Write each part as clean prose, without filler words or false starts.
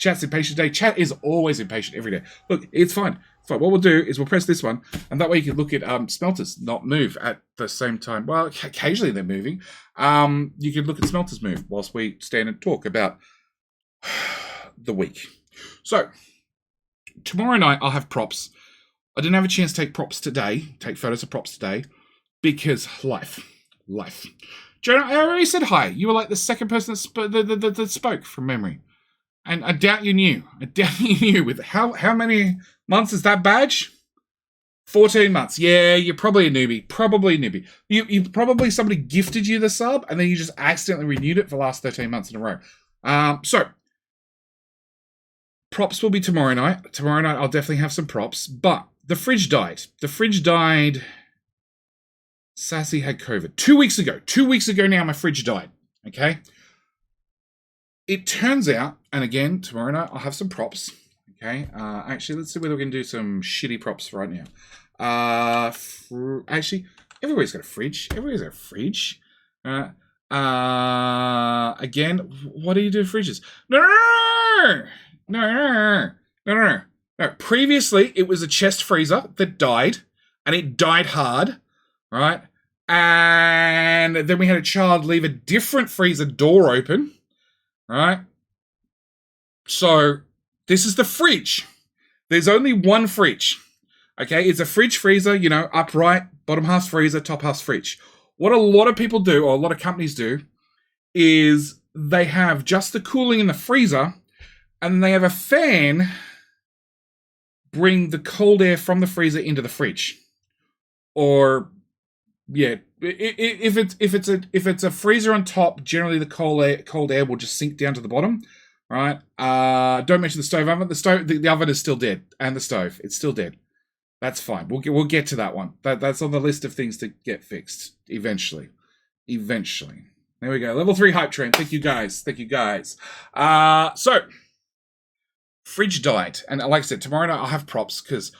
Chat's impatient today. Chat is always impatient every day. Look, it's fine. It's fine. What we'll do is we'll press this one, and that way you can look at smelters not move at the same time. Well, occasionally they're moving. You can look at smelters move whilst we stand and talk about the week. So, tomorrow night I'll have props. I didn't have a chance to take photos of props today, because life. Jonah, I already said hi. You were like the second person that spoke from memory. And I doubt you knew. With how many months is that badge? 14 months. Yeah, you're probably a newbie. You probably somebody gifted you the sub, and then you just accidentally renewed it for the last 13 months in a row. So, props will be tomorrow night. Tomorrow night I'll definitely have some props, but the fridge died. Sassy had COVID 2 weeks ago. 2 weeks ago now, my fridge died. Okay. It turns out, and again, tomorrow night I'll have some props. Okay. Actually, let's see whether we can do some shitty props right now. Actually, everybody's got a fridge. Again, what do you do with fridges? No. Previously, it was a chest freezer that died, and it died hard, right? And then we had a child leave a different freezer door open, right? So, this is the fridge. There's only one fridge, okay? It's a fridge freezer, upright, bottom half freezer, top half fridge. What a lot of people do, or a lot of companies do, is they have just the cooling in the freezer, and they have a fan bring the cold air from the freezer into the fridge. Or, yeah, if it's a freezer on top, generally the cold air will just sink down to the bottom, right? Don't mention the stove oven. The oven is still dead, and the stove, it's still dead. That's fine. We'll get to that one. That's on the list of things to get fixed eventually. There we go. Level 3 hype train. Thank you guys. So, fridge died. And like I said, tomorrow night I'll have props, because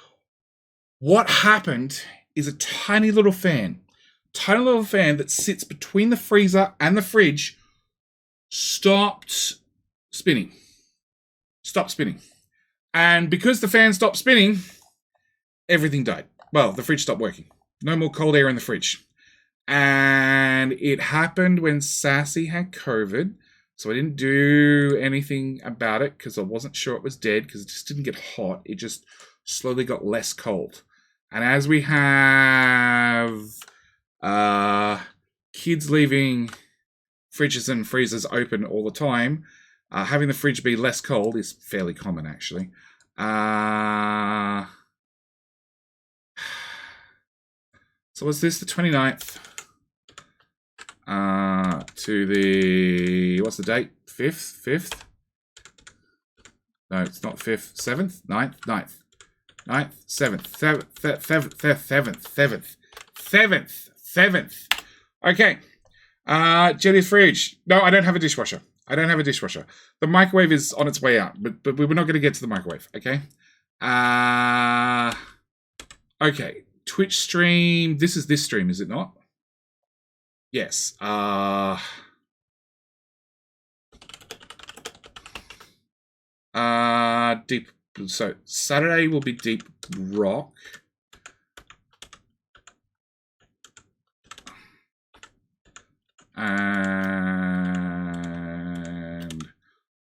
what happened is a tiny little fan that sits between the freezer and the fridge stopped spinning. And because the fan stopped spinning, everything died. Well, the fridge stopped working. No more cold air in the fridge. And it happened when Sassy had COVID. So I didn't do anything about it because I wasn't sure it was dead, because it just didn't get hot. It just slowly got less cold. And as we have kids leaving fridges and freezers open all the time, having the fridge be less cold is fairly common, actually. So was this the 29th? To the, what's the date? 5th? No, it's not 5th. 7th? 9th? 7th. Okay. Jenny's fridge. No, I don't have a dishwasher. The microwave is on its way out, but we're not going to get to the microwave, okay? Okay. Twitch stream. This is this stream, is it not? Yes. Deep. So Saturday will be Deep Rock. And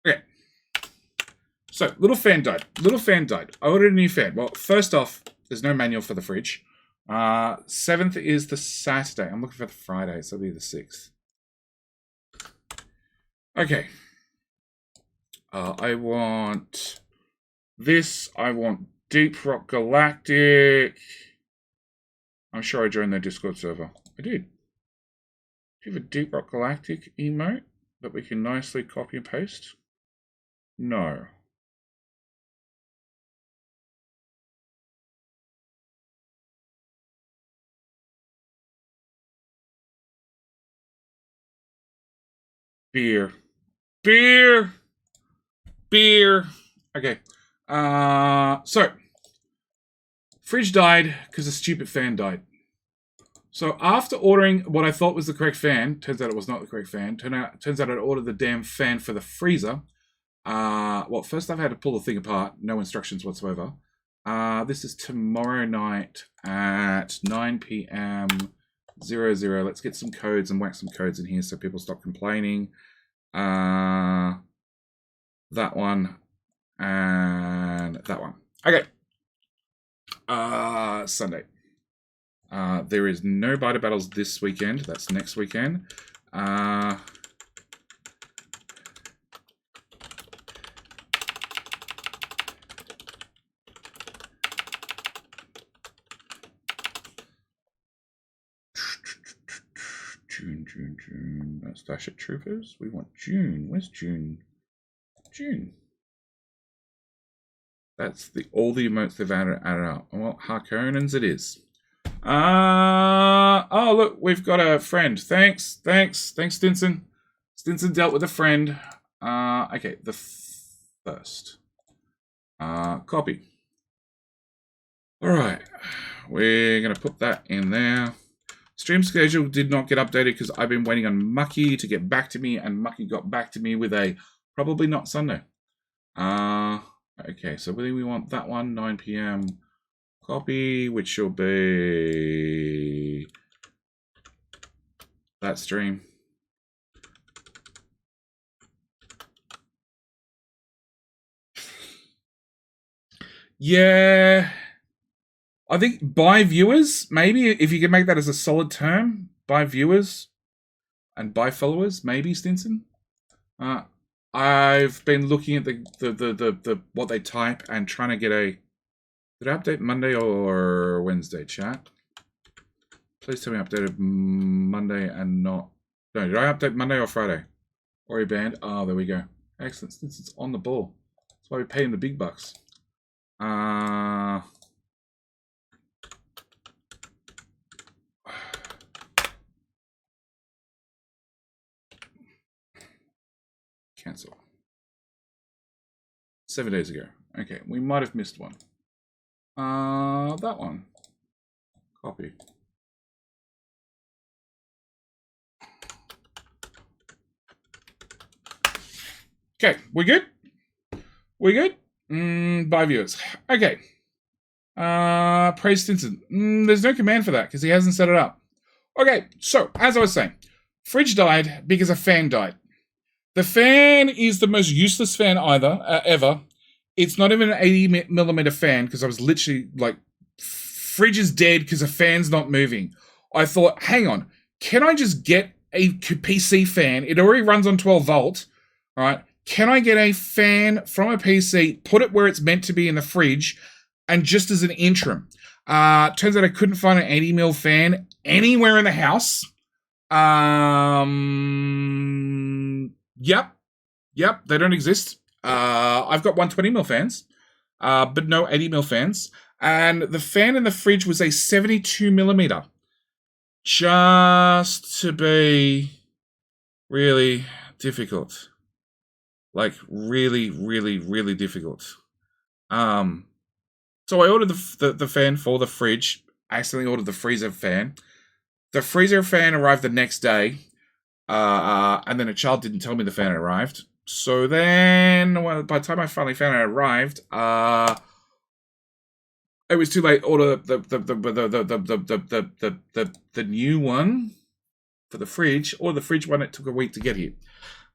okay. So little fan died. I ordered a new fan. Well, first off, there's no manual for the fridge. 7th is the Saturday. I'm looking for the Friday, so it'll be the 6th. Okay. I want this. I want Deep Rock Galactic. I'm sure I joined their Discord server. I did. Do you have a Deep Rock Galactic emote that we can nicely copy and paste? No. Beer. Okay. So, fridge died because a stupid fan died. So after ordering what I thought was the correct fan, turns out it was not the correct fan. Turns out I'd ordered the damn fan for the freezer. Well, first I've had to pull the thing apart. No instructions whatsoever. This is tomorrow night at 9 p.m. 00. Let's get some codes and whack some codes in here so people stop complaining. That one and that one. Okay. Sunday. There is no biter battles this weekend. That's next weekend. June. That's Starship Troopers. We want June. Where's June? June. That's all the emotes they've added up. Well, Harkonnens it is. Oh, look, we've got a friend. Thanks, Stinson. Stinson dealt with a friend. Okay, the first. Copy. All right, we're going to put that in there. Stream schedule did not get updated because I've been waiting on Mucky to get back to me, and Mucky got back to me with a probably not Sunday. Okay, so we want that one, 9 p.m. Copy, which will be that stream. Yeah. I think by viewers, maybe, if you can make that as a solid term, by viewers and by followers, maybe, Stinson. I've been looking at the what they type and trying to get a... Did I update Monday or Wednesday, chat? Please tell me I updated Monday and not... No, did I update Monday or Friday? Ori band. Oh, there we go. Excellent. Stinson's on the ball. That's why we pay him the big bucks. Cancel. 7 days ago. Okay, we might have missed one. That one. Copy. Okay, we good? We good? By viewers. Okay. Praise Stinson. There's no command for that because he hasn't set it up. Okay, so as I was saying, fridge died because a fan died. The fan is the most useless fan ever. It's not even an 80mm fan because I was literally like, fridge is dead because the fan's not moving. I thought, hang on, can I just get a PC fan? It already runs on 12 volt, right? Can I get a fan from a PC, put it where it's meant to be in the fridge, and just as an interim? Turns out I couldn't find an 80mm fan anywhere in the house. Yep, they don't exist. I've got 120mm fans, but no 80mm fans. And the fan in the fridge was a 72mm. Just to be really difficult. Like, really, really, really difficult. So I ordered the fan for the fridge. I accidentally ordered the freezer fan. The freezer fan arrived the next day. And then a child didn't tell me the fan had arrived. So then, by the time I finally found it arrived, it was too late. Order the new one for the fridge, or the fridge one. It took a week to get here.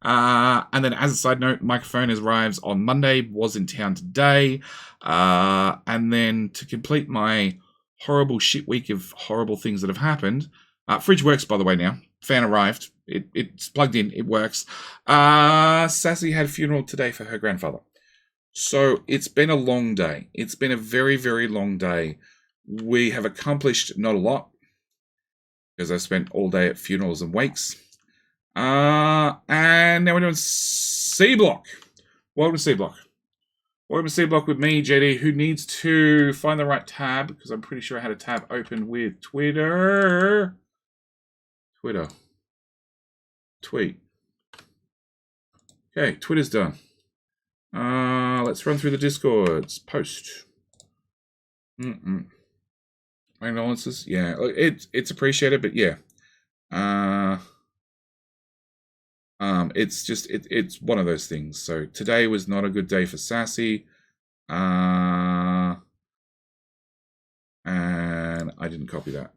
And then, as a side note, microphone arrives on Monday. Was in town today, and then to complete my horrible shit week of horrible things that have happened. Fridge works, by the way, now. Fan arrived. It's plugged in. It works. Sassy had a funeral today for her grandfather. So it's been a long day. It's been a very, very long day. We have accomplished not a lot because I spent all day at funerals and wakes. And now we're doing Seablock. Welcome to Seablock. Welcome to Seablock with me, JD, who needs to find the right tab because I'm pretty sure I had a tab open with Twitter. Tweet. Okay, Twitter's done. Let's run through the Discords. Post. Condolences. Yeah, it's appreciated, but yeah. it's just, it's one of those things. So today was not a good day for Sassy. And I didn't copy that.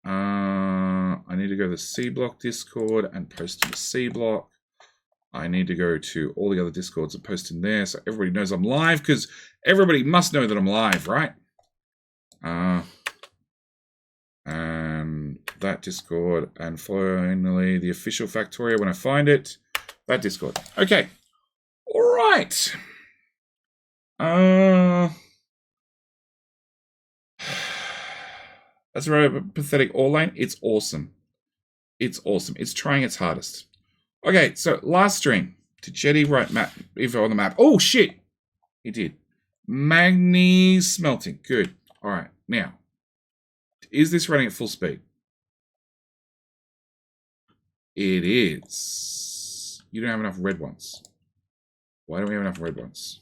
I need to go to the Seablock Discord and post in the Seablock. I need to go to all the other Discords and post in there so everybody knows I'm live, because everybody must know that I'm live, right? And that Discord, and finally the official Factorio when I find it. That Discord. Okay. All right. That's a pathetic ore lane. It's awesome. It's awesome. It's trying its hardest. Okay, so last stream. Did Jetty write map info on the map? Oh, shit. He did. Manganese smelting. Good. All right. Now, is this running at full speed? It is. You don't have enough red ones. Why don't we have enough red ones?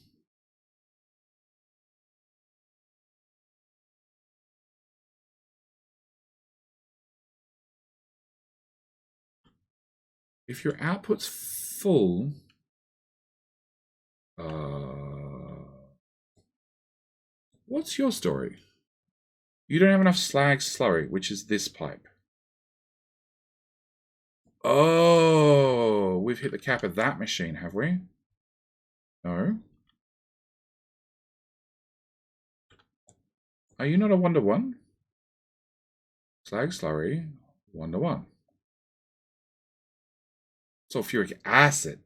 If your output's full, what's your story? You don't have enough slag slurry, which is this pipe. Oh, we've hit the cap of that machine, have we? No. Are you not a 1-to-1? Slag slurry, 1-to-1. Sulfuric acid.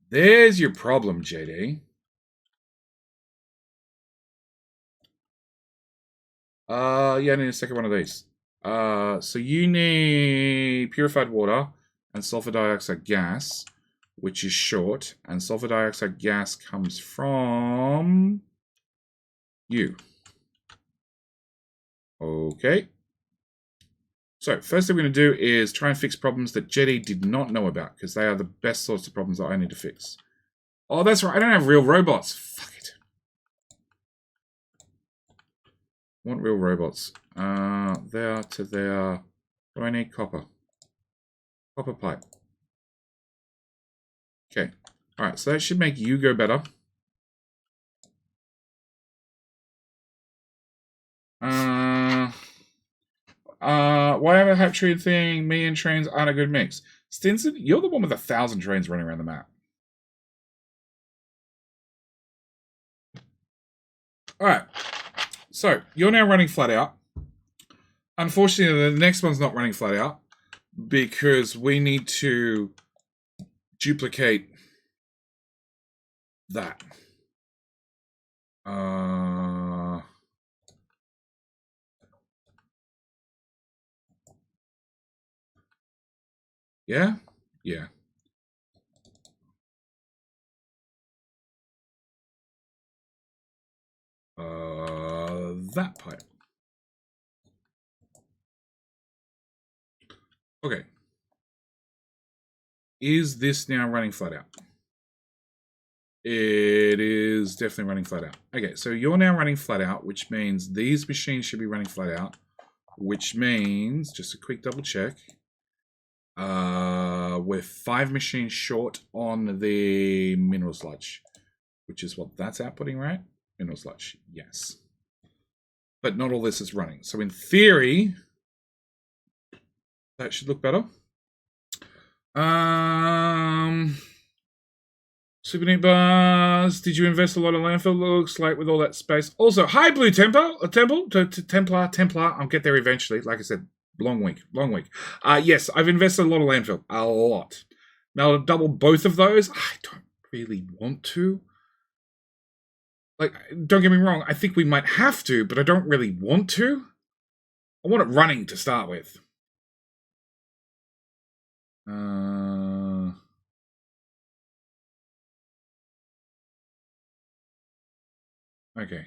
There's your problem, JD. Yeah, I need a second one of these. So you need purified water and sulfur dioxide gas, which is short, and sulfur dioxide gas comes from you. Okay. So first thing we're going to do is try and fix problems that Jetty did not know about, because they are the best sorts of problems that I need to fix. Oh, that's right. I don't have real robots. Fuck it. I want real robots. There to there. Do I need copper? Copper pipe. Okay. All right. So that should make you go better. Whatever Hatchery thing, me and trains aren't a good mix. Stinson, you're the one with 1,000 trains running around the map. All right. So you're now running flat out. Unfortunately, the next one's not running flat out because we need to duplicate that. Yeah? Yeah. That pipe. Okay. Is this now running flat out? It is definitely running flat out. Okay, so you're now running flat out, which means these machines should be running flat out, which means, just a quick double check, we're 5 machines short on the mineral sludge, which is what that's outputting, right? Mineral sludge, yes. But not all this is running. So in theory, that should look better. Super neat bars. Did you invest a lot in landfill? Looks like with all that space. Also, hi Blue Templar. Templar. I'll get there eventually. Like I said, long week. Yes, I've invested a lot of landfill. A lot. Now to double both of those, I don't really want to. Like, don't get me wrong, I think we might have to, but I don't really want to. I want it running to start with. Okay.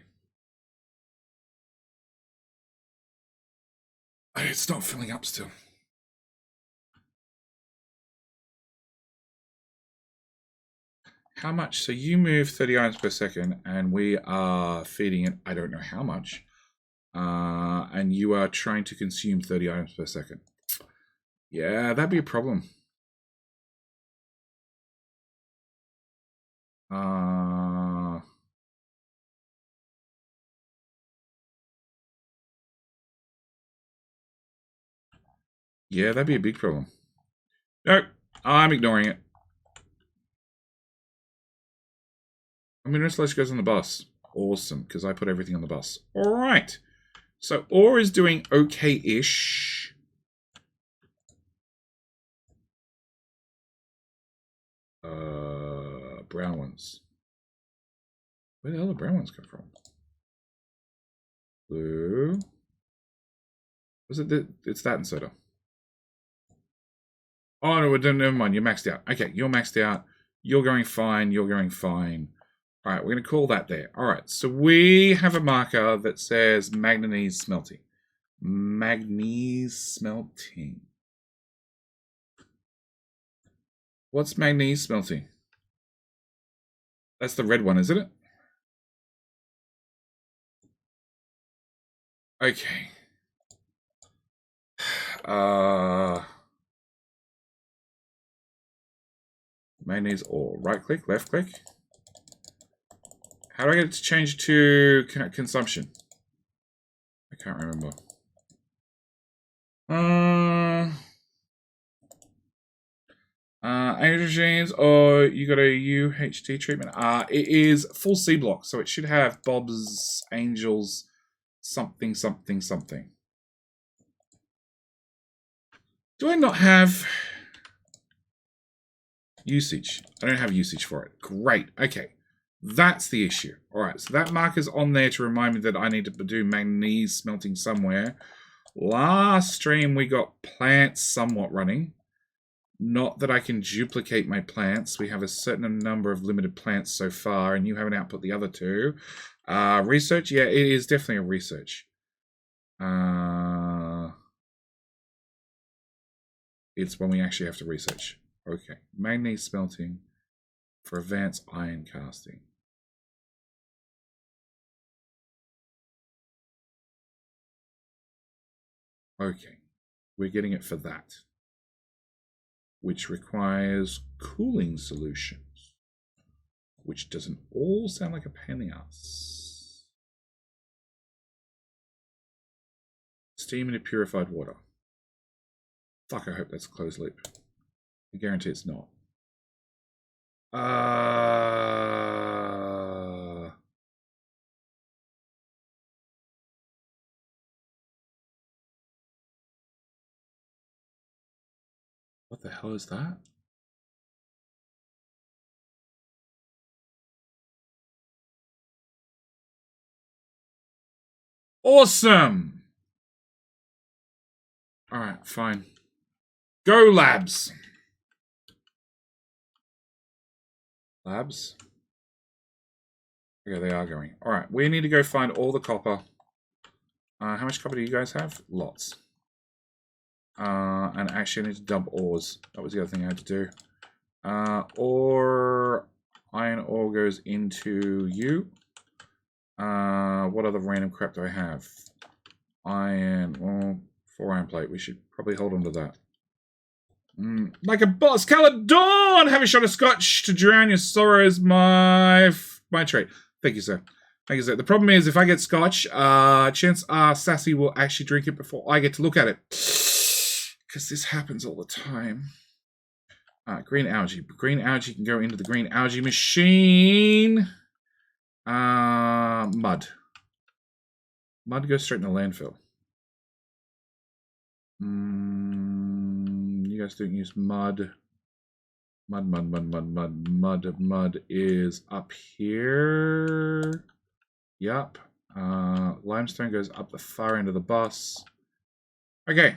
It's not filling up still. How much? So you move 30 items per second, and we are feeding it, I don't know how much. And you are trying to consume 30 items per second. Yeah, that'd be a problem. Yeah, that'd be a big problem. Nope, I'm ignoring it. Mineral sludge goes on the bus. Awesome, because I put everything on the bus. All right. So ore is doing okay-ish. Brown ones. Where the hell do brown ones come from? Blue. Was it it's that and soda. Oh, no, never mind. You're maxed out. Okay, you're maxed out. You're going fine. You're going fine. All right, we're going to call that there. All right, so we have a marker that says manganese smelting. Manganese smelting. What's manganese smelting? That's the red one, isn't it? Okay. Manganese ore. Right click, left click. How do I get it to change to consumption? I can't remember. Angels, or you got a UHT treatment. It is full Seablock, so it should have Bob's, Angels, something, something, something. Do I not have usage? I don't have usage for it. Great. Okay. That's the issue. All right. So that marker's on there to remind me that I need to do manganese smelting somewhere. Last stream, we got plants somewhat running. Not that I can duplicate my plants. We have a certain number of limited plants so far, and you haven't output the other two. Research? Yeah, it is definitely a research. It's when we actually have to research. Okay. Manganese smelting for advanced iron casting. Okay. We're getting it for that, which requires cooling solutions, which doesn't all sound like a pain in the ass. Steam into purified water. Fuck, I hope that's closed loop. I guarantee it's not. What the hell is that? Awesome! Alright, fine. Go, labs! Labs? Okay, they are going. Alright, we need to go find all the copper. How much copper do you guys have? Lots. And actually I need to dump ores. That was the other thing I had to do. Ore, iron ore goes into you. What other random crap do I have? Iron, well, 4 iron plate. We should probably hold on to that. Like a boss. Caledon! Have a shot of scotch to drown your sorrows, my trait. Thank you, sir. Thank you, sir. The problem is, if I get scotch, chance are Sassy will actually drink it before I get to look at it. Because this happens all the time. Green algae. Green algae can go into the green algae machine. Mud. Mud goes straight in the landfill. You guys don't use mud. Mud is up here. Yup. Limestone goes up the far end of the bus. Okay.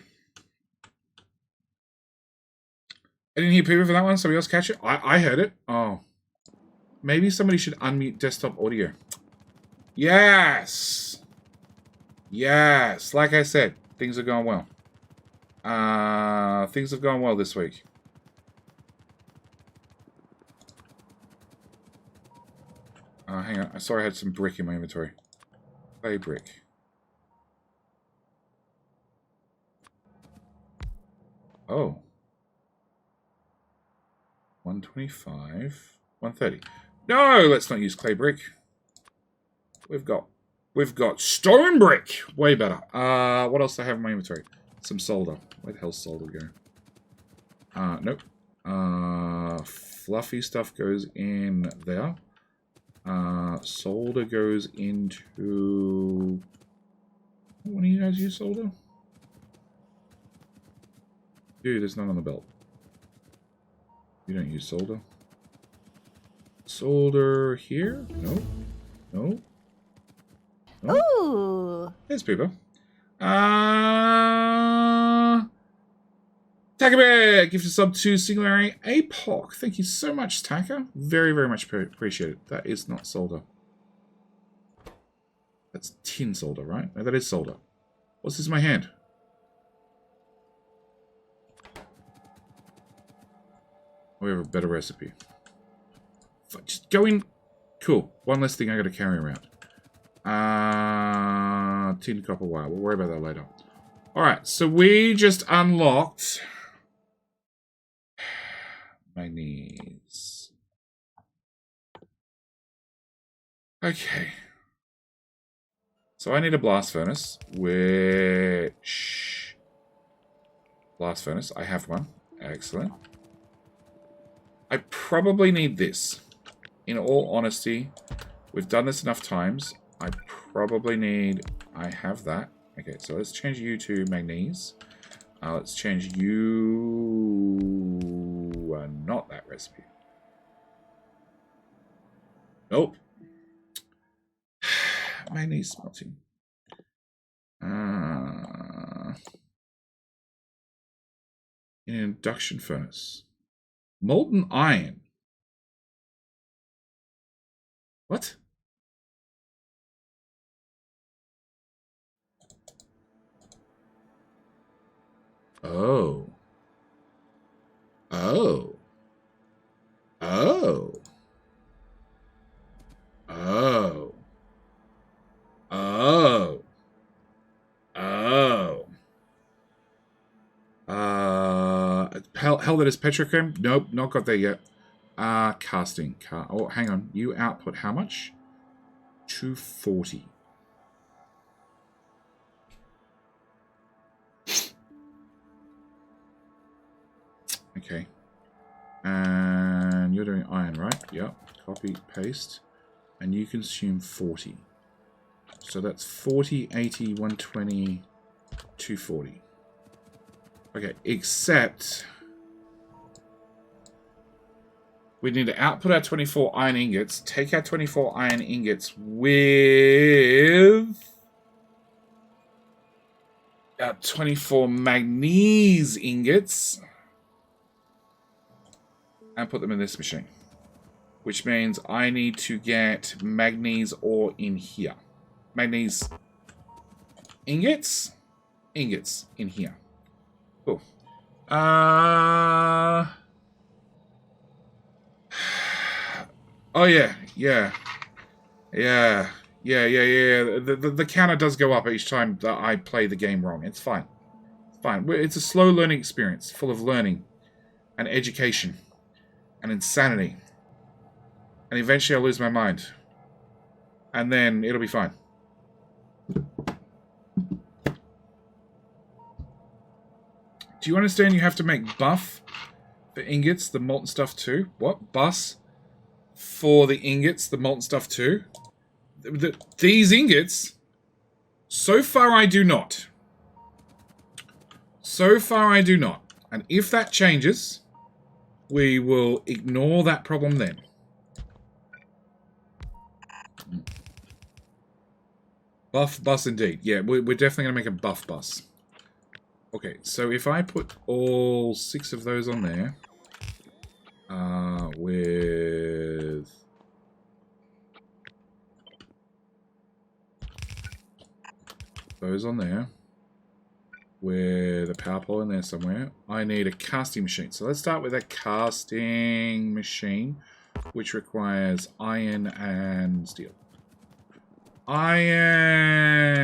I didn't hear people for that one. Somebody else catch it? I heard it. Oh. Maybe somebody should unmute desktop audio. Yes! Yes! Like I said, things are going well. Things have gone well this week. Hang on. I saw I had some brick in my inventory. Clay brick. Oh. 125. 130. No, let's not use clay brick. We've got stone brick. Way better. What else do I have in my inventory? Some solder. Where the hell's solder go? Nope. Fluffy stuff goes in there. Solder goes into... When do you guys use solder? Dude, there's none on the belt. You don't use solder. Solder here? No. No. No. Ooh. There's people. Taka Bear, gift a sub to Singularity APOC. Thank you so much, Taka. Very, very much appreciated. That is not solder. That's tin solder, right? No, that is solder. What's this in my hand? We have a better recipe. Just go in. Cool. One less thing I got to carry around. Tin copper wire. We'll worry about that later. Alright, so we just unlocked manganese. Okay. So I need a blast furnace, which... Blast furnace, I have one. Excellent. I probably need this. In all honesty, we've done this enough times. I probably need... I have that. Okay, so let's change you to manganese. Let's change you... not that recipe. Nope. Manganese smelting. In an induction furnace. Molten iron. What? Oh. Oh. Oh. Oh. Oh. Oh. Hell, that is petrochem? Nope, not got there yet. Casting. Oh, hang on. You output how much? 240. Okay. And you're doing iron, right? Yep. Copy, paste. And you consume 40. So that's 40, 80, 120, 240. Okay, except... we need to output our 24 iron ingots, take our 24 iron ingots with... 24 manganese ingots, and put them in this machine. Which means I need to get manganese ore in here. Manganese ingots? Ingots in here. Cool. Oh, yeah. The counter does go up each time that I play the game wrong. It's fine. It's fine. It's a slow learning experience, full of learning and education and insanity. And eventually I'll lose my mind. And then it'll be fine. Do you understand you have to make buff for ingots, the molten stuff too? What? Bus? For the ingots, the molten stuff too? These ingots? So far I do not. So far I do not. And if that changes, we will ignore that problem then. Buff bus indeed. Yeah, we're definitely going to make a buff bus. Okay, so if I put all 6 of those on there, with those on there, with a power pole in there somewhere, I need a casting machine. So let's start with a casting machine, which requires iron and steel. Iron.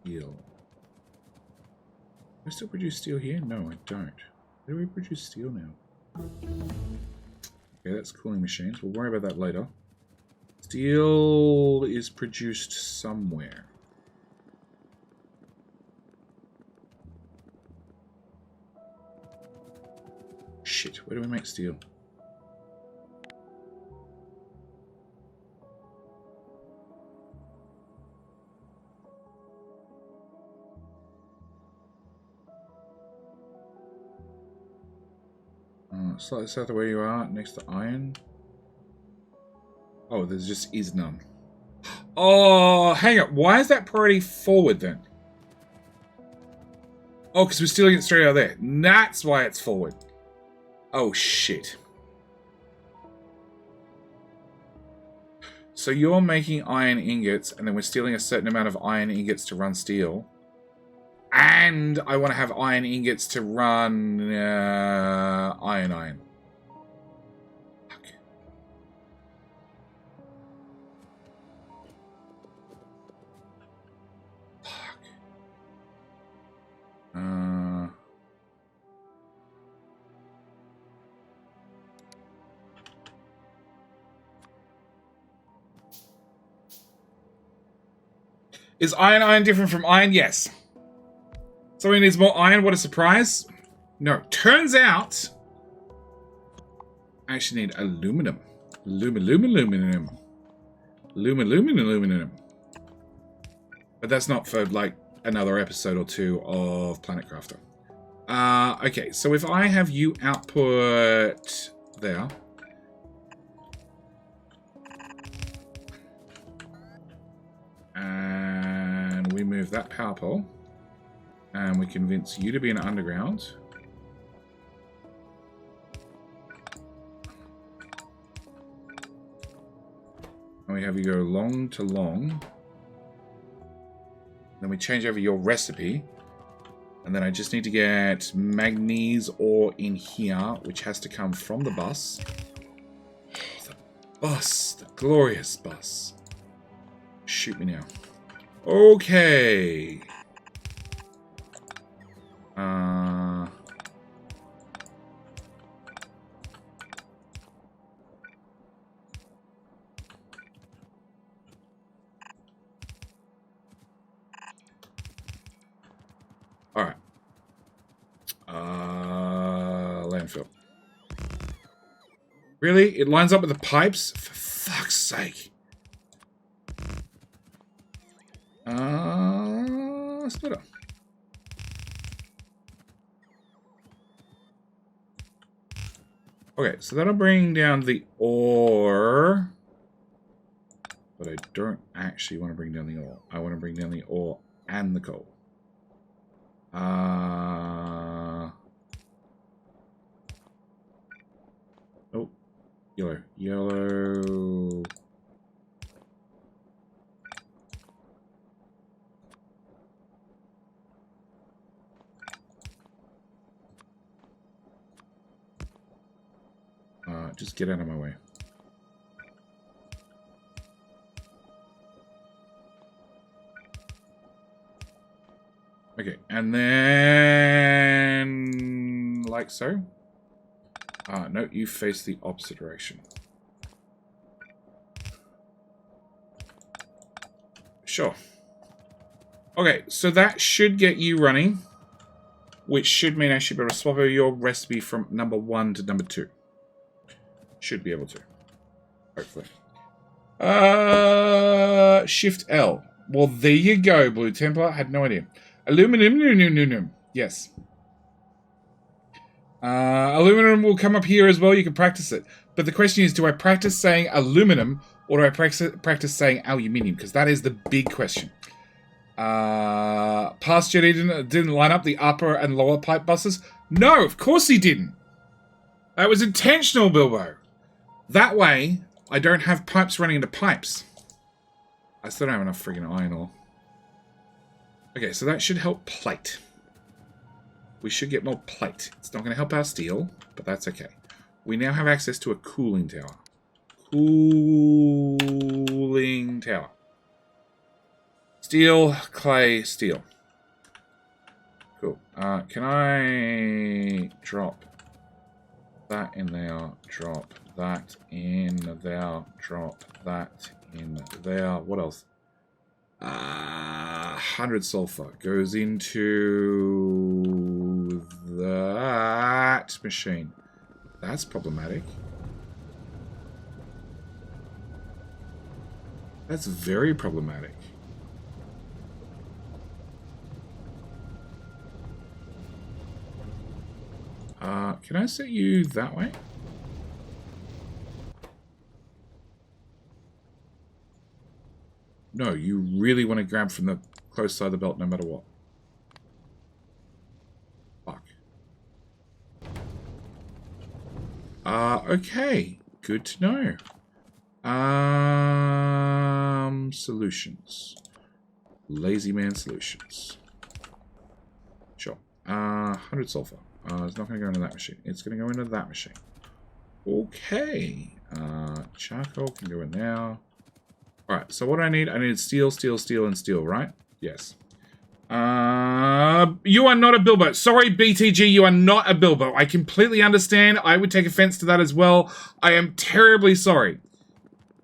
Steel. Do I still produce steel here? No, I don't. Where do we produce steel now? Okay, that's cooling machines. We'll worry about that later. Steel is produced somewhere. Shit, where do we make steel? Slightly south of where you are, next to iron. Oh, there just is none. Oh, hang on. Why is that priority forward then? Oh, because we're stealing it straight out of there. That's why it's forward. Oh, shit. So you're making iron ingots, and then we're stealing a certain amount of iron ingots to run steel. And I want to have iron ingots to run iron. Fuck. Fuck. Is iron different from iron? Yes. Somebody needs more iron. What a surprise. No. Turns out I actually need aluminum. Aluminum. But that's not for, like, another episode or two of Planet Crafter. Okay, so if I have you output there. And we move that power pole. And we convince you to be an underground. And we have you go long to long. Then we change over your recipe. And then I just need to get manganese ore in here, which has to come from the bus. The bus. The glorious bus. Shoot me now. Okay. Alright. Landfill. Really? It lines up with the pipes? For fuck's sake. Splitter. Okay, so that'll bring down the ore. But I don't actually want to bring down the ore. I want to bring down the ore and the coal. Oh, yellow. Yellow. Just get out of my way. Okay, and then like so. No, you face the opposite direction. Sure. Okay, so that should get you running, which should mean I should be able to swap over your recipe from number 1 to number 2. Should be able to. Hopefully. Shift L. Well, there you go, Blue Templar. Had no idea. Aluminum. Yes. Aluminum will come up here as well. You can practice it. But the question is, do I practice saying aluminum or do I practice saying aluminium? Because that is the big question. Past Jetty didn't line up the upper and lower pipe buses? No, of course he didn't. That was intentional, Bilbo. That way, I don't have pipes running into pipes. I still don't have enough friggin' iron ore. Okay, so that should help plate. We should get more plate. It's not going to help our steel, but that's okay. We now have access to a cooling tower. Cooling tower. Steel, clay, steel. Cool. Can I drop that in there? Drop that in there. Drop that in there. What else? 100 sulfur goes into that machine. That's problematic. That's very problematic. Can I set you that way? No, you really want to grab from the close side of the belt no matter what. Fuck. Okay. Good to know. Solutions. Lazy man solutions. Sure. 100 sulfur. It's not going to go into that machine. It's going to go into that machine. Okay. Charcoal can go in now. Alright, so what do I need? I need steel, steel, steel, and steel, right? Yes. You are not a Bilbo. Sorry, BTG, you are not a Bilbo. I completely understand. I would take offense to that as well. I am terribly sorry.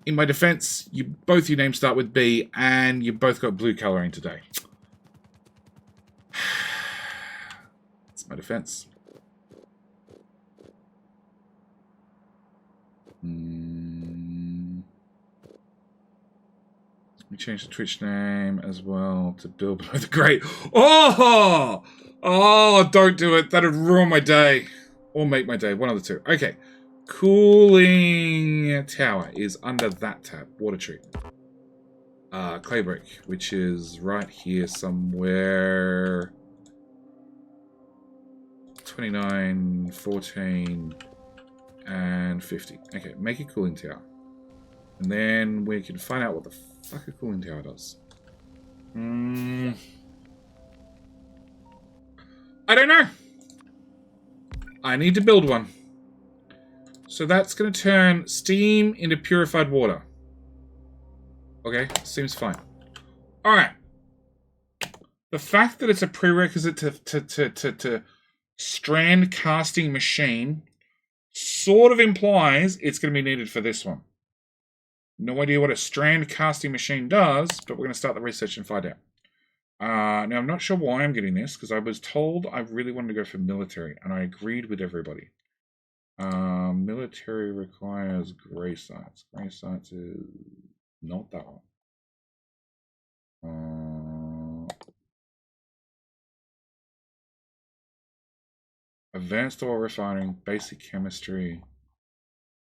In my defense, both your names start with B, and you both got blue coloring today. That's my defense. Let me change the Twitch name as well to Bilbo the Great. Oh! Oh, don't do it. That would ruin my day. Or make my day. One of the two. Okay. Cooling tower is under that tab. Water treatment. Clay brick, which is right here somewhere. 29, 14, and 50. Okay, make a cooling tower. And then we can find out what the fuck a cooling tower does. I don't know. I need to build one. So that's going to turn steam into purified water. Okay, seems fine. Alright. The fact that it's a prerequisite to strand casting machine sort of implies it's going to be needed for this one. No idea what a strand casting machine does, but we're going to start the research and find out. Now, I'm not sure why I'm getting this, because I was told I really wanted to go for military, and I agreed with everybody. Military requires grey sites. Grey sites is not that one. Advanced oil refining, basic chemistry.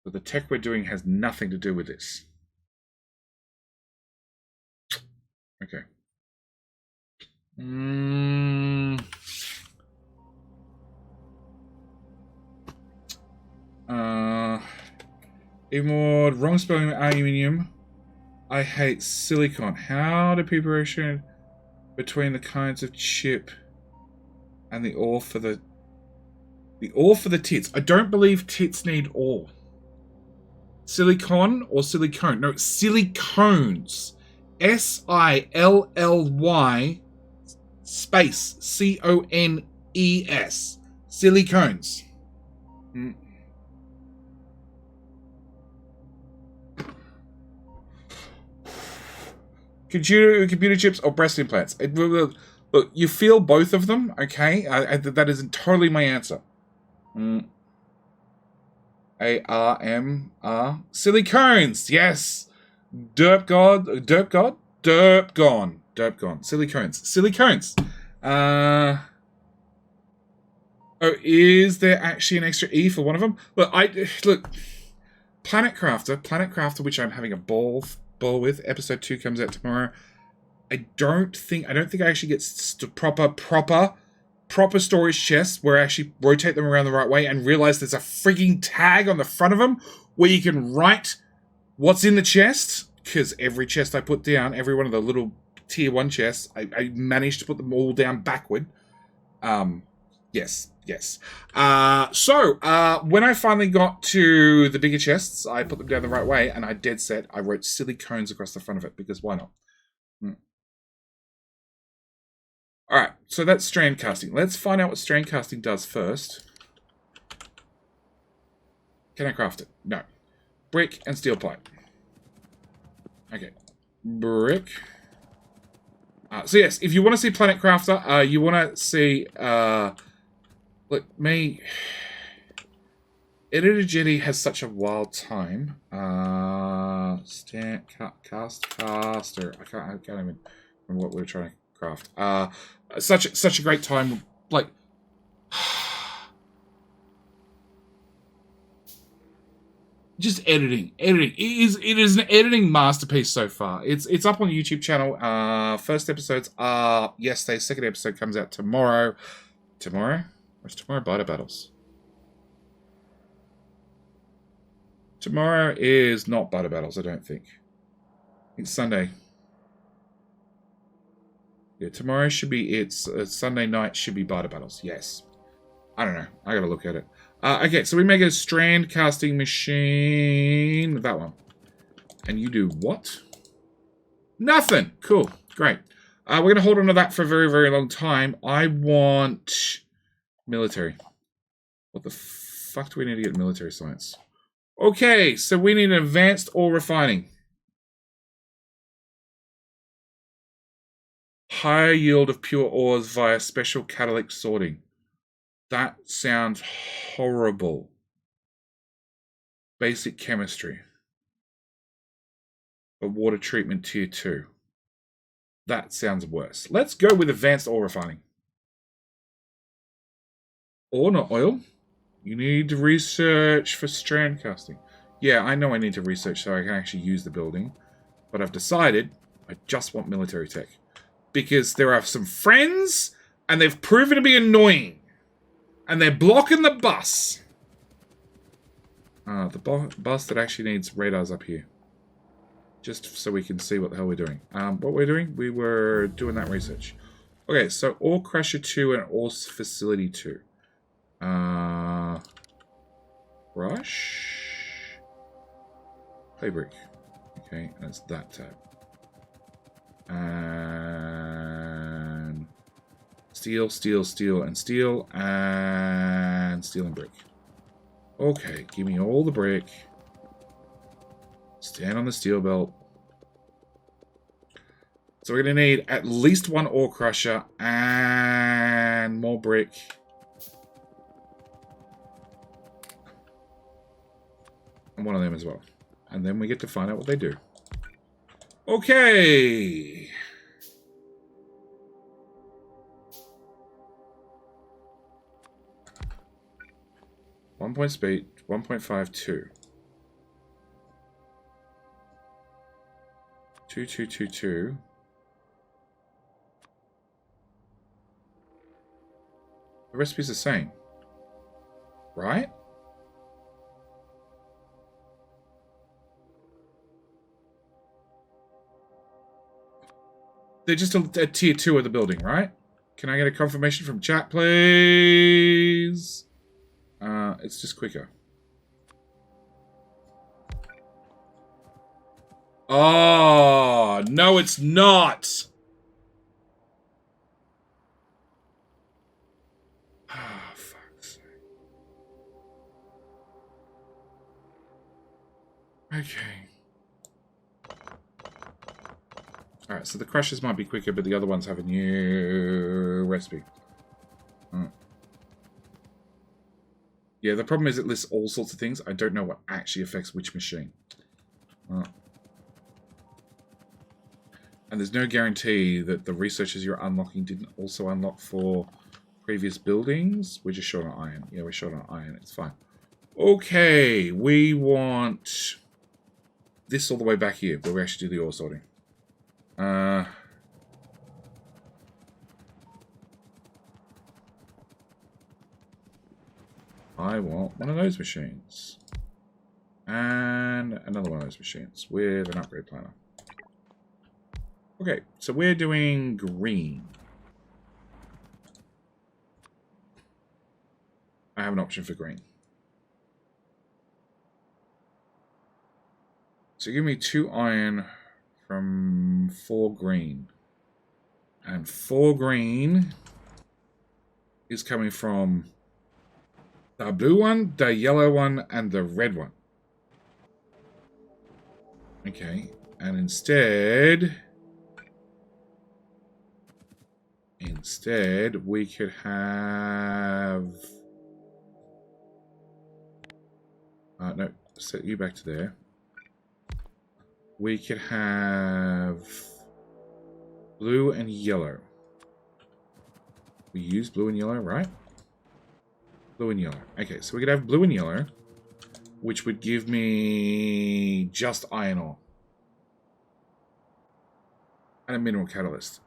But the tech we're doing has nothing to do with this. Okay. Ignored. Wrong spelling of aluminium. I hate silicon. How do people ratio between the kinds of chip and the ore for the ore for the tits? I don't believe tits need ore. Silicon or silicone? No, silicones. S-I-L-L-Y space C-O-N-E-S. Silicones. Computer chips or breast implants. Look, you feel both of them, okay? That is totally my answer. A-R-M-R. Silicones, yes. Derp gone. Silicones. Oh, is there actually an extra E for one of them? Look, Planet Crafter, which I'm having a ball with. Episode 2 comes out tomorrow. I don't think I actually get proper storage chests where I actually rotate them around the right way and realize there's a freaking tag on the front of them where you can write what's in the chest. Because every chest I put down, every one of the little tier 1 chests, I managed to put them all down backward. Yes. So when I finally got to the bigger chests, I put them down the right way, and I dead set. I wrote silicones across the front of it, because why not? Alright, So that's strand casting. Let's find out what strand casting does first. Can I craft it? No. Brick and steel pipe. Okay. Brick. So yes, if you want to see Planet Crafter, you want to see, look, me, Editor Jetty has such a wild time. Caster. I can't even remember what we were trying to craft. Such a great time. Like, just editing. It is an editing masterpiece so far. It's up on the YouTube channel. First episodes are yesterday. Second episode comes out tomorrow. Tomorrow? Where's tomorrow? Biter Battles. Tomorrow is not Biter Battles, I don't think. It's Sunday. Yeah, tomorrow should be it's Sunday night should be Biter Battles. Yes. I don't know. I gotta look at it. Okay, so we make a strand casting machine. That one. And you do what? Nothing. Cool. Great. We're going to hold on to that for a very, very long time. I want military. What the fuck do we need to get military science? Okay, so we need advanced ore refining. Higher yield of pure ores via special catalytic sorting. That sounds horrible. Basic chemistry. A water treatment tier 2. That sounds worse. Let's go with advanced ore refining. Ore, not oil. You need to research for strand casting. Yeah, I know I need to research so I can actually use the building. But I've decided I just want military tech. Because there are some friends, and they've proven to be annoying. And they're blocking the bus. The bus that actually needs radars up here. Just so we can see what the hell we're doing. What we're doing? We were doing that research. Okay, so Ore Crusher 2 and Ore Facility 2. Brush. Clay brick. Okay, and it's that tab. And steel, steel, steel, and steel, and steel and brick. Okay, give me all the brick. Stand on the steel belt. So we're going to need at least one ore crusher and more brick. And one of them as well. And then we get to find out what they do. Okay. One point speed, 1.52. 2222. The recipe's the same. Right? They're just a tier 2 of the building, right? Can I get a confirmation from chat, please? It's just quicker. Oh, no, it's not. Ah, fuck's sake. Okay. Alright, so the crushers might be quicker, but the other ones have a new recipe. Yeah, the problem is it lists all sorts of things. I don't know what actually affects which machine. And there's no guarantee that the researchers you're unlocking didn't also unlock for previous buildings. We're just short on iron. Yeah, we're short on iron. It's fine. Okay, we want this all the way back here, where we actually do the ore sorting. I want one of those machines. And another one of those machines with an upgrade planner. Okay, so we're doing green. I have an option for green. So give me 2 iron from 4 green. And 4 green is coming from the blue one, the yellow one, and the red one. Okay, and instead we could have... no, set you back to there. We could have blue and yellow. We use blue and yellow, right? Blue and yellow. Okay, so we could have blue and yellow, which would give me just iron ore. And a mineral catalyst.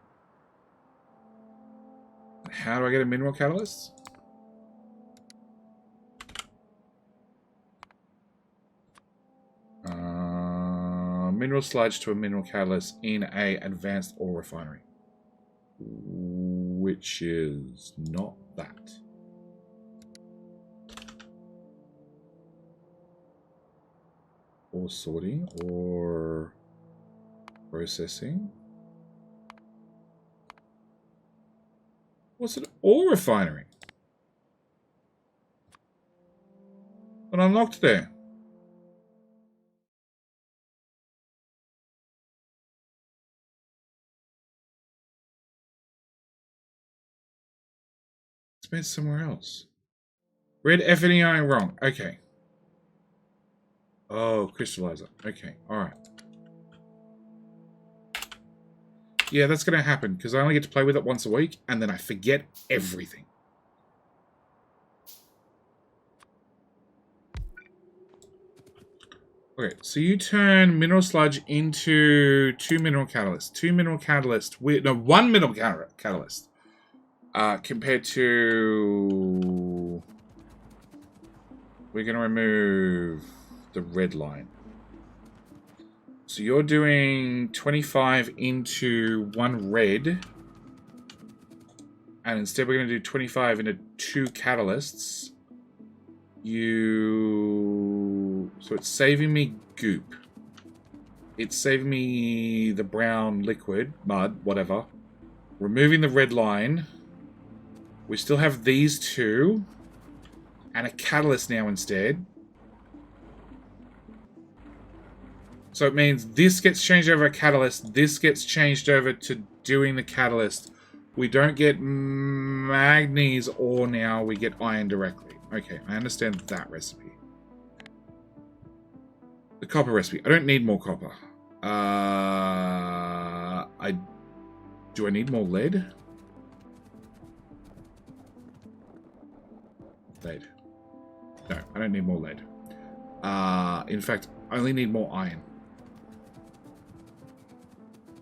How do I get a mineral catalyst? Mineral sludge to a mineral catalyst in a advanced ore refinery. Which is not that. Or sorting, or processing. What's an ore refinery? But unlocked there. It's made somewhere else. Read FNEI wrong. Okay. Oh, crystallizer. Okay, alright. Yeah, that's going to happen, because I only get to play with it once a week, and then I forget everything. Okay, so you turn mineral sludge into two mineral catalysts. Two mineral catalysts with... No, one mineral catalyst. Compared to... We're going to remove the red line. So you're doing 25 into one red. And instead we're going to do 25 into two catalysts. So it's saving me goop. It's saving me the brown liquid, mud, whatever. Removing the red line. We still have these two. And a catalyst now instead. So it means this gets changed over a catalyst. This gets changed over to doing the catalyst. We don't get manganese ore now. We get iron directly. Okay, I understand that recipe. The copper recipe. I don't need more copper. Do I need more lead? Lead. No, I don't need more lead. In fact, I only need more iron.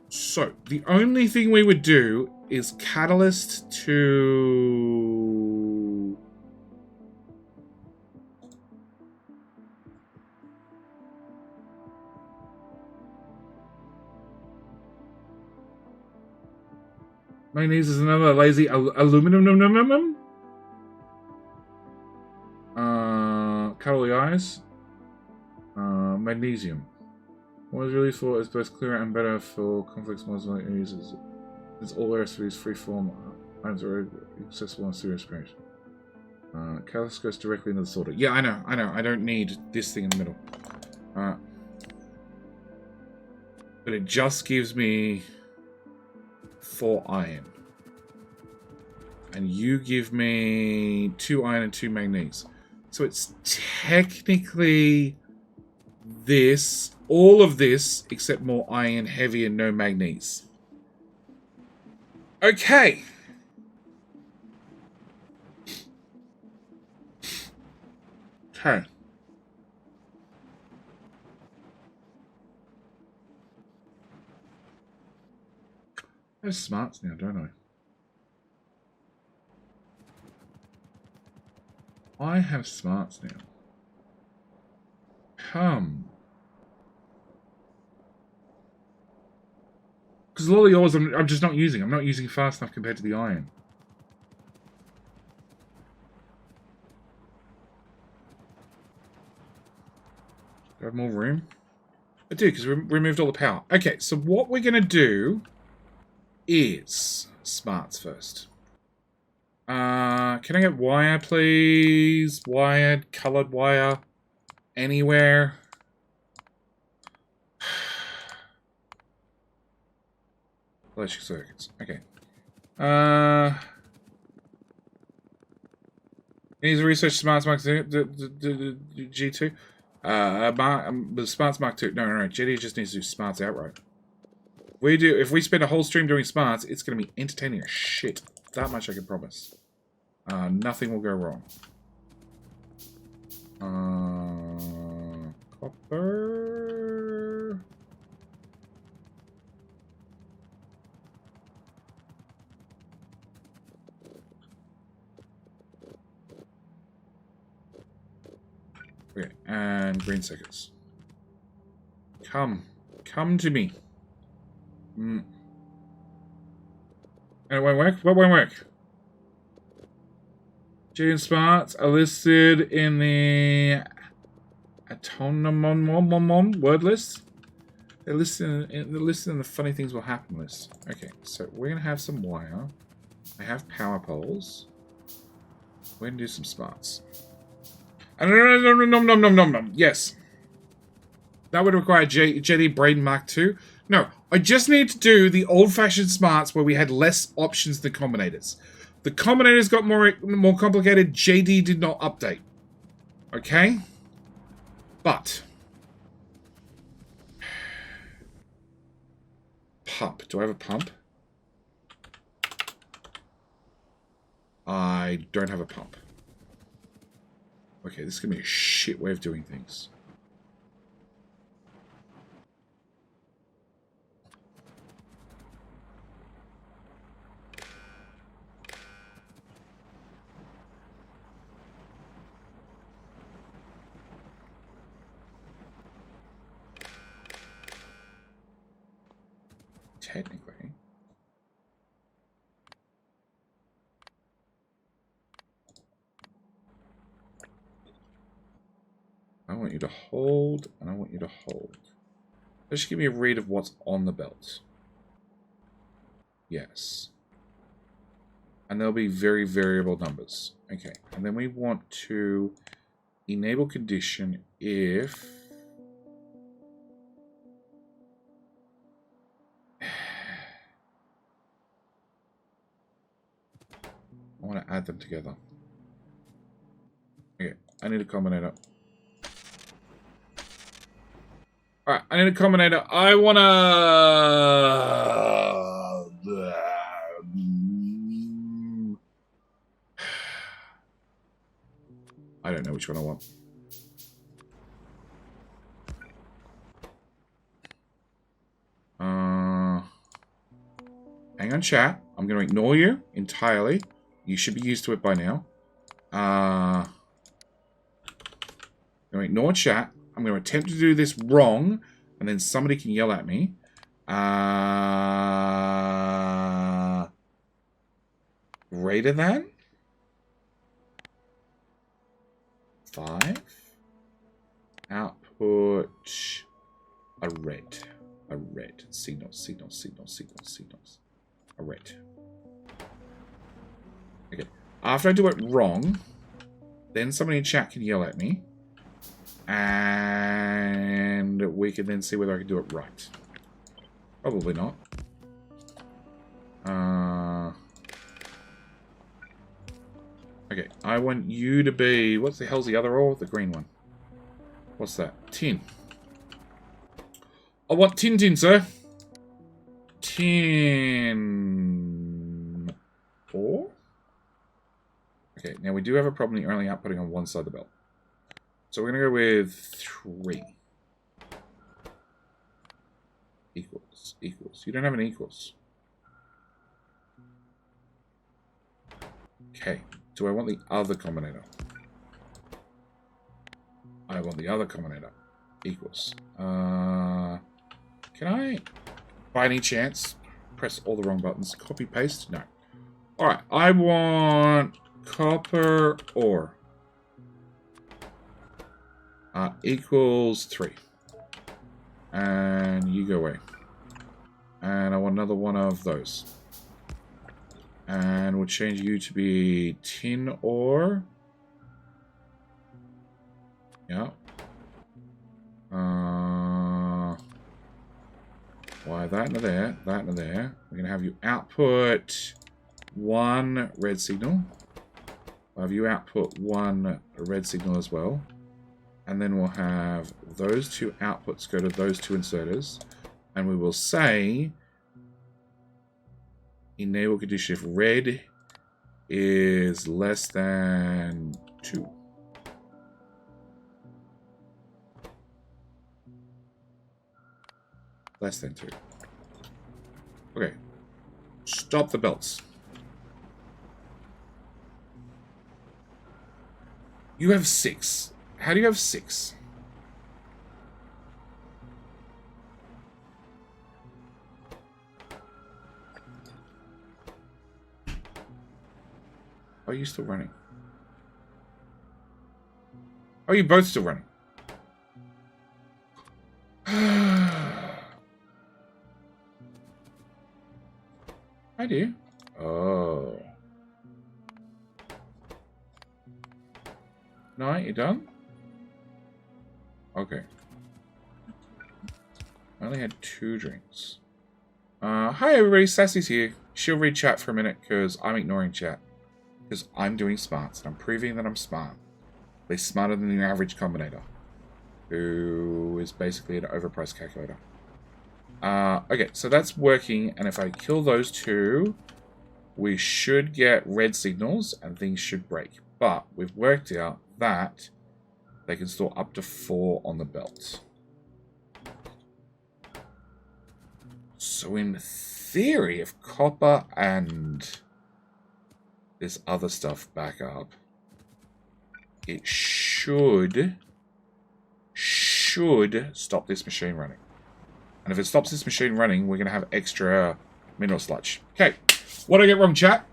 So, the only thing we would do is catalyst to... Manganese is another lazy aluminum. Catalytic eyes. Magnesium. What is released for is both clearer and better for complex modular users. Since all recipes freeform items are accessible on serious page. Catalyst goes directly into the sorter. Yeah, I know. I don't need this thing in the middle. But it just gives me 4 iron. And you give me 2 iron and 2 manganese. So it's technically this, all of this, except more iron, heavy, and no manganese. Okay. Okay. I have smarts now, don't I? I have smarts now. Come. Because a lot of yours I'm just not using. I'm not using fast enough compared to the iron. Do I have more room? I do, because we removed all the power. Okay, so what we're going to do is smarts first. Can I get wire, please? Wired, colored wire. Anywhere. Electric circuits. Okay. Needs to research Smarts Mark 2, G2. The Smarts Mark 2. No. JD just needs to do Smarts outright. If we spend a whole stream doing Smarts, it's going to be entertaining as shit. That much I can promise. Nothing will go wrong. Copper. Okay, and green circuits. Come to me. And it won't work? What won't work? G and Smarts are listed in the Autonomon word list. They're listed in the funny things will happen list. Okay, so we're gonna have some wire. I have power poles. We're gonna do some Smarts. No. Yes. That would require JD Braden Mark II. No, I just need to do the old-fashioned Smarts where we had less options than combinators. The combinators got more complicated. JD did not update. Okay? But pump. Do I have a pump? I don't have a pump. Okay, this is going to be a shit way of doing things. Technically. I want you to hold, and I want you to hold. Just give me a read of what's on the belt. Yes. And there'll be very variable numbers. Okay, and then we want to enable condition if... I want to add them together. Okay, I need a combinator. Alright, I need a combinator. I want to... I don't know which one I want. Hang on, chat. I'm going to ignore you entirely. You should be used to it by now. I'm going to ignore chat. I'm going to attempt to do this wrong, and then somebody can yell at me. Greater than 5. Output a red. A red. Signals. A red. Okay. After I do it wrong, then somebody in chat can yell at me. And we can then see whether I can do it right. Probably not. Okay, I want you to be... What the hell's the other ore? The green one. What's that? Tin. I want tin, sir. Tin... ore? Okay, now we do have a problem. You're only outputting on one side of the belt. So we're going to go with 3. Equals. You don't have an equals. Okay. Do I want the other combinator? I want the other combinator. Equals. Can I, by any chance, press all the wrong buttons? Copy, paste? No. Alright. I want copper ore. Equals 3. And you go away. And I want another one of those. And we'll change you to be tin ore. Yeah. Why that into there, that into there. We're going to have you output 1 red signal. We'll have you output 1 red signal as well. And then we'll have those 2 outputs go to those 2 inserters. And we will say, enable condition if red is less than 2. Less than 2. Okay. Stop the belts. You have 6. How do you have 6? Are you still running? Are you both still running? I do. Oh. No, you done? Okay. I only had 2 drinks. Hi everybody, Sassy's here. She'll read chat for a minute because I'm ignoring chat. Because I'm doing smarts and I'm proving that I'm smart. They're smarter than the average combinator. Who is basically an overpriced calculator. Okay, so that's working, and if I kill those 2, we should get red signals, and things should break. But we've worked out that they can store up to 4 on the belt. So in theory, if copper and this other stuff back up, it should stop this machine running. And if it stops this machine running, we're going to have extra mineral sludge. Okay. What did I get wrong, chat?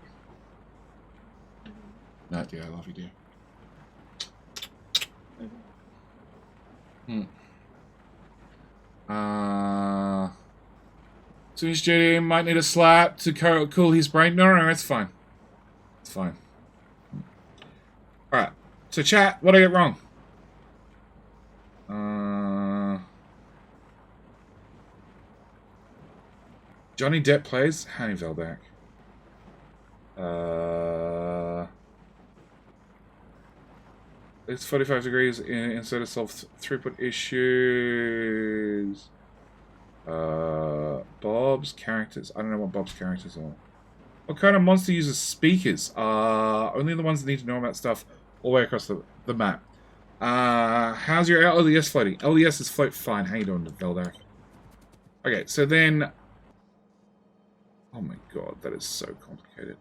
No, dear. I love you, dear. Soonish JD might need a slap to cool his brain. No, it's fine. It's fine. Alright. So, chat, what did I get wrong? Johnny Depp plays Hanny Veldak. It's 45 degrees instead of solve throughput issues. Bob's characters. I don't know what Bob's characters are. What kind of monster uses speakers? Only the ones that need to know about stuff all the way across the map. How's your LDS floating? LDS is float fine. How you doing, Veldak? Okay, so then... Oh my god, that is so complicated.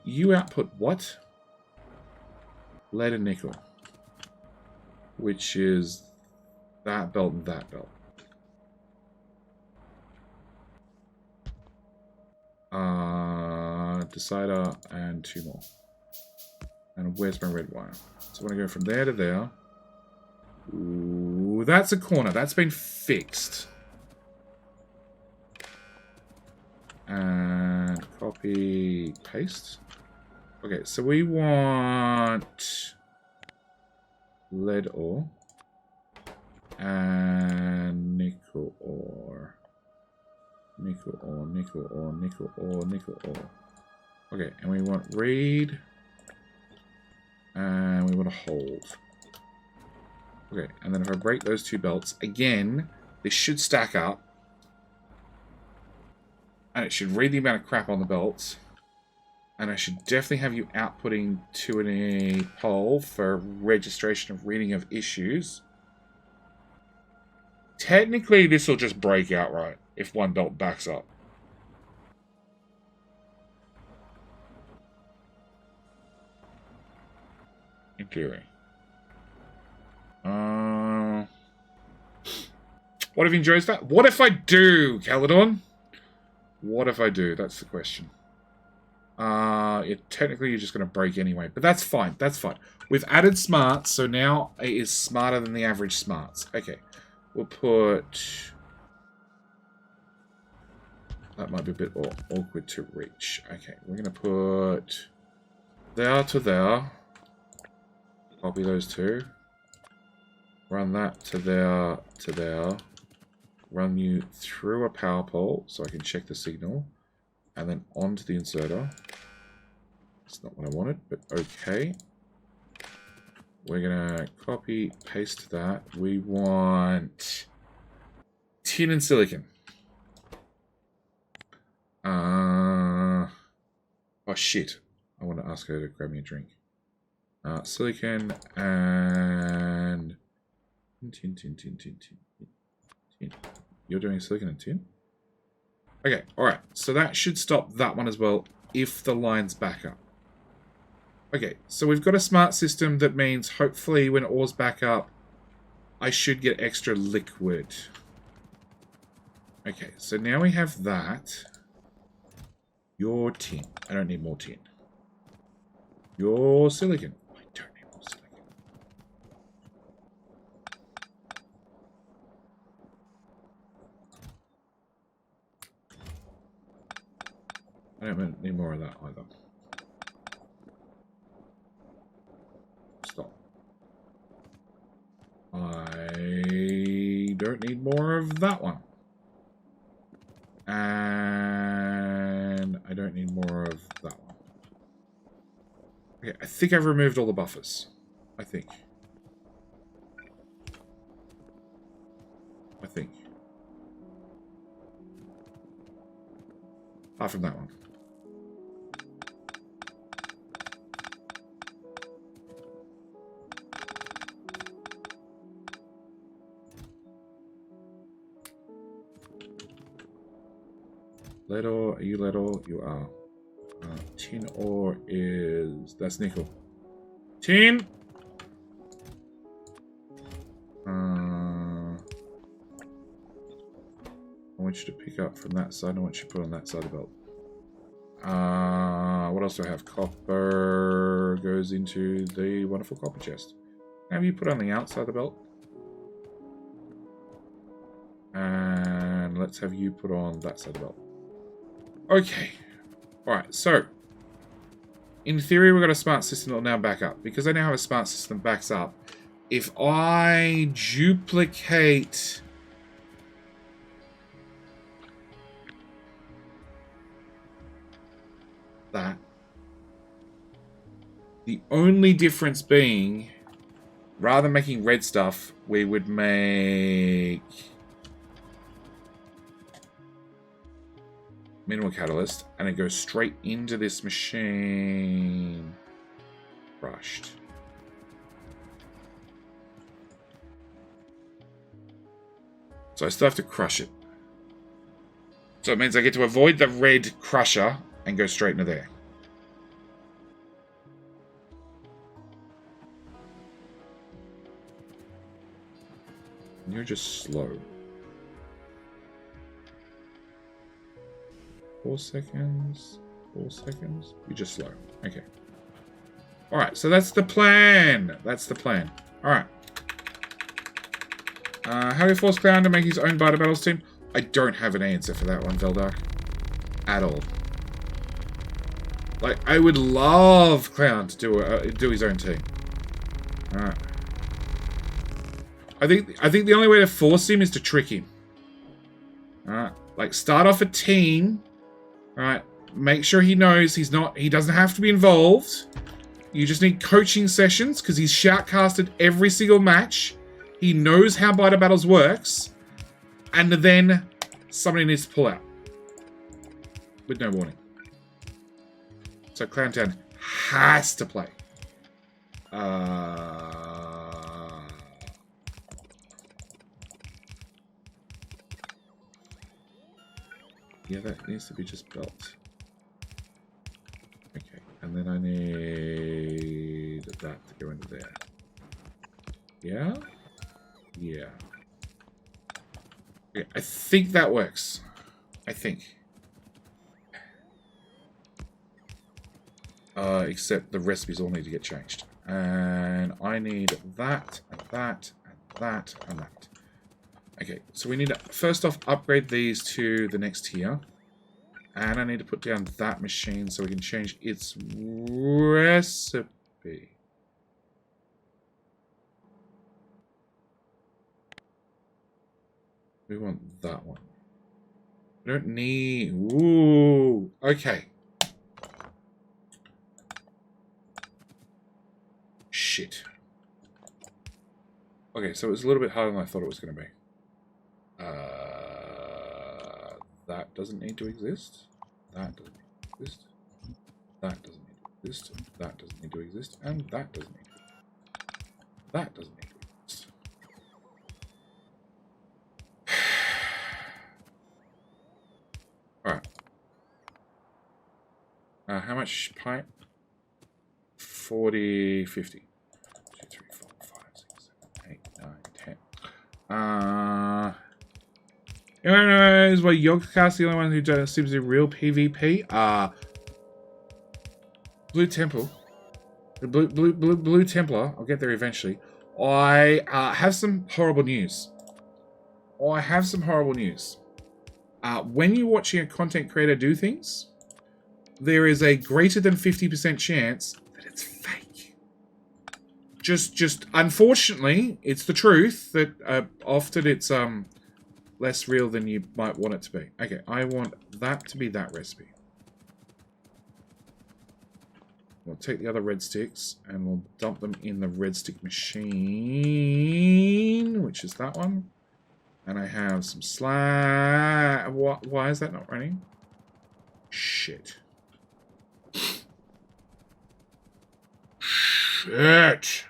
You output what? Lead and nickel. Which is that belt and that belt. Decider and 2 more. And where's my red wire? So I'm going to go from there to there. Ooh, that's a corner. That's been fixed. And copy, paste. Okay, so we want lead ore and nickel ore. Nickel ore, nickel ore, nickel ore, nickel ore. Okay, and we want read. And we want to hold. Okay, and then if I break those 2 belts, again, this should stack up. And it should read the amount of crap on the belts. And I should definitely have you outputting to a poll for registration of reading of issues. Technically, this will just break outright if 1 belt backs up. In theory. What if he enjoys that? What if I do, Caledon? What if I do? That's the question. Technically, you're just going to break anyway. But that's fine. That's fine. We've added smarts, so now it is smarter than the average smarts. Okay. We'll put... That might be a bit awkward to reach. Okay, we're going to put there to there. Copy those two. Run that to there to there. Run you through a power pole so I can check the signal. And then onto the inserter. That's not what I wanted, but okay. We're going to copy, paste that. We want tin and silicon. Oh shit. I want to ask her to grab me a drink. Silicon and tin. You're doing silicon and tin? Okay, alright. So that should stop that one as well if the line's back up. Okay, so we've got a smart system that means hopefully when ore's back up, I should get extra liquid. Okay, so now we have that. Your tin. I don't need more tin. Your silicon. I don't need more silicon. I don't need more of that either. Stop. I don't need more of that one. And I don't need more of that one. Okay, I think I've removed all the buffers. I think. Apart from that one. Lead ore, are you lead ore? You are. Tin ore is... That's nickel. Tin! I want you to pick up from that side. I want you to put on that side of the belt. What else do I have? Copper goes into the wonderful copper chest. Have you put on the outside of the belt? And let's have you put on that side of the belt. Okay. Alright, so in theory we've got a smart system that will now back up. Because I now have a smart system that backs up, if I duplicate that, the only difference being, rather than making red stuff, we would make mineral catalyst, and it goes straight into this machine. Crushed. So I still have to crush it. So it means I get to avoid the red crusher and go straight into there. And you're just slow. 4 seconds. 4 seconds. You're just slow. Okay. Alright, so that's the plan. That's the plan. Alright. How do you force Clown to make his own Biter Battles team? I don't have an answer for that one, Veldark. At all. Like, I would love Clown to do his own team. Alright. I think the only way to force him is to trick him. Alright. Like, start off a team. Alright. Make sure he knows he doesn't have to be involved. You just need coaching sessions, because he's shoutcasted every single match. He knows how Biter Battles works. And then somebody needs to pull out. With no warning. So Clowntown has to play. Yeah, that needs to be just built. Okay, and then I need that to go into there. Yeah? Yeah. Okay, I think that works. I think. Except the recipes all need to get changed. And I need that, and that, and that, and that. Okay, so we need to, first off, upgrade these to the next tier. And I need to put down that machine so we can change its recipe. We want that one. We don't need... Ooh, okay. Shit. Okay, so it was a little bit harder than I thought it was going to be. That doesn't need to exist. That doesn't need to exist. That doesn't need to exist. That doesn't need to exist. And that doesn't need to exist. That doesn't need to exist. Alright. How much pipe? 40, 50. 2, 3, 4, 5, 6, 7, 8, 9, 10. Anyone knows why Yogcast's the only one who seems to do real PvP? Blue Temple. The Blue Templar. I'll get there eventually. I have some horrible news. When you're watching a content creator do things, there is a greater than 50% chance that it's fake. Just unfortunately, it's the truth that often it's less real than you might want it to be. Okay, I want that to be that recipe. We'll take the other red sticks and we'll dump them in the red stick machine, which is that one. And I have some slag. Why is that not running? Shit. Shit.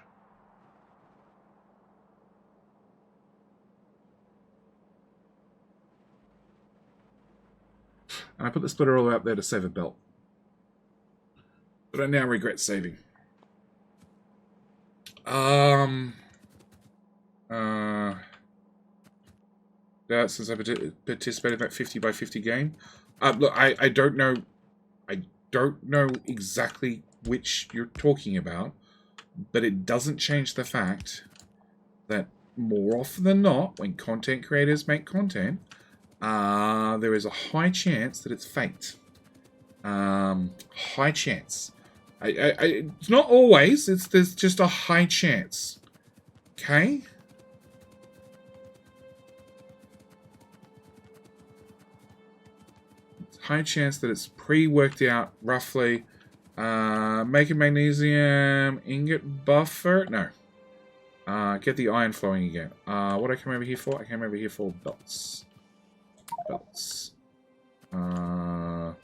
And I put the splitter all out there to save a belt. But I now regret saving. Yeah, since I participated in that 50 by 50 game. Look, I don't know. I don't know exactly which you're talking about, but it doesn't change the fact that more often than not, when content creators make content, there is a high chance that it's faked. High chance. It's not always. There's just a high chance. Okay. High chance that it's pre-worked out roughly. Make a magnesium ingot buffer. No. Get the iron flowing again. What did I come over here for? I came over here for belts. Belts. And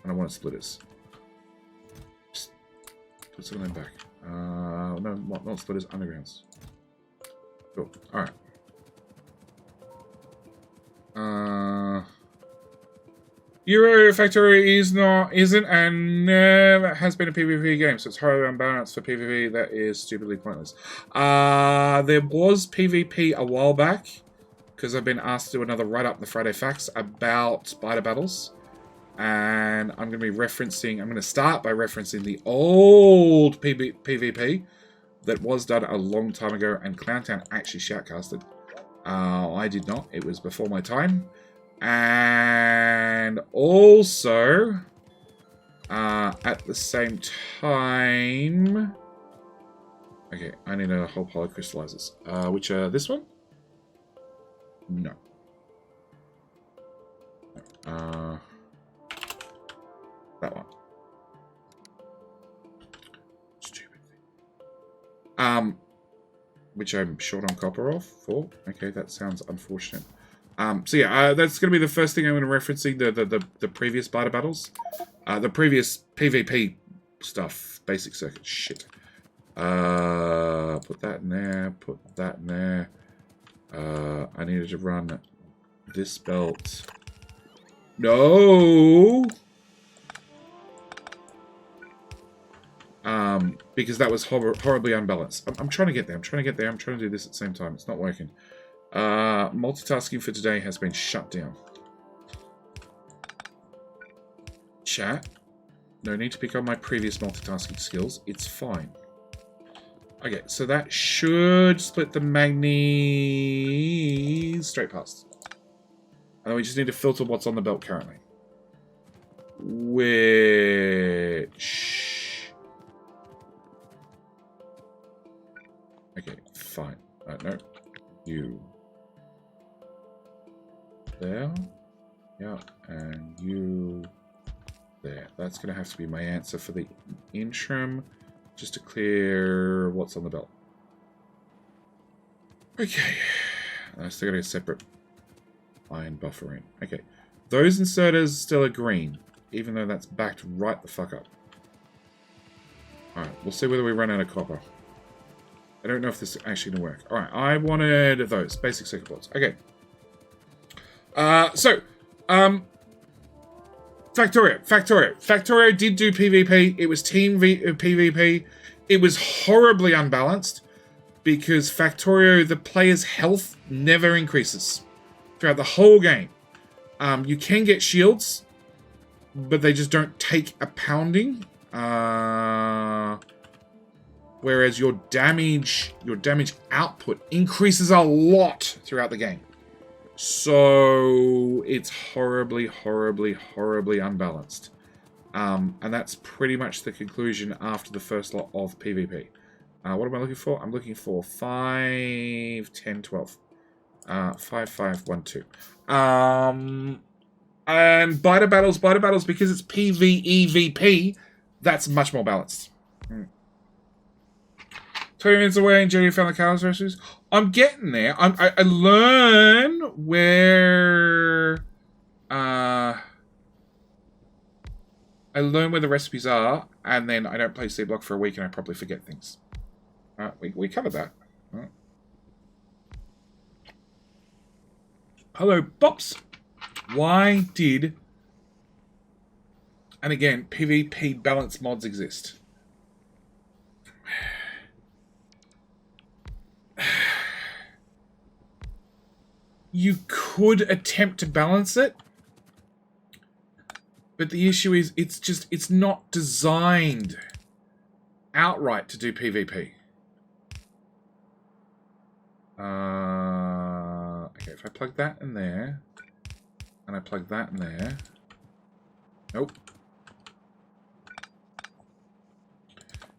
I want splitters. Just put some of them back. No, not splitters, undergrounds. Cool. Alright. Euro Factorio isn't and never has been a PvP game, so it's highly unbalanced for PvP. That is stupidly pointless. There was PvP a while back, because I've been asked to do another write-up in the Friday Facts about spider battles. And I'm going to start by referencing the old PvP that was done a long time ago, and Clowntown actually shoutcasted. I did not. It was before my time. And also, at the same time... Okay, I need a whole pile of crystallizers. Which are this one? No. That one. Stupid thing. Which I'm short on copper for. Okay, that sounds unfortunate. So yeah, that's going to be the first thing I'm going to referencing the previous spider battles. The previous PvP stuff. Basic circuit. Shit. Put that in there. Put that in there. I needed to run this belt. No! Because that was horribly unbalanced. I'm trying to get there. I'm trying to do this at the same time. It's not working. Multitasking for today has been shut down. Chat. No need to pick on my previous multitasking skills. It's fine. Okay, so that should split the manganese straight past. And we just need to filter what's on the belt currently. Which... Okay, fine. No. You. There. Yeah, and you... There. That's going to have to be my answer for the interim. Just to clear what's on the belt. Okay. I still got a separate iron buffer in. Okay. Those inserters still are green, even though that's backed right the fuck up. Alright, we'll see whether we run out of copper. I don't know if this is actually going to work. Alright, I wanted those. Basic circuit boards. Okay. Factorio did do PvP. It was team PvP. It was horribly unbalanced because Factorio, the player's health never increases throughout the whole game. You can get shields, but they just don't take a pounding. Whereas your damage output increases a lot throughout the game. So it's horribly unbalanced. And that's pretty much the conclusion after the first lot of PvP. What am I looking for? I'm looking for 5, 10, 12. 5, 5, 1, 2. And biter battles, because it's PvEVP, that's much more balanced. 20 minutes away and Jerry found the Carlos recipes. I'm getting there. I learn where... I learn where the recipes are, and then I don't play Seablock for a week and I probably forget things. We covered that. Hello, Bops. Why did... And again, PvP balance mods exist. You could attempt to balance it, but the issue is it's not designed outright to do PvP. Okay, if I plug that in there, and I plug that in there, nope.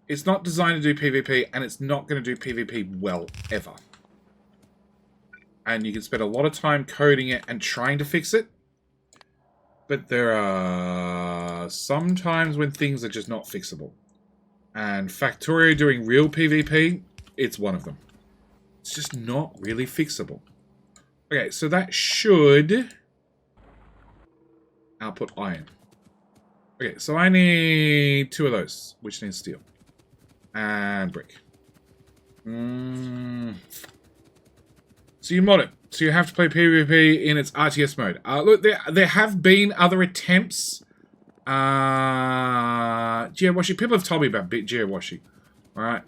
It's not designed to do PvP, and it's not going to do PvP well, ever. And you can spend a lot of time coding it and trying to fix it. But there are some times when things are just not fixable. And Factorio doing real PvP, it's one of them. It's just not really fixable. Okay, so that should output iron. Okay, so I need 2 of those, which needs steel. And brick. So you mod it. So you have to play PvP in its RTS mode. Look, there have been other attempts. Geowashi. People have told me about Geowashi. Alright.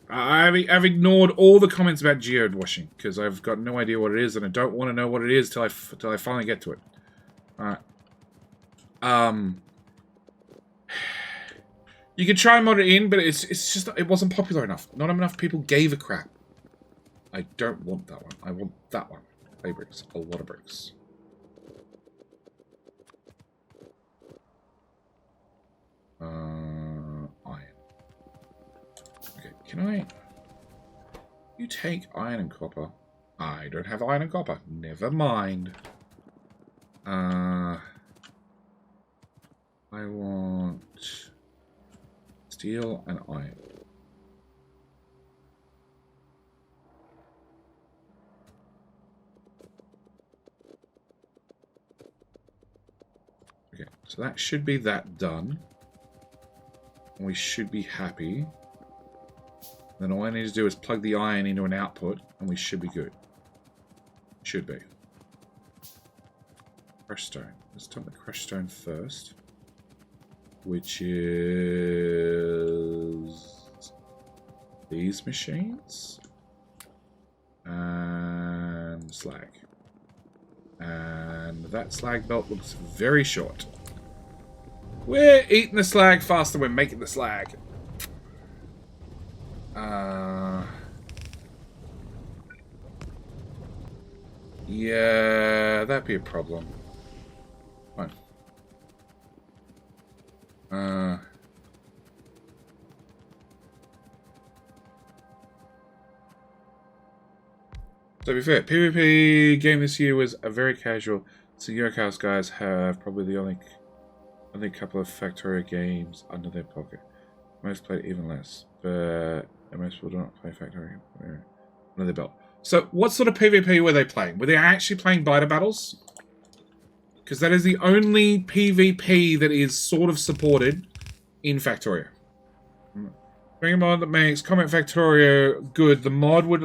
I've ignored all the comments about geowashing because I've got no idea what it is and I don't want to know what it is till I finally get to it. Alright. You can try and mod it in, but it's just it wasn't popular enough. Not enough people gave a crap. I don't want that one. I want that one. Clay bricks. A lot of bricks. Iron. Okay, can I... You take iron and copper. I don't have iron and copper. Never mind. I want... steel and iron. Okay, so that should be that done. We should be happy. Then all I need to do is plug the iron into an output, and we should be good. Should be. Crush stone. Let's start with crush stone first. Which is... these machines. And slag. And that slag belt looks very short. We're eating the slag faster than we're making the slag. Yeah, that'd be a problem. Fine. To be fair, PvP game this year was a very casual. So Eurohouse guys have probably the only couple of Factorio games under their pocket. Most play even less, but most people do not play Factorio under their belt. So what sort of PvP were they playing? Were they actually playing biter battles? Because that is the only PvP that is sort of supported in Factorio. Bring a mod that makes Combat Factorio good. The mod would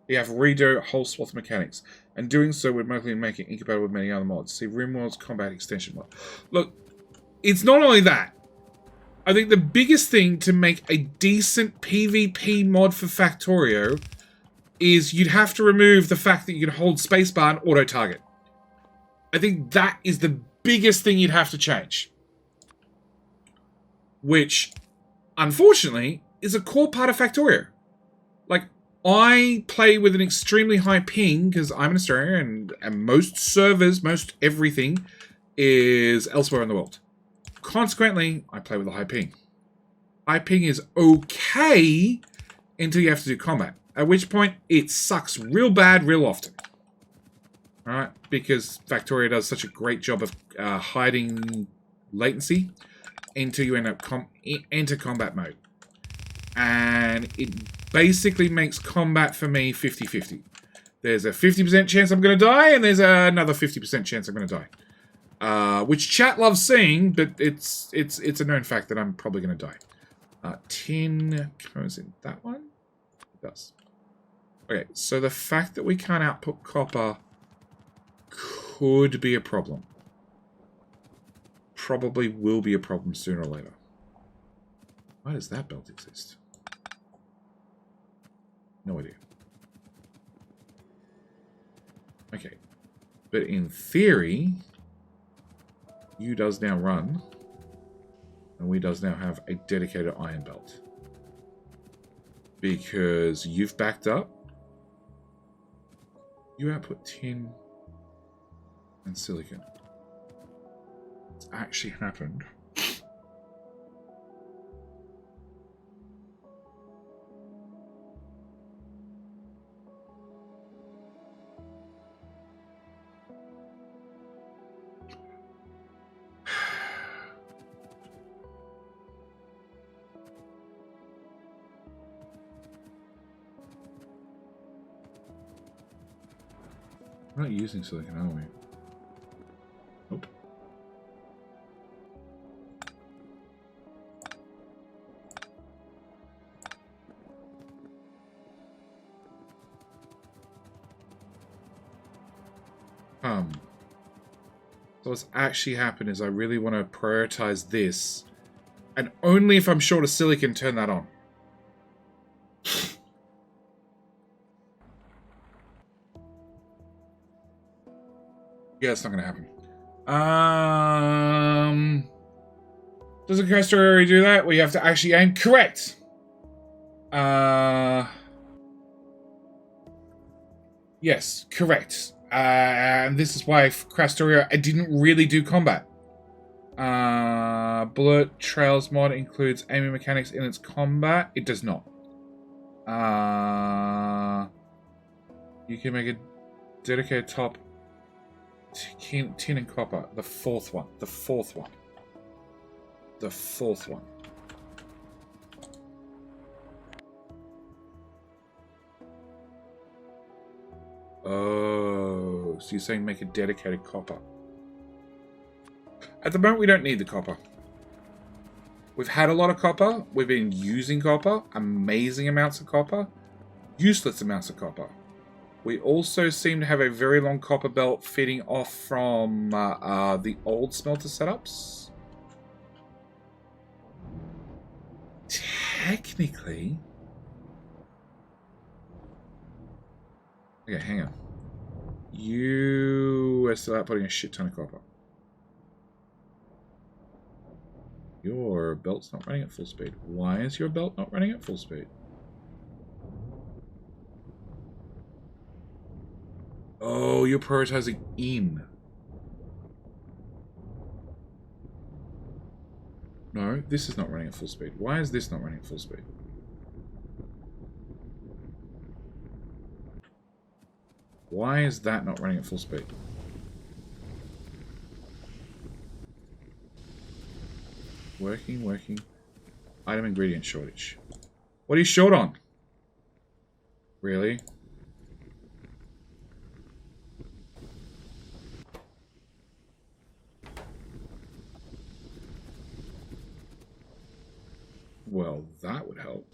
you have redo whole swath mechanics, and doing so would mostly make it incompatible with many other mods. See RimWorld's Combat Extension mod. Look, it's not only that. I think the biggest thing to make a decent PvP mod for Factorio is you'd have to remove the fact that you can hold spacebar and auto-target. I think that is the biggest thing you'd have to change. Which, unfortunately, is a core part of Factorio. Like, I play with an extremely high ping because I'm an Australian and most servers, most everything is elsewhere in the world. Consequently, I play with a high ping. High ping is okay until you have to do combat. At which point, it sucks real bad real often. Alright? Because Factorio does such a great job of hiding latency until you end up enter combat mode. And it basically makes combat for me 50-50. There's a 50% chance I'm going to die, and there's another 50% chance I'm going to die. Which chat loves seeing, but it's a known fact that I'm probably going to die. Tin goes in that one? It does. Okay, so the fact that we can't output copper could be a problem. Probably will be a problem sooner or later. Why does that belt exist? No idea. Okay. But in theory, you does now run, and we does now have a dedicated iron belt. Because you've backed up. You output tin and silicon. It's actually happened. We're not using silicon, are we? Nope. So what's actually happened is I really want to prioritize this, and only if I'm short of silicon turn that on. Yeah, it's not going to happen. Does a Factorio do that? We have to actually aim correct. Yes, correct. And this is why Factorio didn't really do combat. Bullet Trails mod includes aiming mechanics in its combat. It does not. You can make a dedicated top tin and copper. The fourth one. The fourth one. The fourth one. Oh, so you're saying make a dedicated copper. At the moment, we don't need the copper. We've had a lot of copper. We've been using copper. Amazing amounts of copper. Useless amounts of copper. We also seem to have a very long copper belt feeding off from the old smelter setups. Technically... Okay, hang on. You are still outputting a shit ton of copper. Your belt's not running at full speed. Why is your belt not running at full speed? Oh, you're prioritizing in. No, this is not running at full speed. Why is this not running at full speed? Why is that not running at full speed? Working, working. Item ingredient shortage. What are you short on? Really? Well, that would help.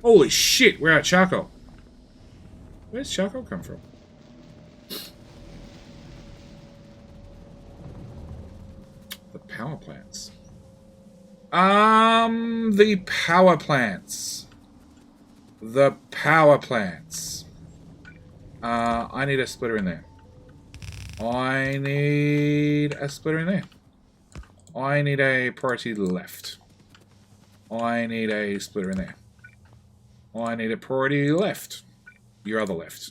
Holy shit, we're out of charcoal. Where's charcoal come from? The power plants. The power plants. The power plants. I need a splitter in there. I need a splitter in there. I need a priority left. I need a splitter in there. I need a priority left. Your other left.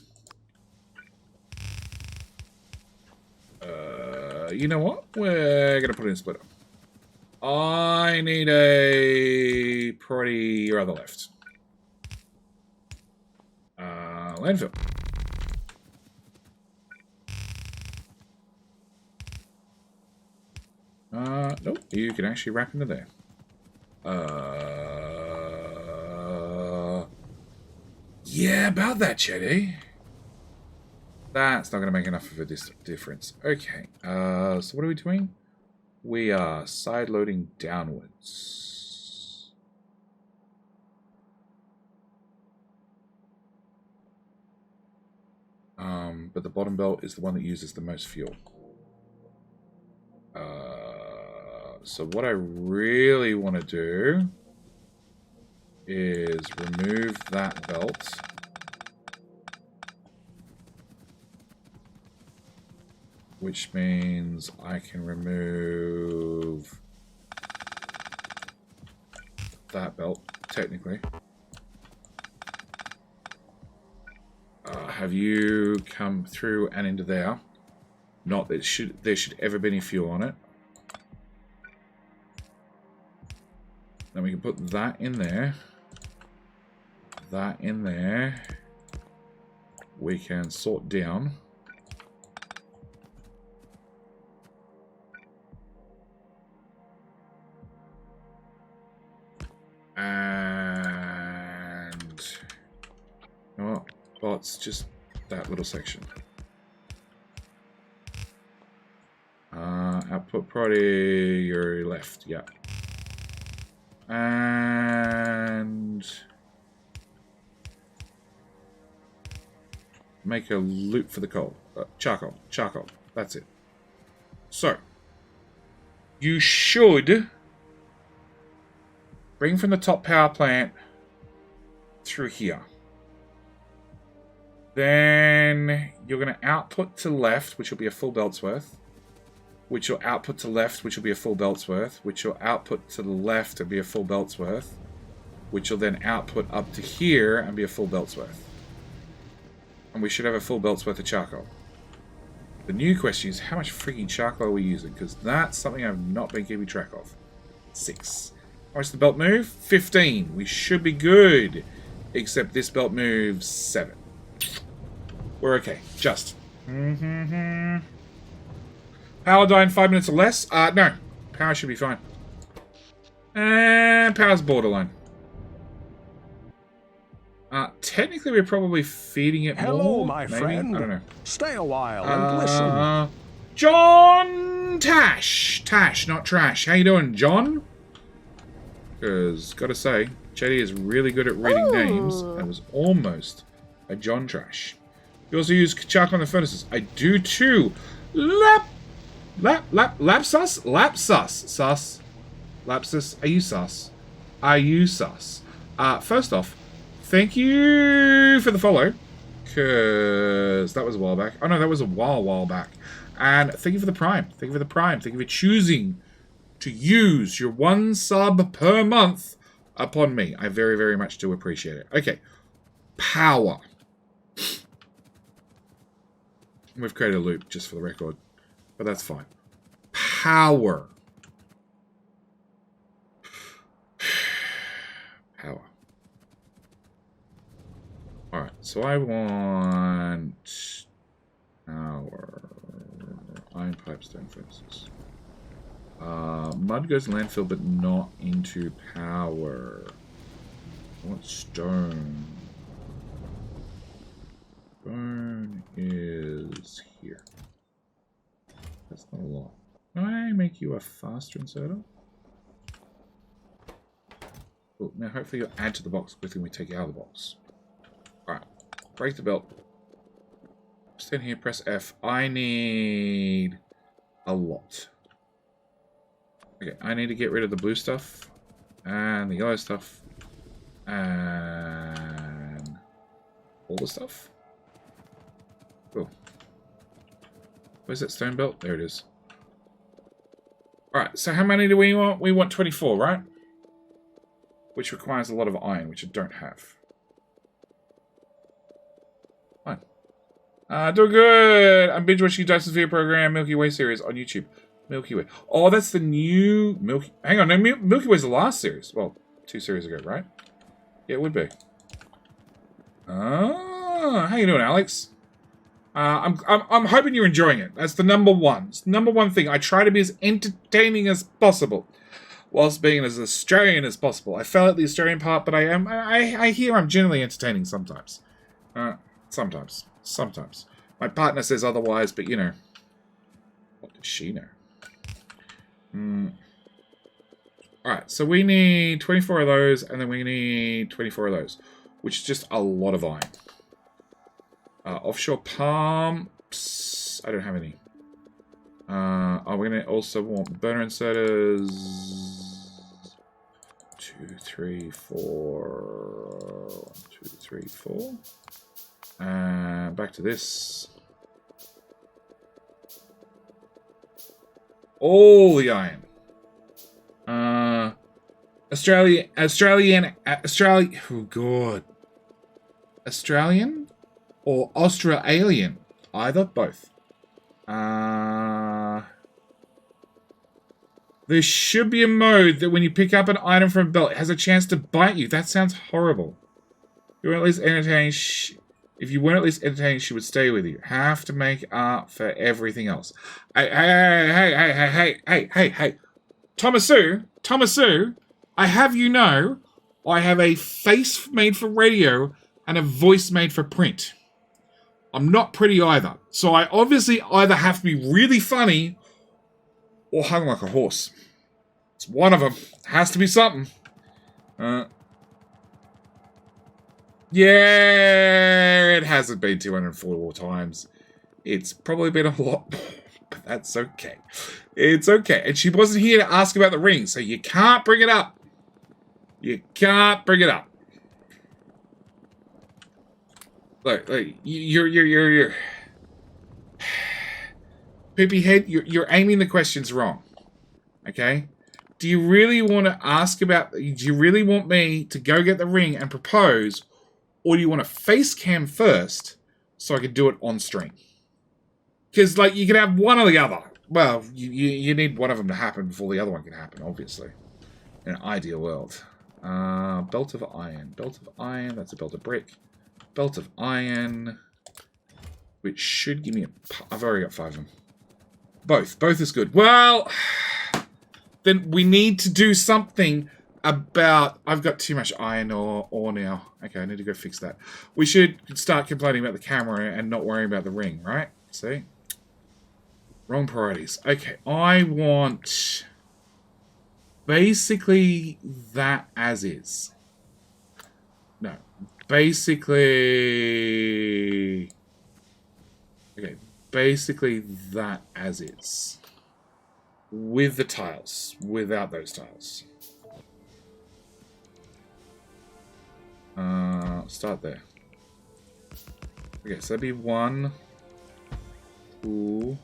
You know what? We're going to put in a splitter. I need a priority your other left. Landfill. Nope. You can actually wrap into there. Yeah, about that, Chetty. That's not going to make enough of a difference. Okay. So what are we doing? We are side loading downwards. But the bottom belt is the one that uses the most fuel. So what I really want to do is remove that belt. Which means I can remove that belt, technically. Have you come through and into there? Not that there should ever be any fuel on it. Then we can put that in there. That in there. We can sort down. And oh, well, it's just that little section. Output priority your left, yeah. And make a loop for the coal. Charcoal, charcoal. That's it. So you should bring from the top power plant through here. Then you're going to output to left, which will be a full belt's worth. Which will output to left, which will be a full belt's worth. Which will output to the left and be a full belt's worth. Which will then output up to here and be a full belt's worth. And we should have a full belt's worth of charcoal. The new question is, how much freaking charcoal are we using? Because that's something I've not been keeping track of. 6. How much does the belt move? 15. We should be good. Except this belt moves 7. We're okay. Just. Power die in 5 minutes or less? No. Power should be fine. And power's borderline. Technically we're probably feeding it more. Hello, my maybe? friend. I don't know. Stay a while and listen. John Tash. Tash, not Trash. How you doing, John? Because, gotta say, Chetty is really good at reading names and was almost a John Trash. You also use charcoal on the furnaces. I do too. Lapsus? Sus. Lapsus. Are you sus? Are you sus? First off, thank you for the follow. Because that was a while back. Oh no, that was a while back. And thank you for the prime. Thank you for the prime. Thank you for choosing to use your 1 sub per month upon me. I very, very much do appreciate it. Okay. Power. We've created a loop just for the record. But that's fine. power. Power. Alright, so I want power. Iron pipe, stone furnaces. Mud goes in landfill, but not into power. I want stone. Stone is here. That's not a lot. Can I make you a faster inserter? Cool. Now hopefully you'll add to the box quicker than we take it out of the box. Alright. Break the belt. Stand here, press F. I need a lot. Okay, I need to get rid of the blue stuff. And the yellow stuff. And all the stuff. Cool. Where's that stone belt? There it is. Alright, so how many do we want? We want 24, right? Which requires a lot of iron, which I don't have. Fine. Doing good! I'm binge watching Dyson's video program, Milky Way series on YouTube. Milky Way. Oh, that's the new Milky... Hang on, no, Milky Way's the last series. Well, 2 series ago, right? Yeah, it would be. Oh, how you doing, Alex? I'm hoping you're enjoying it. That's the number one. It's the number one thing. I try to be as entertaining as possible, whilst being as Australian as possible. I fell at the Australian part, but I hear I'm generally entertaining sometimes. Sometimes. My partner says otherwise, but you know. What does she know? Alright, so we need 24 of those, and then we need 24 of those, which is just a lot of iron. Offshore pumps. I don't have any. We're going to also want burner inserters. 2, 3, 4. 1, 2, 3, 4. And back to this. All the iron. Australian. Oh god. Australian or Australian? Either, both. There should be a mode that when you pick up an item from a belt, it has a chance to bite you. That sounds horrible. You weren't at least entertaining. If you weren't at least entertaining, she would stay with you. Have to make up for everything else. Hey. Thomasu, I have you know, I have a face made for radio and a voice made for print. I'm not pretty either. So I obviously either have to be really funny or hung like a horse. It's one of them. Has to be something. Yeah, it hasn't been 204 times. It's probably been a lot more, but that's okay. It's okay. And she wasn't here to ask about the ring, so you can't bring it up. You can't bring it up. Look, you're Poopy head, you're aiming the questions wrong. Okay? Do you really want to ask about, do you really want me to go get the ring and propose, or do you want to face cam first so I can do it on stream? Because, like, you can have one or the other. Well, you need one of them to happen before the other one can happen, obviously. In an ideal world. Belt of iron. Belt of iron. That's a belt of brick. Belt of iron. Which should give me a... I've already got 5 of them. Both. Both is good. Well, then we need to do something about... I've got too much iron ore now. Okay, I need to go fix that. We should start complaining about the camera and not worrying about the ring, right? See? Wrong priorities. Okay, I want... basically that as is. No. Basically... Okay, basically that as is. With the tiles. Without those tiles. Start there. Okay, so that'd be 1, 2...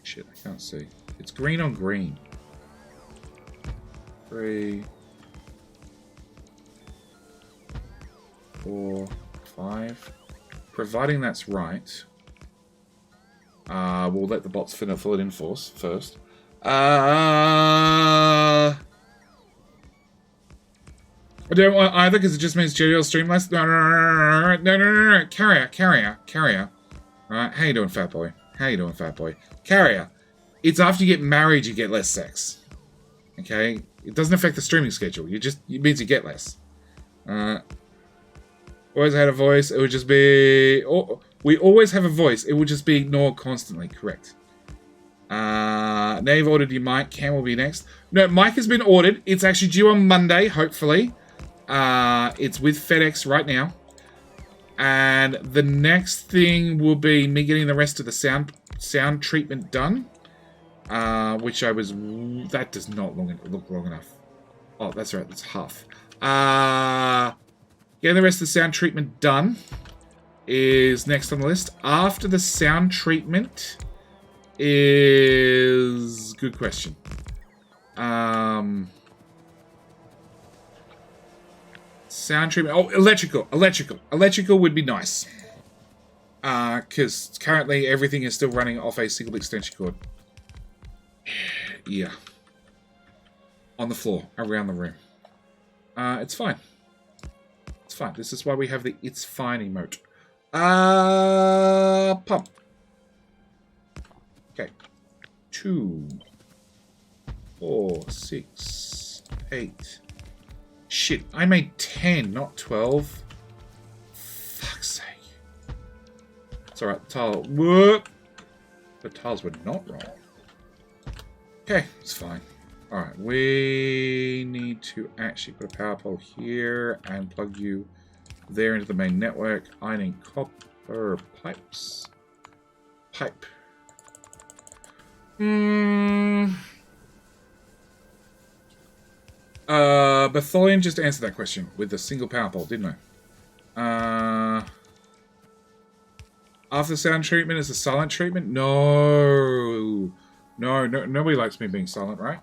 Shit, I can't see. It's green on green. 3, 4, 5. Providing that's right. We'll let the bots fill it in for us first. I don't want either because it just means Jerry will stream less. No. Carrier. Alright, how you doing, fat boy? Carrier. It's after you get married you get less sex. Okay? It doesn't affect the streaming schedule. It means you get less. Always had a voice. It would just be... we always have a voice. It would just be ignored constantly. Correct. Nave ordered your mic. Cam will be next. No, mic has been ordered. It's actually due on Monday, hopefully. It's with FedEx right now. And the next thing will be me getting the rest of the sound treatment done. Which I was... That does not look long enough. Oh, that's right. That's half. Getting the rest of the sound treatment done is next on the list. After the sound treatment is... Good question. Sound treatment... Oh, electrical. Electrical would be nice. Because currently everything is still running off a single extension cord. Yeah. On the floor, around the room. It's fine. It's fine. This is why we have the it's fine emote. Pump. Okay. 2, 4, 6, 8. Shit, I made 10, not 12. Fuck's sake. It's alright, the tile. Whoop! The tiles were not wrong. Okay, it's fine. Alright, we need to actually put a power pole here and plug you there into the main network. I need copper pipes. Pipe. Betholian just answered that question with a single power pole, didn't I? After sound treatment is a silent treatment? No, nobody likes me being silent, right?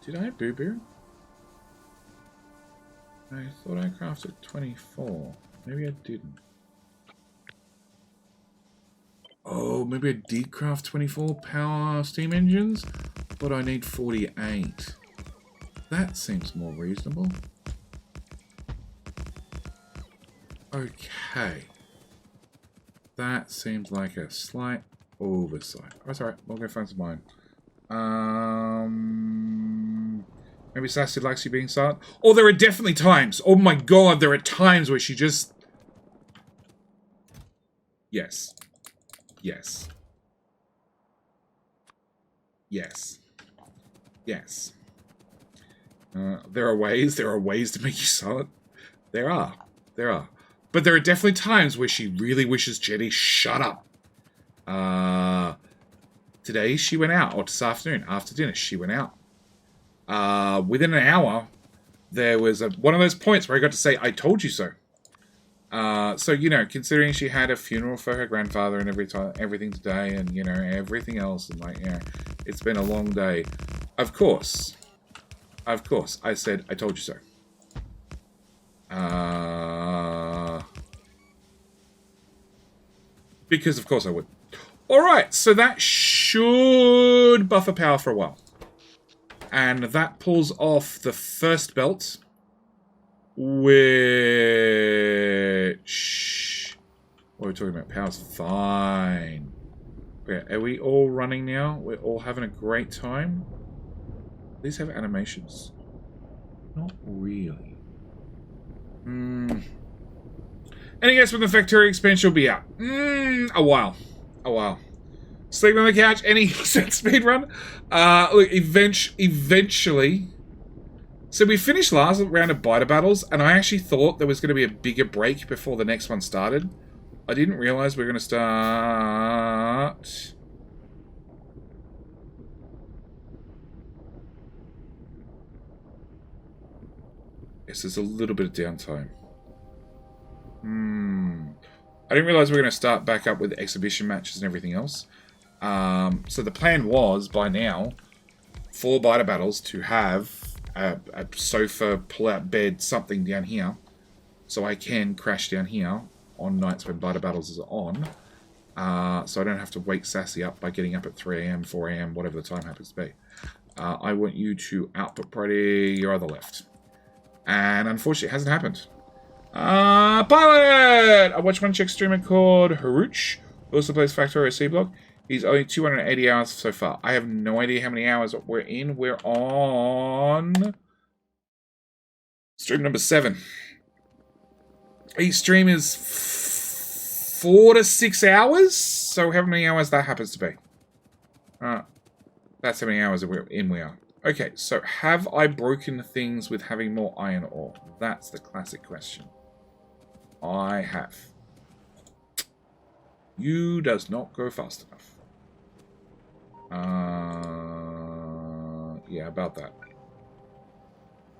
Did I boo-boo? I thought I crafted 24. Maybe I didn't. Oh, maybe I did craft 24 power steam engines, but I need 48. That seems more reasonable. Okay. That seems like a slight oversight. Oh, it's alright. We'll go find some mine. Maybe Sassy likes you being silent. Oh, there are definitely times. Oh my god, there are times where she just... Yes. Yes. Yes. Yes. There are ways to make you silent. There are. But there are definitely times where she really wishes Jenny shut up. Today she went out, or this afternoon, after dinner, she went out. Within an hour, there was one of those points where I got to say, I told you so. So, you know, considering she had a funeral for her grandfather and everything today, and, you know, everything else, and, like, you know, it's been a long day. Of course, I said, I told you so. Because, of course, I would. Alright, so that should buffer power for a while. And that pulls off the first belt, which... What are we talking about? Power's fine. Okay, are we all running now? We're all having a great time? These have animations. Not really. Any guess when the Factorio expansion will be out? A while. Sleeping on the couch, any speed run? Look, eventually. So we finished last round of biter battles, and I actually thought there was going to be a bigger break before the next one started. I didn't realize we were going to start... Yes, there's a little bit of downtime. I didn't realize we were going to start back up with exhibition matches and everything else. So the plan was, by now, 4 biter battles to have a sofa, pull-out bed, something down here. So I can crash down here on nights when biter battles is on. So I don't have to wake Sassy up by getting up at 3 a.m., 4 a.m., whatever the time happens to be. I want you to output party your other left. And unfortunately, it hasn't happened. Pilot! I watched one Czech streamer called Haruch, who also plays Factorio Seablock. He's only 280 hours so far. I have no idea how many hours we're in. We're on stream number 7. Each stream is 4 to 6 hours. So how many hours that happens to be. That's how many hours we are. Okay, so have I broken things with having more iron ore? That's the classic question. I have. You does not go fast enough. Yeah, about that.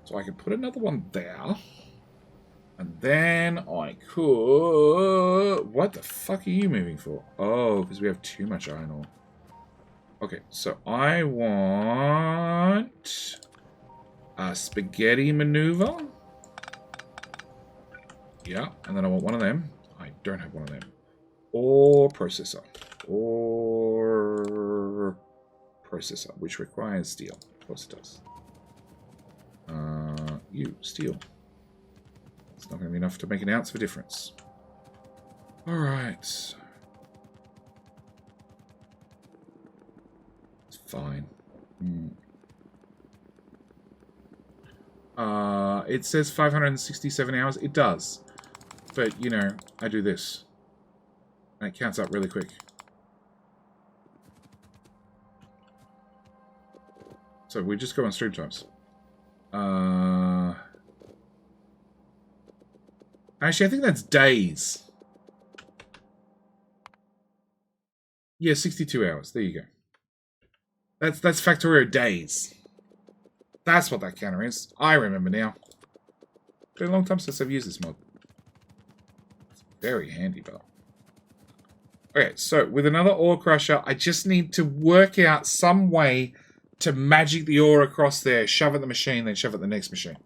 So I can put another one there. And then I could... What the fuck are you moving for? Oh, because we have too much iron ore. Okay, so I want a spaghetti maneuver. Yeah, and then I want one of them. I don't have one of them. Or processor. Or processor, which requires steel. Of course it does. Steel. It's not going to be enough to make an ounce of a difference. Alright. It's fine. It says 567 hours. It does. But, you know, I do this. And it counts up really quick. So we just go on stream times. Actually, I think that's days. Yeah, 62 hours. There you go. That's Factorio days. That's what that counter is. I remember now. It's been a long time since I've used this mod. It's very handy, but... Okay, so with another ore crusher, I just need to work out some way to magic the ore across there, shove it in the machine, then shove it in the next machine.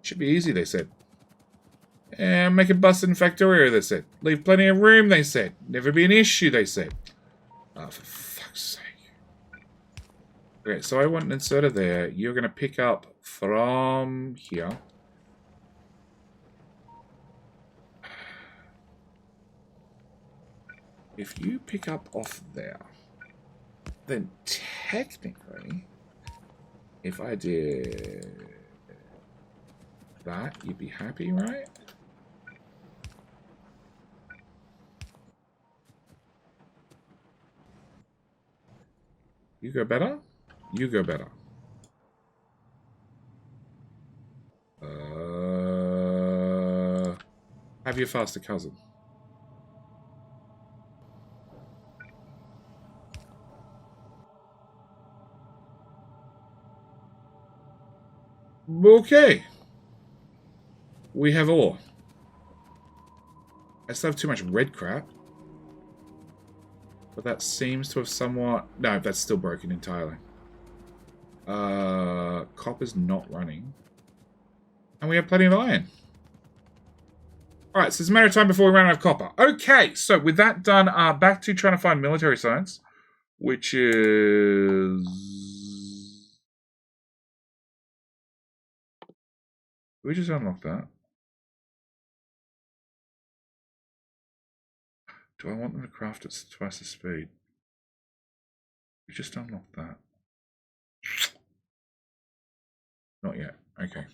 Should be easy, they said. And make it bust in Factorio, they said. Leave plenty of room, they said. Never be an issue, they said. Oh, for fuck's sake. Okay, so I want an inserter there. You're going to pick up from here. If you pick up off there, then technically, if I did that, you'd be happy, right? You go better? You go better. Have your faster cousin. Okay. We have ore. I still have too much red crap. But that seems to have somewhat... No, that's still broken entirely. Copper's not running. And we have plenty of iron. Alright, so it's a matter of time before we run out of copper. Okay, so with that done, back to trying to find military science. Which is... We just unlock that. Do I want them to craft at twice the speed? We just unlocked that. Not yet. Okay.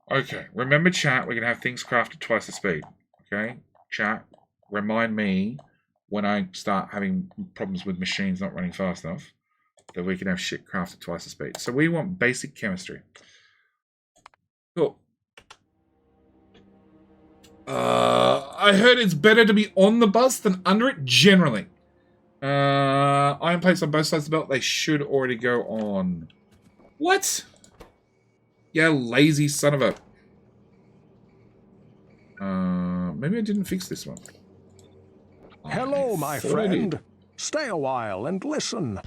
Okay. Remember, chat, we're going to have things crafted twice the speed. Okay? Chat, remind me when I start having problems with machines not running fast enough that we can have shit crafted twice the speed. So we want basic chemistry. Cool. I heard it's better to be on the bus than under it, generally. Iron plates on both sides of the belt, they should already go on. What? Yeah, lazy son of a... maybe I didn't fix this one. Hello, my friend. Stay a while and listen.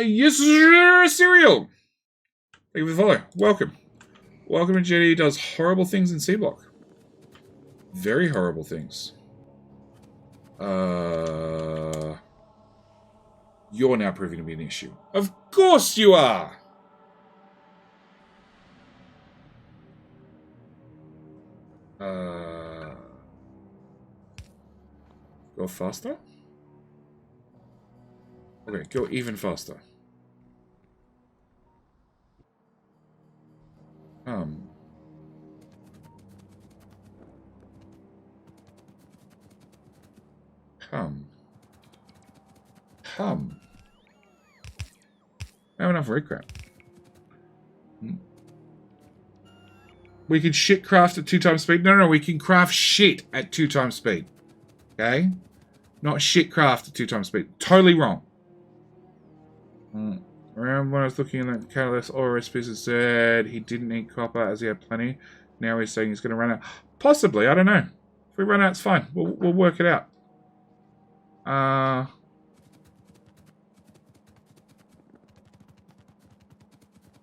Yes, sir, cereal. Thank you for the follow. Welcome. Welcome to Jetty does horrible things in Seablock. very horrible things. You're now proving to be an issue. Of course you are! Go faster? Okay, go even faster. Come. I have enough red crap. We can shit craft at 2 times speed. No, we can craft shit at 2 times speed. Okay? Not shit craft at 2 times speed. Totally wrong. Around when I was looking at the catalyst oil recipes, it said he didn't need copper as he had plenty. Now he's saying he's going to run out. Possibly, I don't know. If we run out, it's fine. We'll work it out.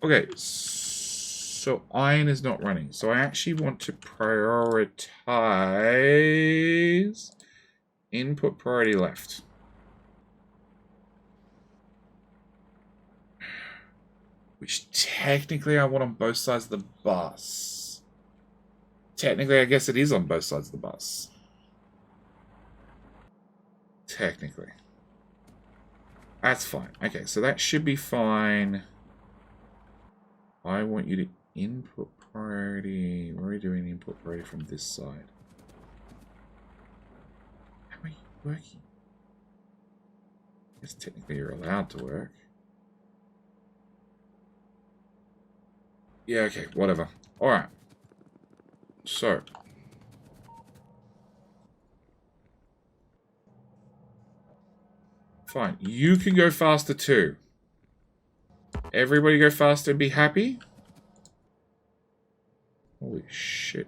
Okay, so iron is not running. So I actually want to prioritize input priority left. Which technically I want on both sides of the bus. Technically, I guess it is on both sides of the bus. Technically. That's fine. Okay, so that should be fine. I want you to input priority. Where are we doing input priority from this side? How are you working? I guess technically you're allowed to work. Yeah, okay, whatever. Alright. So. Fine. You can go faster too. Everybody go faster and be happy? Holy shit.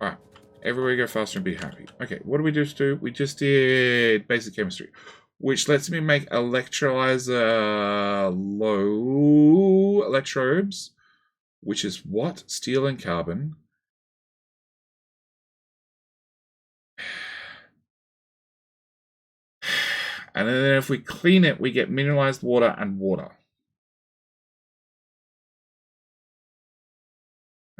Alright. Everybody go faster and be happy. Okay, what did we just do? We just did basic chemistry. Which lets me make electrolyzer low electrodes. Which is what? Steel and carbon. And then if we clean it, we get mineralized water and water.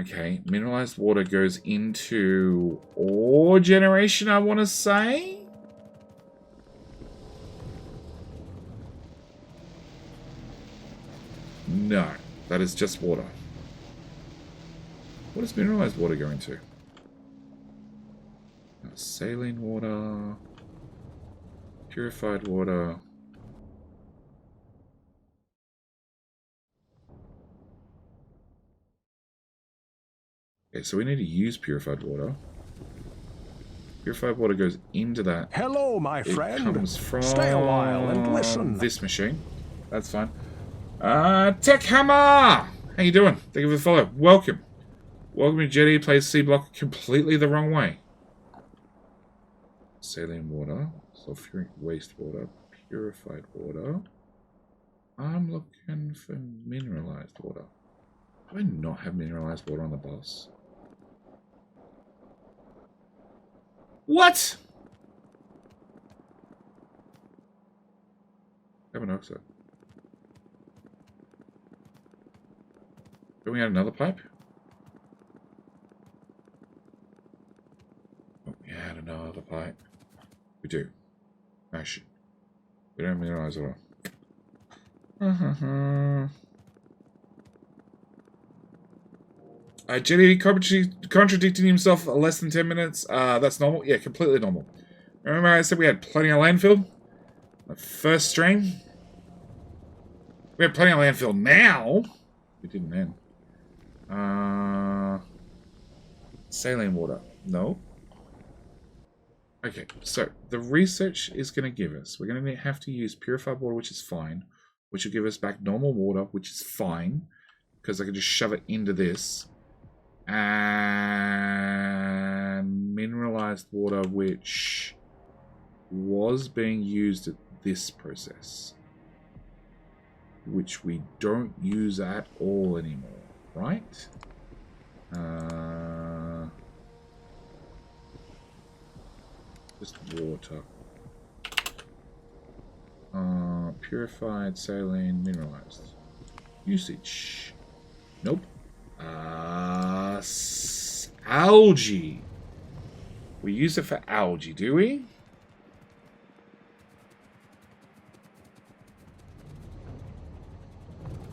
Okay, mineralized water goes into ore generation, I want to say. No, that is just water. What does mineralized water go into? Saline water. Purified water. Okay, so we need to use purified water. Purified water goes into that. Hello, my friend. It comes from Stay a while and listen. This machine. That's fine. Tech Hammer! How you doing? Thank you for the follow. Welcome. Welcome to Jetty. Plays Seablock completely the wrong way. Saline water. Sulfuric wastewater. Purified water. I'm looking for mineralized water. Do I not have mineralized water on the bus? What? Carbon dioxide. Do we add another pipe? Oh, we add another pipe. We do. Actually, we don't mineralize water. Jenny contradicting himself less than 10 minutes. That's normal. Yeah, completely normal. Remember I said we had plenty of landfill? The first stream? We have plenty of landfill now. We didn't then. Saline water. No. Okay, so the research is going to give us, we're going to have to use purified water, which is fine, which will give us back normal water, which is fine, because I can just shove it into this, and mineralized water, which was being used at this process, which we don't use at all anymore, right? Just water. Purified, saline, mineralized. Usage. Nope. Algae. We use it for algae, do we?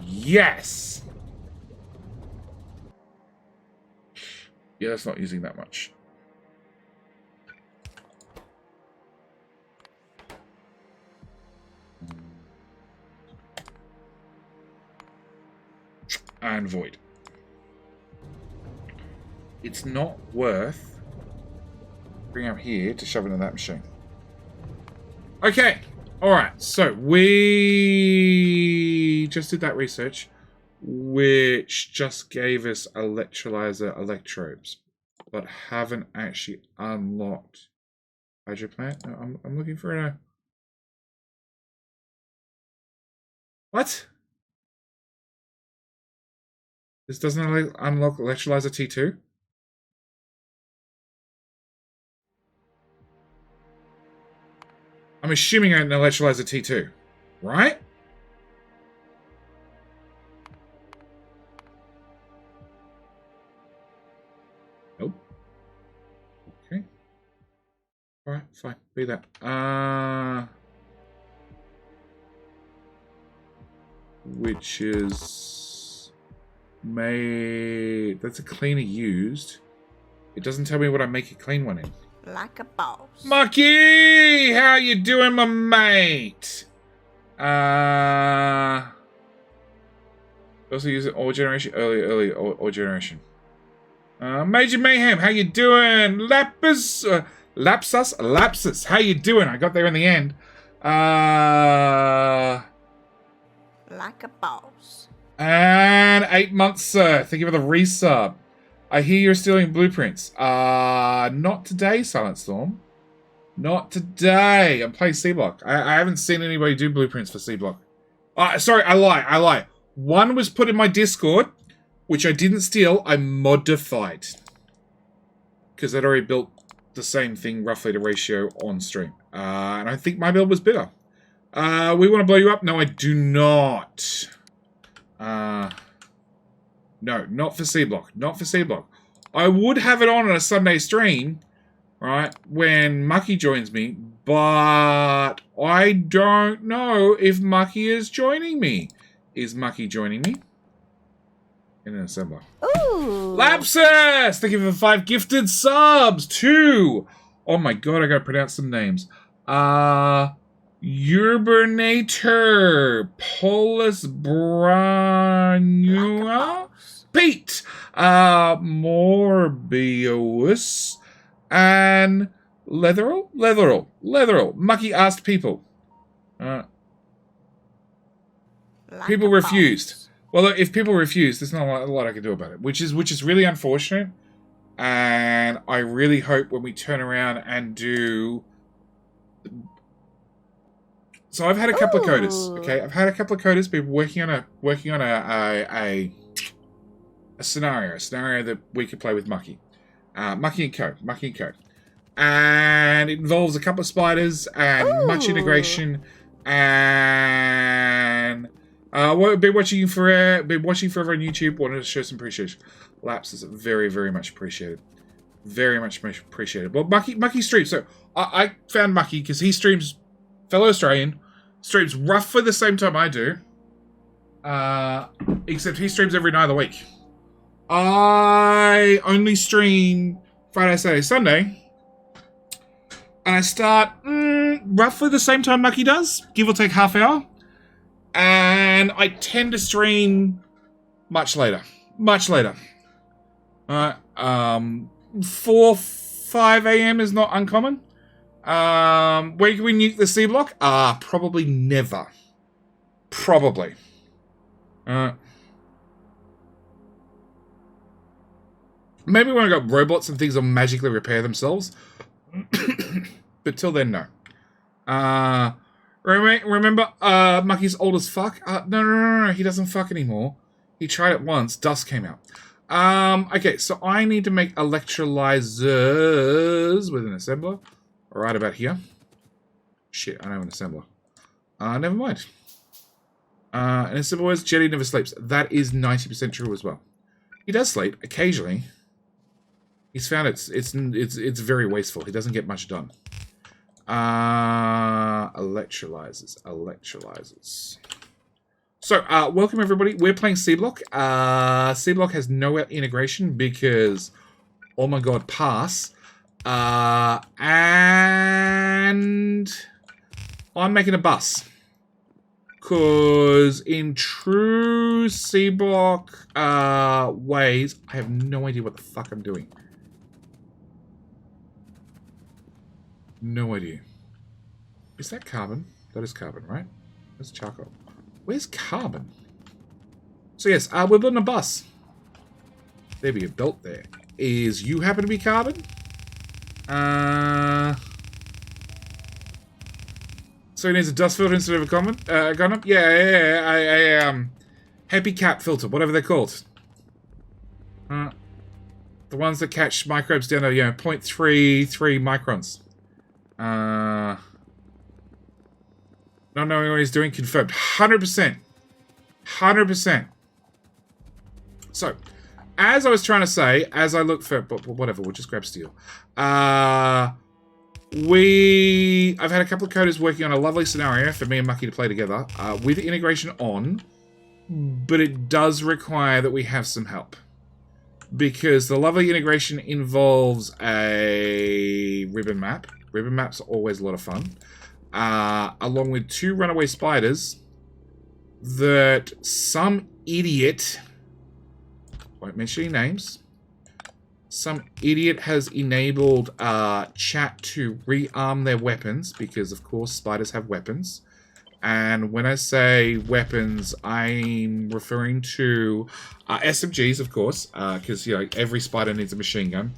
Yes! Yeah, that's not using that much. And void. It's not worth bringing up here to shove into that machine. Okay. Alright, so we just did that research, which just gave us electrolyzer electrodes, but haven't actually unlocked hydro plant. No, I'm looking for a... What? This doesn't unlock electrolyzer T2? I'm assuming an electrolyzer T2, right? Nope. Okay. Alright, fine. Be that. Which is made... That's a cleaner used. It doesn't tell me what I make a clean one in. Like a boss. Mucky! How you doing, my mate? Also use it all generation, early all generation. Major Mayhem, how you doing? Lapsus, how you doing? I got there in the end. Like a boss. And 8 months, sir. Thank you for the resub. I hear you're stealing blueprints. Not today, Silent Storm. Not today. I'm playing Seablock. I haven't seen anybody do blueprints for Seablock. Sorry, I lie. One was put in my Discord, which I didn't steal. I modified. Because I'd already built the same thing, roughly the ratio, on stream. And I think my build was better. We want to blow you up? No, I do not. No, not for Seablock. Not for Seablock. I would have it on a Sunday stream, right, when Mucky joins me, but I don't know if Mucky is joining me. Is Mucky joining me? In an assembler. Ooh. Lapsus! Thank you for 5 gifted subs. 2. Oh my god, I gotta pronounce some names. Urbernator. Polus Branua. Pete, Morbius, and Leatheral. Mucky asked people. People refused. Well, if people refuse, there's not a lot I can do about it, which is really unfortunate. And I really hope when we turn around and do. So I've had a couple of coders. Okay, I've had a couple of coders. People working on a scenario that we could play with Mucky. Mucky and Co. And it involves a couple of spiders and much integration. And been watching forever on YouTube. Wanted to show some appreciation. Laps is very, very much appreciated. Very much appreciated. Well, Mucky streams. So I found Mucky because he streams, fellow Australian, streams roughly the same time I do. Except he streams every night of the week. I only stream Friday, Saturday, Sunday. And I start roughly the same time Mucky does, give or take half hour. And I tend to stream much later. 4, 5 a.m. is not uncommon. When can we nuke the Seablock? Probably never. Probably. Maybe when I got robots and things will magically repair themselves. But till then, no. Remember, Mucky's old as fuck? No, he doesn't fuck anymore. He tried it once, dust came out. Okay, so I need to make electrolyzers with an assembler. Right about here. Shit, I don't have an assembler. Never mind. And in simple words, Jetty never sleeps. That is 90% true as well. He does sleep occasionally. He's found it's very wasteful. He doesn't get much done. Electrolyzers. So, welcome everybody. We're playing Seablock. Seablock has no integration because, oh my god, pass. And I'm making a bus. Because in true Seablock ways, I have no idea what the fuck I'm doing. No idea. Is that carbon? That is carbon, right? That's charcoal. Where's carbon? So yes, we're building a bus. There we go, built there. Is you happen to be carbon? So it needs a dust filter instead of a condom? Yeah, happy cap filter, whatever they're called. The ones that catch microbes down to, 0.33 microns. Not knowing what he's doing, confirmed. 100%. 100%. So, as I was trying to say, as I look for... whatever, we'll just grab steel. I've had a couple of coders working on a lovely scenario for me and Mucky to play together, with integration on, but it does require that we have some help. Because the lovely integration involves a ribbon map. Ribbon maps are always a lot of fun. Along with 2 runaway spiders that some idiot, won't mention any names, some idiot has enabled chat to rearm their weapons, because of course spiders have weapons. And when I say weapons, I'm referring to SMGs, of course, because every spider needs a machine gun.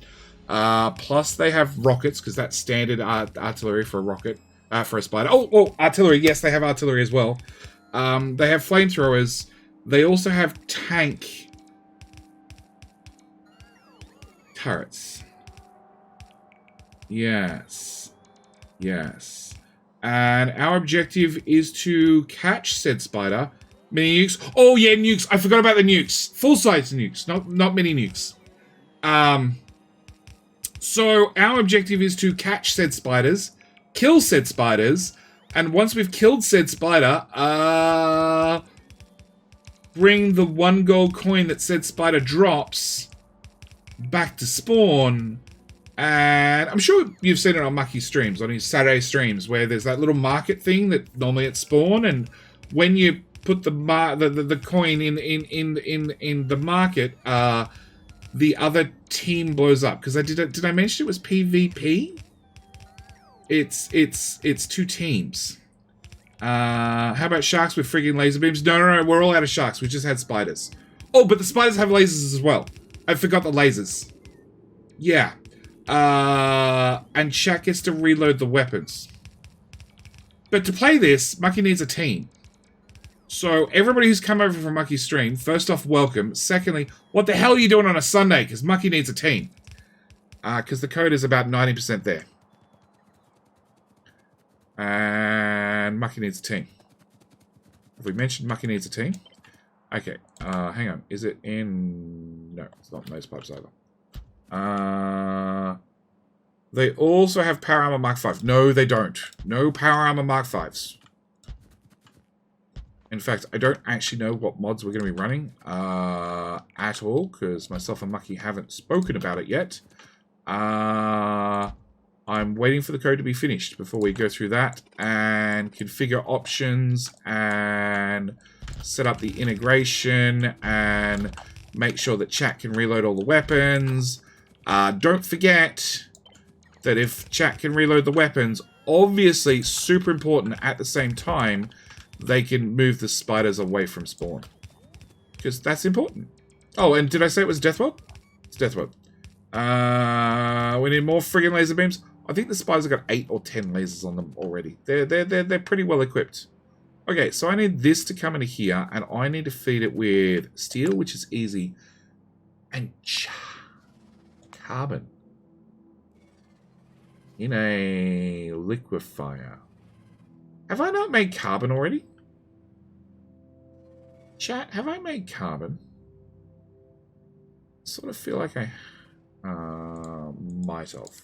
Plus they have rockets, because that's standard artillery for a rocket, for a spider. Oh, artillery, yes, they have artillery as well. They have flamethrowers. They also have tank turrets. Yes. And our objective is to catch said spider. Mini nukes. Oh yeah, nukes. I forgot about the nukes. Full-size nukes, not mini nukes. So our objective is to catch said spiders, kill said spiders, and once we've killed said spider, bring the 1 gold coin that said spider drops back to spawn. And I'm sure you've seen it on Mucky's streams, on his Saturday streams, where there's that little market thing that normally at spawn, and when you put the coin in the market, the other team blows up. Because did I mention it was PvP? It's 2 teams. How about sharks with frigging laser beams? No, we're all out of sharks. We just had spiders. Oh, but the spiders have lasers as well. I forgot the lasers. Yeah. And chat gets to reload the weapons. But to play this, Mucky needs a team. So everybody who's come over from Mucky's stream, first off, welcome. Secondly, what the hell are you doing on a Sunday? Because Mucky needs a team. Because the code is about 90% there. And Mucky needs a team. Have we mentioned Mucky needs a team? Okay, hang on. Is it in... No, it's not nose pipes either. They also have Power Armor Mark 5. No, they don't. No Power Armor Mark 5s. In fact, I don't actually know what mods we're going to be running at all, because myself and Mucky haven't spoken about it yet. I'm waiting for the code to be finished before we go through that and configure options and set up the integration and make sure that chat can reload all the weapons. Don't forget that if chat can reload the weapons, obviously super important at the same time, they can move the spiders away from spawn. Because that's important. Oh, and did I say it was Death World? It's Death World. We need more friggin' laser beams. I think the spiders have got 8 or 10 lasers on them already. They're pretty well equipped. Okay, so I need this to come into here, and I need to feed it with steel, which is easy. And carbon in a liquefier. Have I not made carbon already? Chat, have I made carbon? Sort of feel like I might have.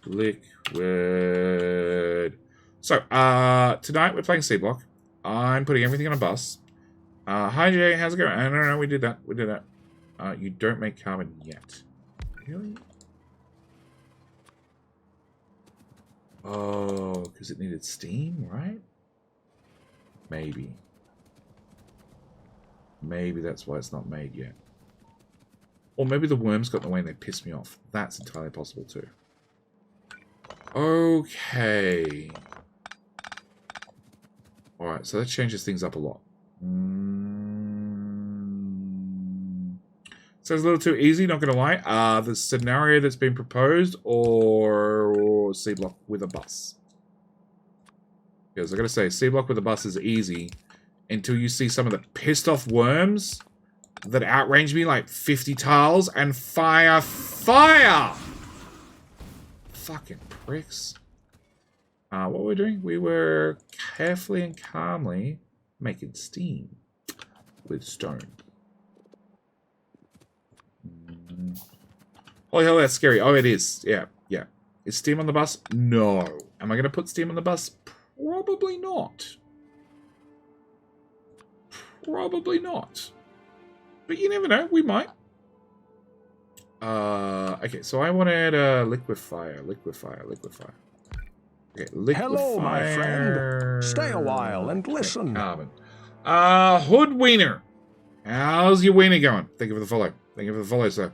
Liquid. So, tonight we're playing Seablock. I'm putting everything on a bus. Hi Jay, how's it going? No, we did that. We did that. You don't make carbon yet. Really? Oh, because it needed steam, right? Maybe. Maybe that's why it's not made yet. Or maybe the worms got in the way and they pissed me off. That's entirely possible too. Okay. Alright, so that changes things up a lot. Sounds a little too easy, not going to lie. The scenario that's been proposed or C-block with a bus. Because I got to say, C-block with a bus is easy until you see some of the pissed off worms that outrange me like 50 tiles and fire. Fucking pricks. What were we doing? We were carefully and calmly making steam with stone. Holy hell, that's scary. Oh, it is. Yeah, yeah. Is steam on the bus? No. Am I going to put steam on the bus? Probably not. Probably not. But you never know. We might. Okay, so I wanted a liquefier. Okay, liquefier. Hello, my friend. Stay a while and listen. Carbon. Hood wiener. How's your wiener going? Thank you for the follow. Thank you for the follow, sir.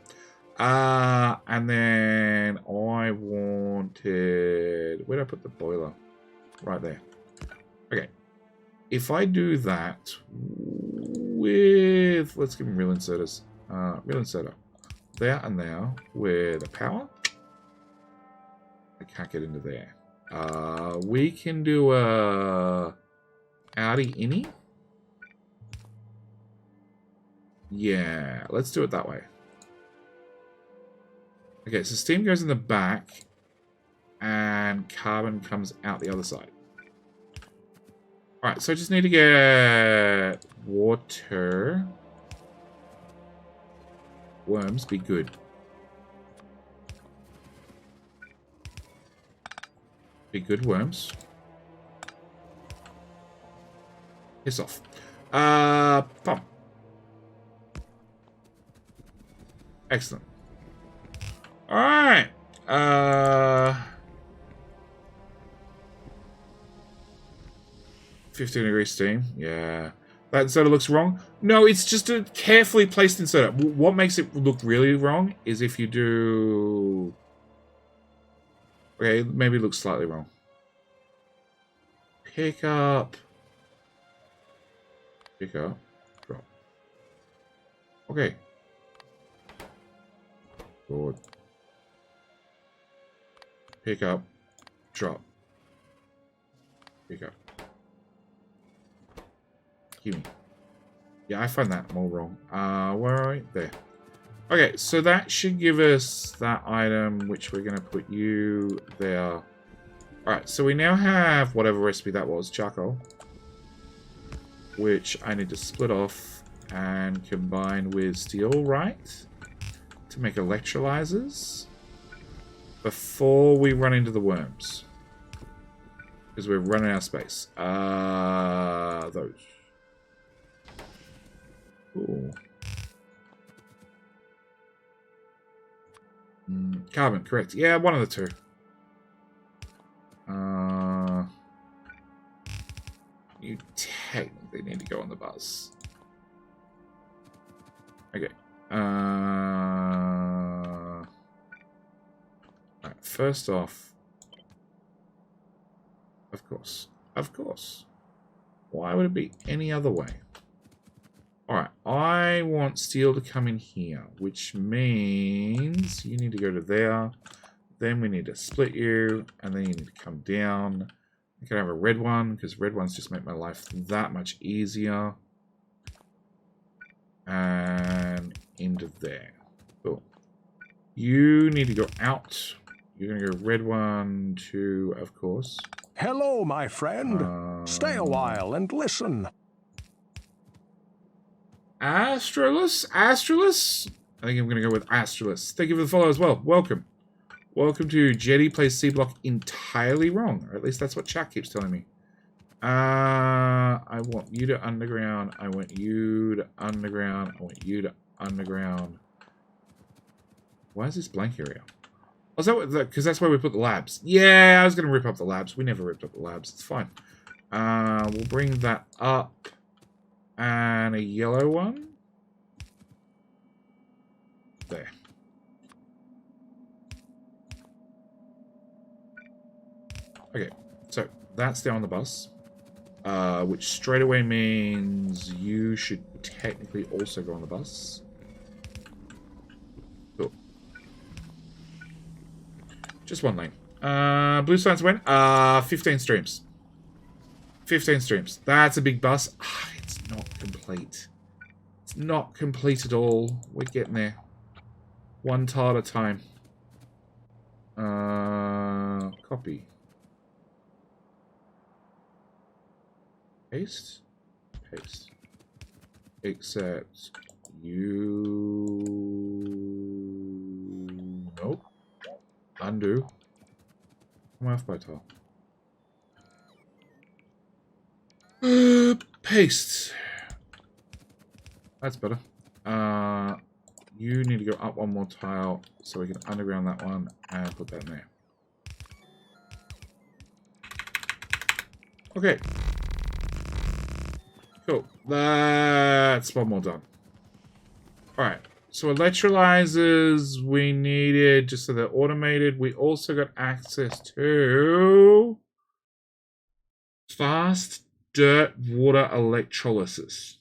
And then I wanted... Where did I put the boiler? Right there. Okay. If I do that with... Let's give them real inserters. Real inserter. There and there. Where the power... I can't get into there. We can do a... Outie innie? Yeah, let's do it that way. Okay, so steam goes in the back and carbon comes out the other side. Alright, so I just need to get water. Worms, be good. Be good, worms. Piss off. Pump. Excellent. Alright. 15-degree steam. Yeah. That inserter looks wrong. No, it's just a carefully placed inserter. What makes it look really wrong is if you do... Okay, maybe it looks slightly wrong. Pick up. Pick up. Drop. Okay. Good. Pick up. Drop. Pick up. Give me. Yeah, I find that more wrong. Where are we? There. Okay, so that should give us that item, which we're going to put you there. Alright, so we now have whatever recipe that was, charcoal. Which I need to split off and combine with steel, right? To make electrolyzers. Before we run into the worms. Because we're running out of space. Those. Cool. Carbon, correct. Yeah, one of the two. You technically need to go on the bus. Okay. Alright, first off. Of course. Of course. Why would it be any other way? Alright, I want steel to come in here, which means you need to go to there. Then we need to split you, and then you need to come down. I can have a red one, because red ones just make my life that much easier. And into there. Cool. You need to go out. You're going to go red 1, 2, of course. Hello, my friend. Stay a while and listen. Astralis? Astralis? I think I'm going to go with Astralis. Thank you for the follow as well. Welcome. Welcome to Jetty plays Seablock entirely wrong. Or at least that's what chat keeps telling me. I want you to underground. I want you to underground. I want you to underground. Why is this blank area? Oh, is that because that's where we put the labs? Yeah, I was going to rip up the labs. We never ripped up the labs. It's fine. We'll bring that up. And a yellow one. There. Okay, so that's down the bus. Which straight away means you should technically also go on the bus. Cool. Just one lane. Blue signs when? 15 streams. 15 streams. That's a big bus. It's not complete. It's not complete at all. We're getting there. One tile at a time. Copy. Paste. Paste. Except you... Nope. Undo. Come off by tile. Paste. That's better. You need to go up one more tile so we can underground that one and put that in there. Okay. Cool. That's one more done. Alright. So electrolyzers we needed just so they're automated. We also got access to fast dirt water electrolysis.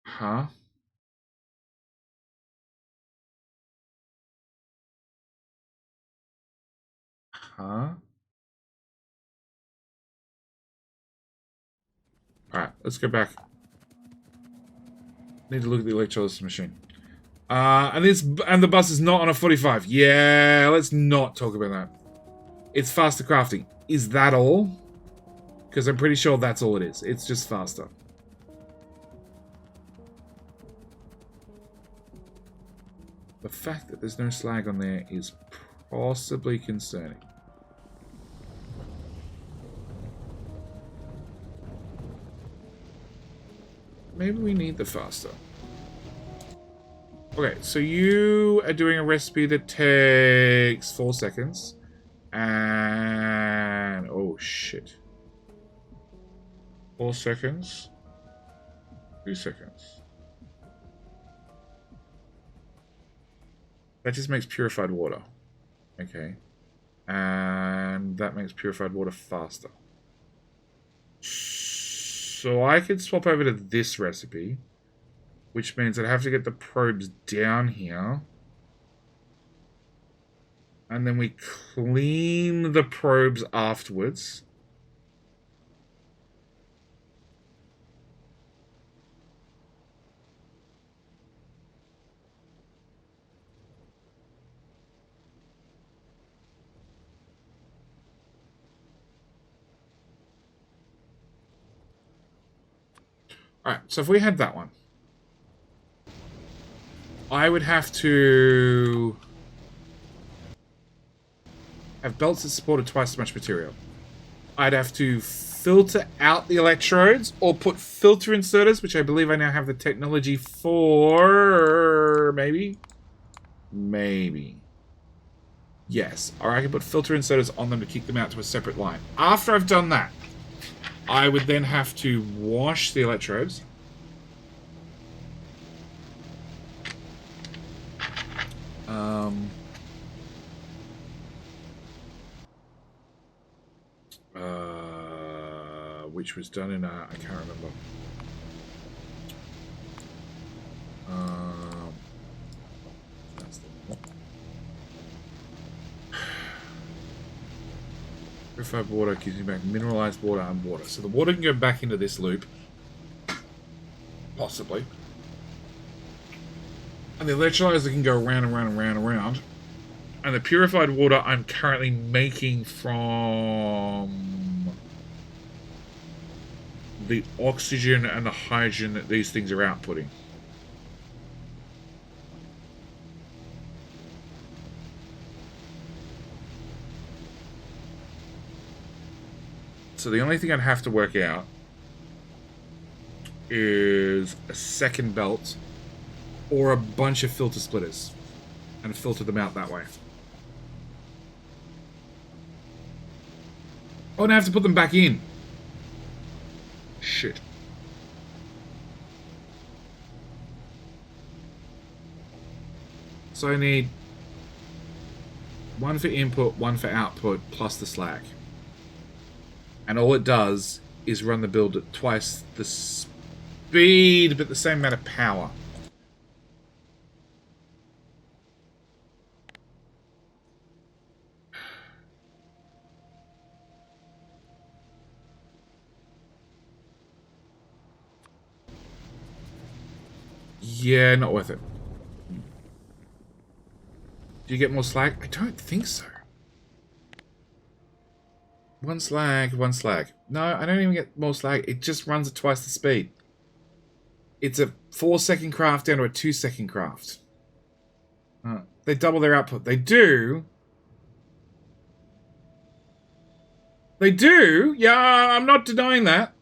Huh? Huh? Alright, let's go back. Need to look at the electrolysis machine. And the bus is not on a 45. Yeah, let's not talk about that. It's faster crafting. Is that all? Because I'm pretty sure that's all it is. It's just faster. The fact that there's no slag on there is possibly concerning. Maybe we need the faster. Okay, so you are doing a recipe that takes 4 seconds. And... oh, shit. 4 seconds. 2 seconds. That just makes purified water. Okay. And that makes purified water faster. So I could swap over to this recipe, which means I'd have to get the probes down here. And then we clean the probes afterwards. Alright, so if we had that one, I would have to have belts that supported twice as much material. I'd have to filter out the electrodes or put filter inserters, which I believe I now have the technology for. Maybe? Maybe. Yes. Or I can put filter inserters on them to kick them out to a separate line. After I've done that, I would then have to wash the electrodes. Which was done in I can't remember. That's the one. Purified water gives you back mineralized water and water. So the water can go back into this loop. Possibly. And the electrolyzer can go around and around and around and around. And the purified water I'm currently making from the oxygen and the hydrogen that these things are outputting. So the only thing I'd have to work out is a second belt or a bunch of filter splitters and filter them out that way. Oh, and I have to put them back in. Shit. So I need one for input, one for output, plus the slag. And all it does is run the build at twice the speed, but the same amount of power. Yeah, not worth it. Do you get more slag? I don't think so. One slag, one slag. No, I don't even get more slag. It just runs at twice the speed. It's a 4-second craft down to a 2-second craft. They double their output. They do. They do. Yeah, I'm not denying that.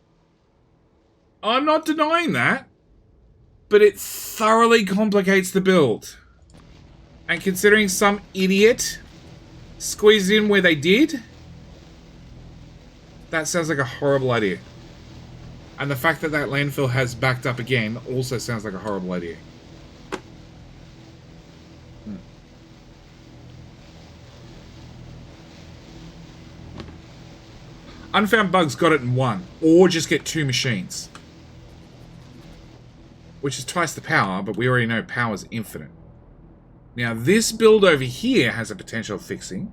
I'm not denying that. But it thoroughly complicates the build. And considering some idiot squeezed in where they did, that sounds like a horrible idea. And the fact that that landfill has backed up again also sounds like a horrible idea. Unfound bugs got it in one. Or just get 2 machines. Which is twice the power, but we already know power's infinite. Now, this build over here has a potential of fixing.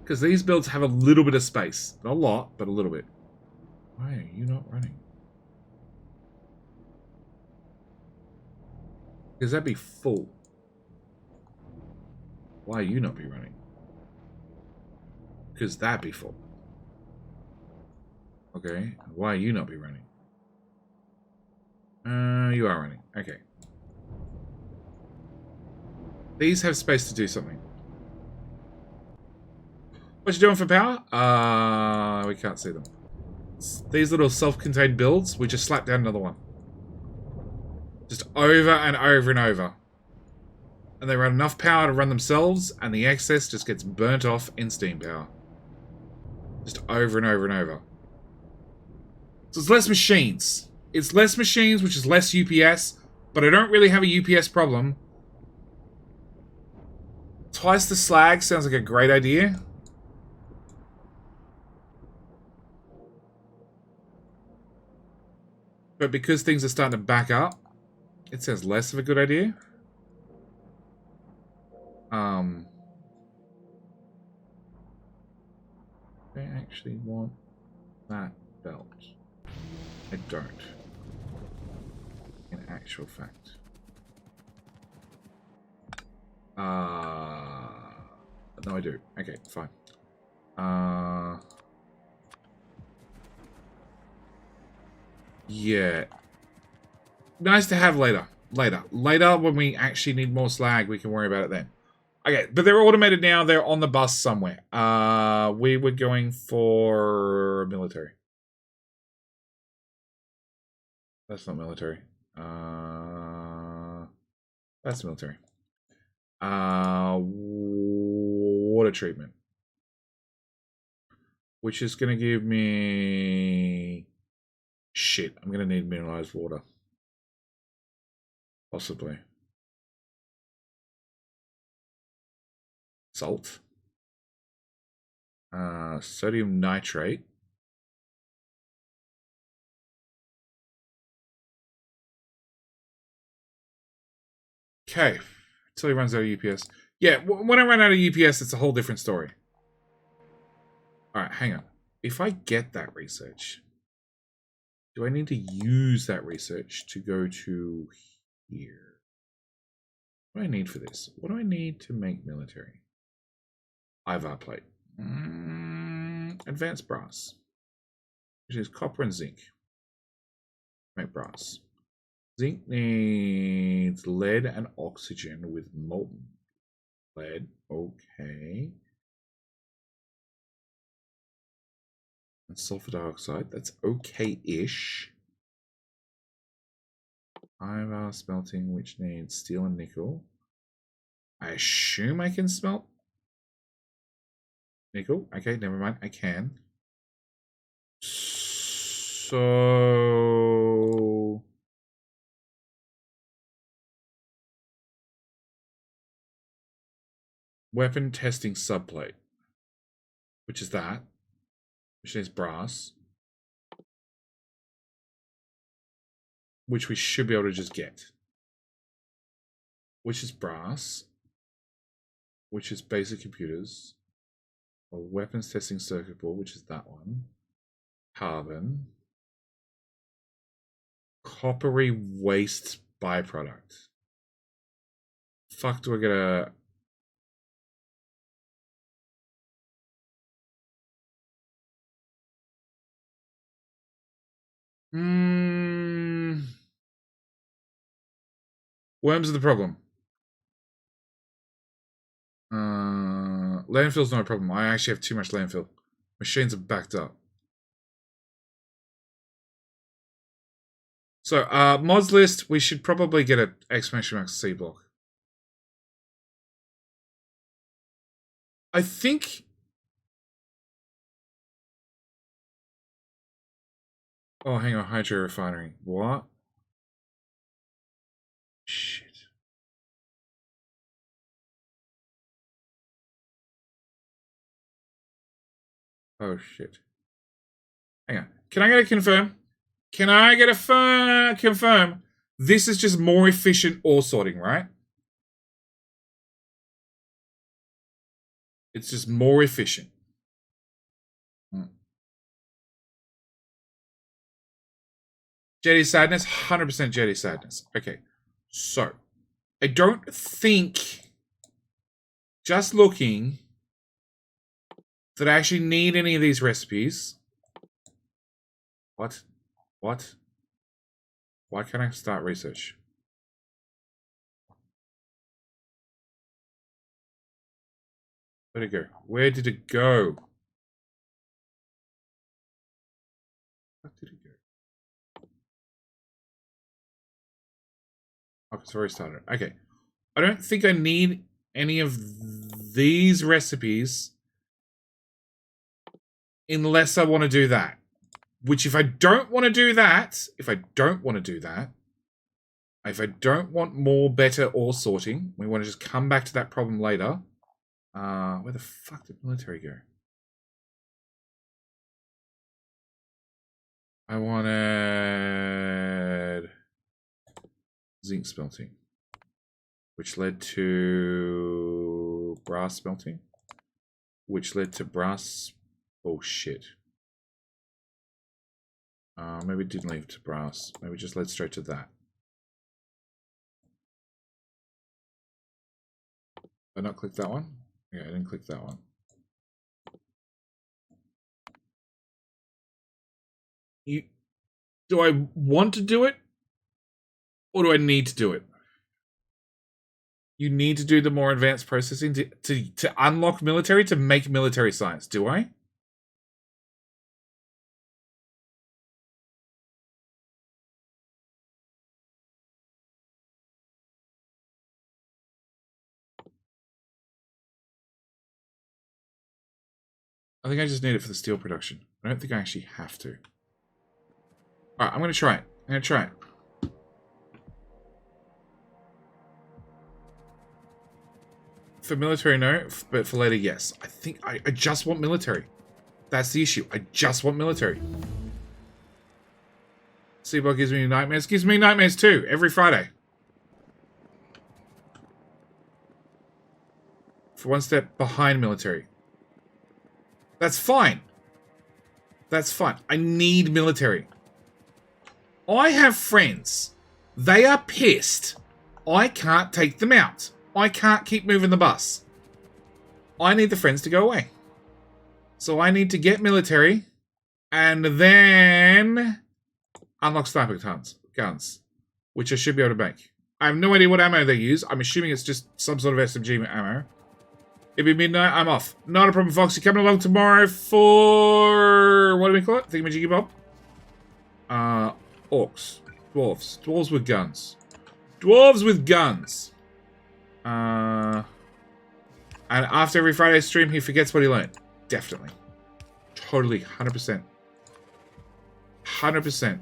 Because these builds have a little bit of space. Not a lot, but a little bit. Why are you not running? Because that'd be full. Why are you not be running? Because that'd be full. Okay. Why are you not be running? You are running. Okay. These have space to do something. What you doing for power? We can't see them. These little self-contained builds, we just slap down another one. Just over and over and over. And they run enough power to run themselves, and the excess just gets burnt off in steam power. Just over and over and over. So it's less machines. It's less machines, which is less UPS, but I don't really have a UPS problem. Twice the slag sounds like a great idea. But because things are starting to back up, it sounds less of a good idea. I actually want that belt. I don't. In actual fact. No, I do. Okay, fine. Yeah. Nice to have later. Later, when we actually need more slag, we can worry about it then. Okay, but they're automated now. They're on the bus somewhere. We were going for military. That's not military. That's military. Water treatment. Which is going to give me... Shit, I'm going to need mineralized water. Possibly. Salt. Sodium nitrate. Okay. Until he runs out of UPS. Yeah, when I run out of UPS, it's a whole different story. Alright, hang on. If I get that research, do I need to use that research to go to here? What do I need for this? What do I need to make military? IVAR plate. Advanced brass. Which is copper and zinc. Make brass. Zinc needs lead and oxygen with molten lead. Okay. And sulfur dioxide. That's okay-ish. IVAR smelting, which needs steel and nickel. I assume I can smelt nickel. Okay, never mind. I can. So weapon testing subplate, which is that, which is brass, which we should be able to just get, which is brass, which is basic computers, a weapons testing circuit board, which is that one, carbon, coppery waste byproduct. Fuck, do I get a... Worms are the problem. Landfill's not a problem. I actually have too much landfill. Machines are backed up. So, mods list, we should probably get an exclamation mark Seablock. I think... Oh, hang on, hydro refinery. What? Shit. Oh, shit. Hang on. Can I get a confirm? Can I get a confirm? This is just more efficient ore sorting, right? It's just more efficient. Jetty Sadness? 100% Jetty Sadness. Okay. So, I don't think, just looking, that I actually need any of these recipes. What? What? Why can't I start research? Where'd it go? Where did it go? Where did it go? Oh, it's already started. Okay. I don't think I need any of these recipes unless I want to do that. Which, if I don't want to do that, if I don't want more better ore sorting, we want to just come back to that problem later. Where the fuck did military go? I wanted zinc smelting, which led to brass smelting, which led to brass. Oh shit. Maybe it didn't lead to brass. Maybe it just led straight to that. Did I not click that one? Yeah, I didn't click that one. Do I want to do it? Or do I need to do it? You need to do the more advanced processing to unlock military, to make military science. Do I? I think I just need it for the steel production. I don't think I actually have to. Alright, I'm going to try it. I'm going to try it. For military, no. But for later, yes. I think I just want military. That's the issue. I just want military. Seablock gives me nightmares. Gives me nightmares too, every Friday. for one step behind military. That's fine. That's fine. I need military. I have friends. They are pissed. I can't take them out. I can't keep moving the bus. I need the friends to go away. So I need to get military and then unlock sniper guns, which I should be able to make. I have no idea what ammo they use. I'm assuming it's just some sort of SMG ammo. It'll be midnight. I'm off. Not a problem, Foxy. Coming along tomorrow for... what do we call it? Thingamajiggy Bob? Orcs. Dwarves. Dwarves with guns. Dwarves with guns. And after every Friday stream, he forgets what he learned. Definitely. Totally. 100%. 100%.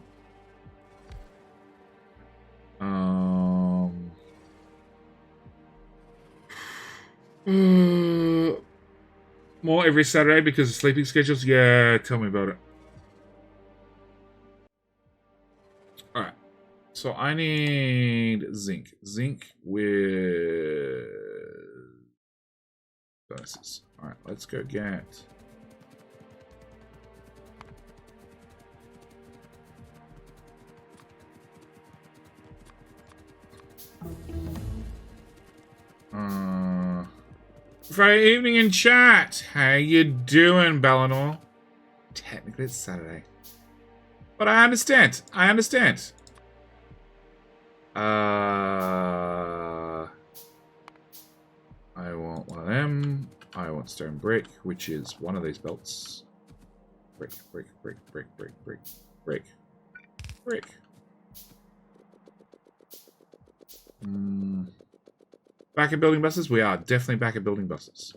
More every Saturday because of sleeping schedules? Yeah, tell me about it. Alright. So I need zinc. Zinc with bonuses. Alright, let's go get... Friday evening in chat. How you doing, Balinor? Technically it's Saturday. But I understand. I understand. I want one of them. I want stone brick, which is one of these belts. Brick, brick, brick, brick, brick, brick, brick, brick. Back at building buses? We are definitely back at building buses.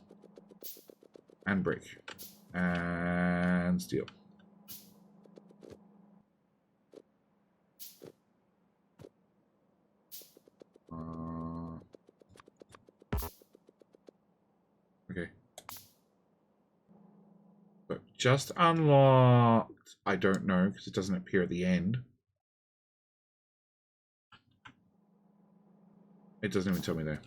And brick. And steel. Okay. But just unlocked. I don't know because it doesn't appear at the end. It doesn't even tell me there.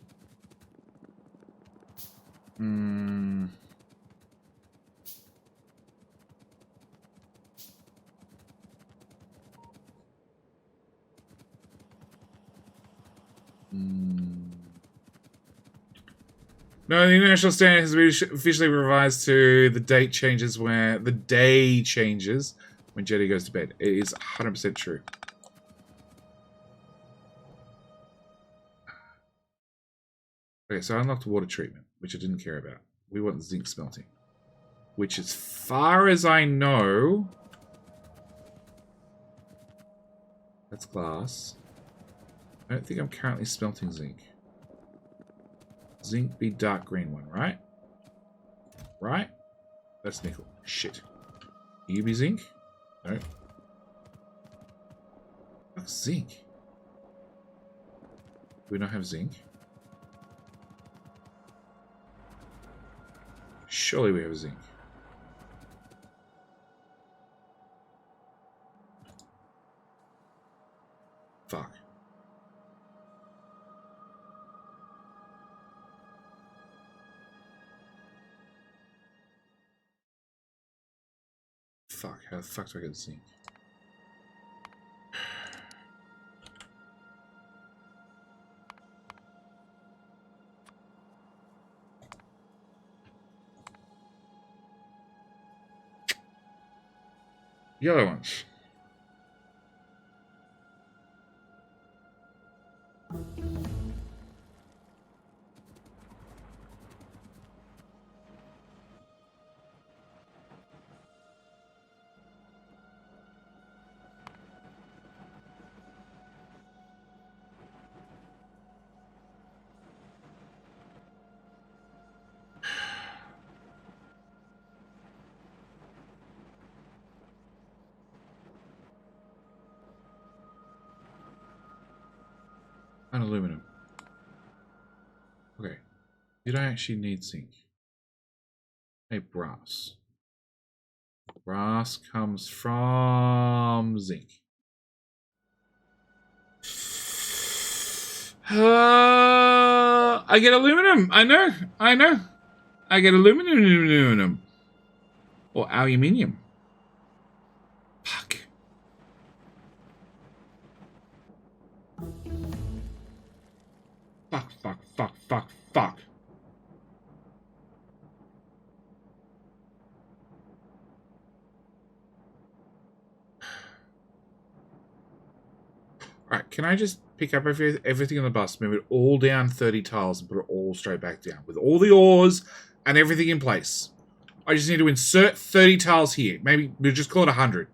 No, the international standard has been officially revised to the date changes where the day changes when Jetty goes to bed. It is 100% true. Okay, so I unlocked water treatment, which I didn't care about. We want zinc smelting, which as far as I know, that's glass. I don't think I'm currently smelting zinc. Zinc be dark green one, right? Right? That's nickel. Shit. You be zinc? No. What's zinc? Do we not have zinc? Surely we have zinc. Fuck. Fuck. How the fuck do I get zinc? Yellow ones. And aluminum. Okay. You don't actually need zinc. Hey, brass. Brass comes from zinc. I get aluminum. I know. I get aluminum. Or aluminium. Fuck. Fuck. Alright, can I just pick up everything on the bus, move it all down 30 tiles, and put it all straight back down? With all the ores and everything in place. I just need to insert 30 tiles here. Maybe we'll just call it 100.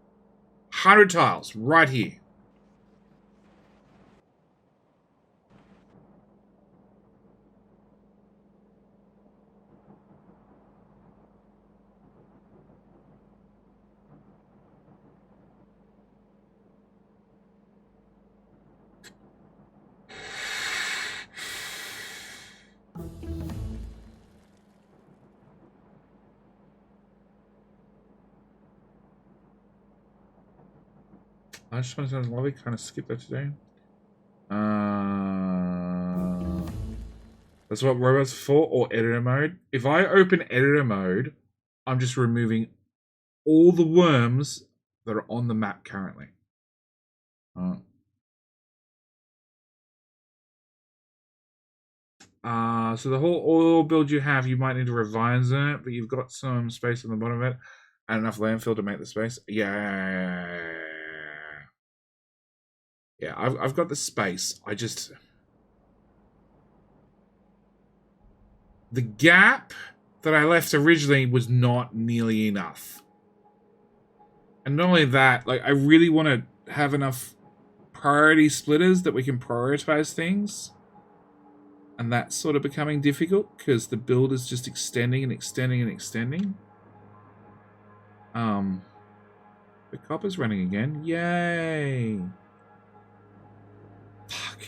100 tiles right here. I just want to sound lovely, kind of skip that today. That's what robots for, or editor mode. If I open editor mode, I'm just removing all the worms that are on the map currently. So the whole oil build you have, you might need to revise it, but you've got some space on the bottom of it and enough landfill to make the space. Yeah, I've got the space. The gap that I left originally was not nearly enough. And not only that, like, I really want to have enough priority splitters that we can prioritize things. And that's sort of becoming difficult because the build is just extending and extending and extending. The copper's running again. Yay! Fuck.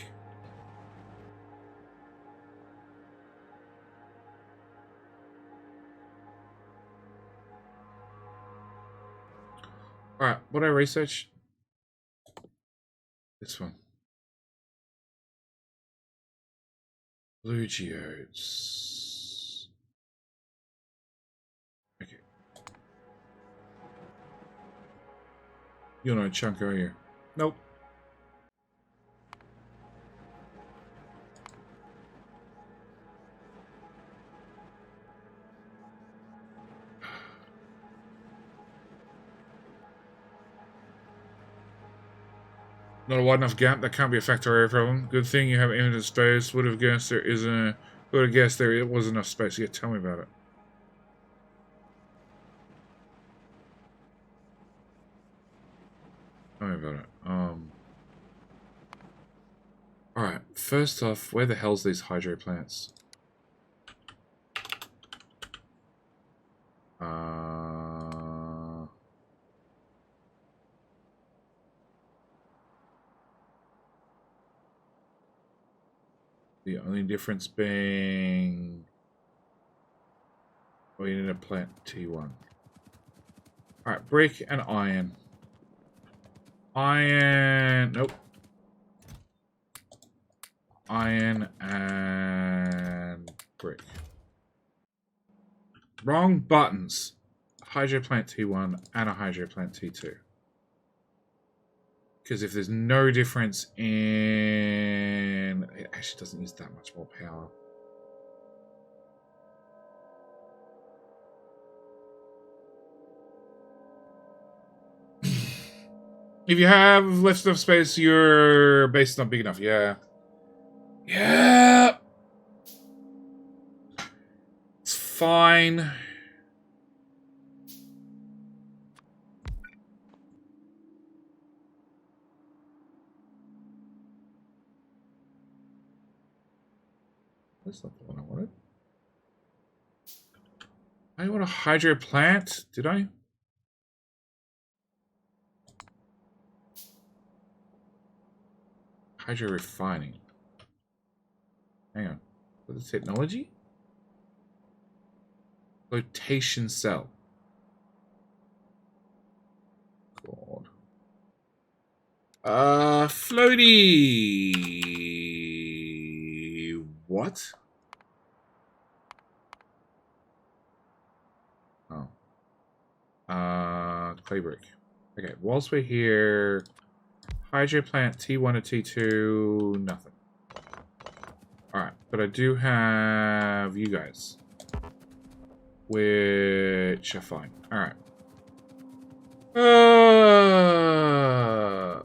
Alright, what do I research? This one. Blue geodes. Okay. You're not a chunk, are you? Nope. Not a wide enough gap. That can't be a Factorio problem. Good thing you have limited space. Would have guessed there was enough space. Yeah, tell me about it. Tell me about it. Alright, first off, where the hell's these hydro plants? The only difference being we need a plant T1. Alright, brick and iron. Nope. Iron and brick. Wrong buttons. Hydro plant T1 and a hydro plant T2. Because if there's no difference in... It actually doesn't use that much more power. If you have left enough space, your base is not big enough. Yeah. Yeah. It's fine. That's not the one I wanted. I want a hydro plant. Did I? Hydro refining. Hang on. What's the technology? Flotation cell. God. Floaty. What? Clay brick. Okay, whilst we're here, hydro plant T1 or T2, nothing. Alright, but I do have you guys, which are fine. Alright.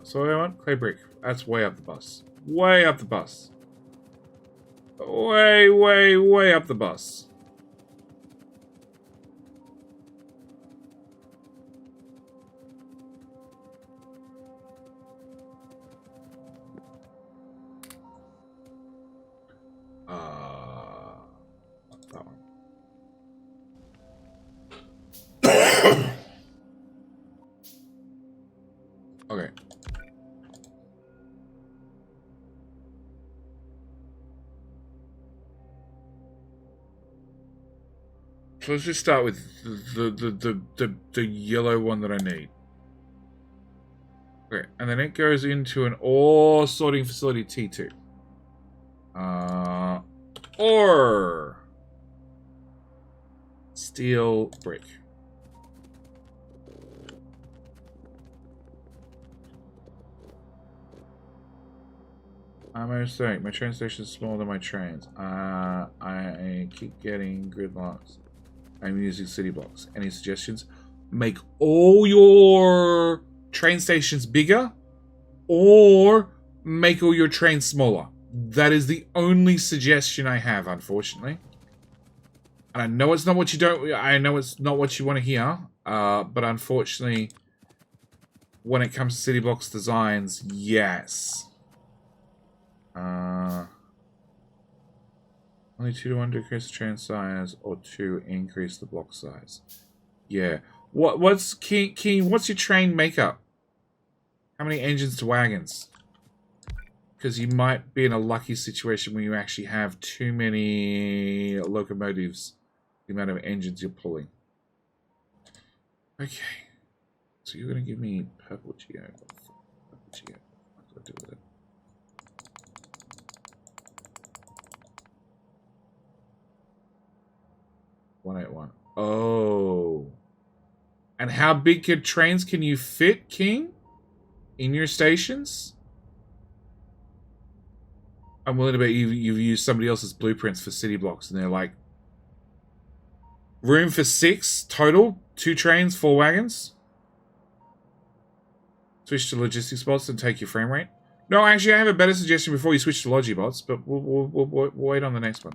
So what do I want? Clay brick. That's way up the bus. Way up the bus. Way, way, way up the bus. That one. Okay. So let's just start with the yellow one that I need. Okay, and then it goes into an ore sorting facility T2. Ore. Steel brick. I'm saying my train station is smaller than my trains. I keep getting gridlocks. I'm using city blocks. Any suggestions? Make all your train stations bigger, or make all your trains smaller. That is the only suggestion I have, unfortunately. And I know it's not what you don't. I know it's not what you want to hear. But unfortunately, when it comes to city blocks designs, yes. Only 2 to 1 decrease the train size, or 2 increase the block size. Yeah. What's Keen? What's your train makeup? How many engines to wagons? Because you might be in a lucky situation where you actually have too many locomotives. The amount of engines you're pulling. Okay. So you're going to give me purple geo. Purple geo. What do I do with it? $181. Oh. And how big trains can you fit, King? In your stations? I'm willing to bet you've used somebody else's blueprints for city blocks, and they're like, room for 6 total, 2 trains, 4 wagons. Switch to logistics bots and take your frame rate. No, actually, I have a better suggestion before you switch to Logibots, but we'll wait on the next one.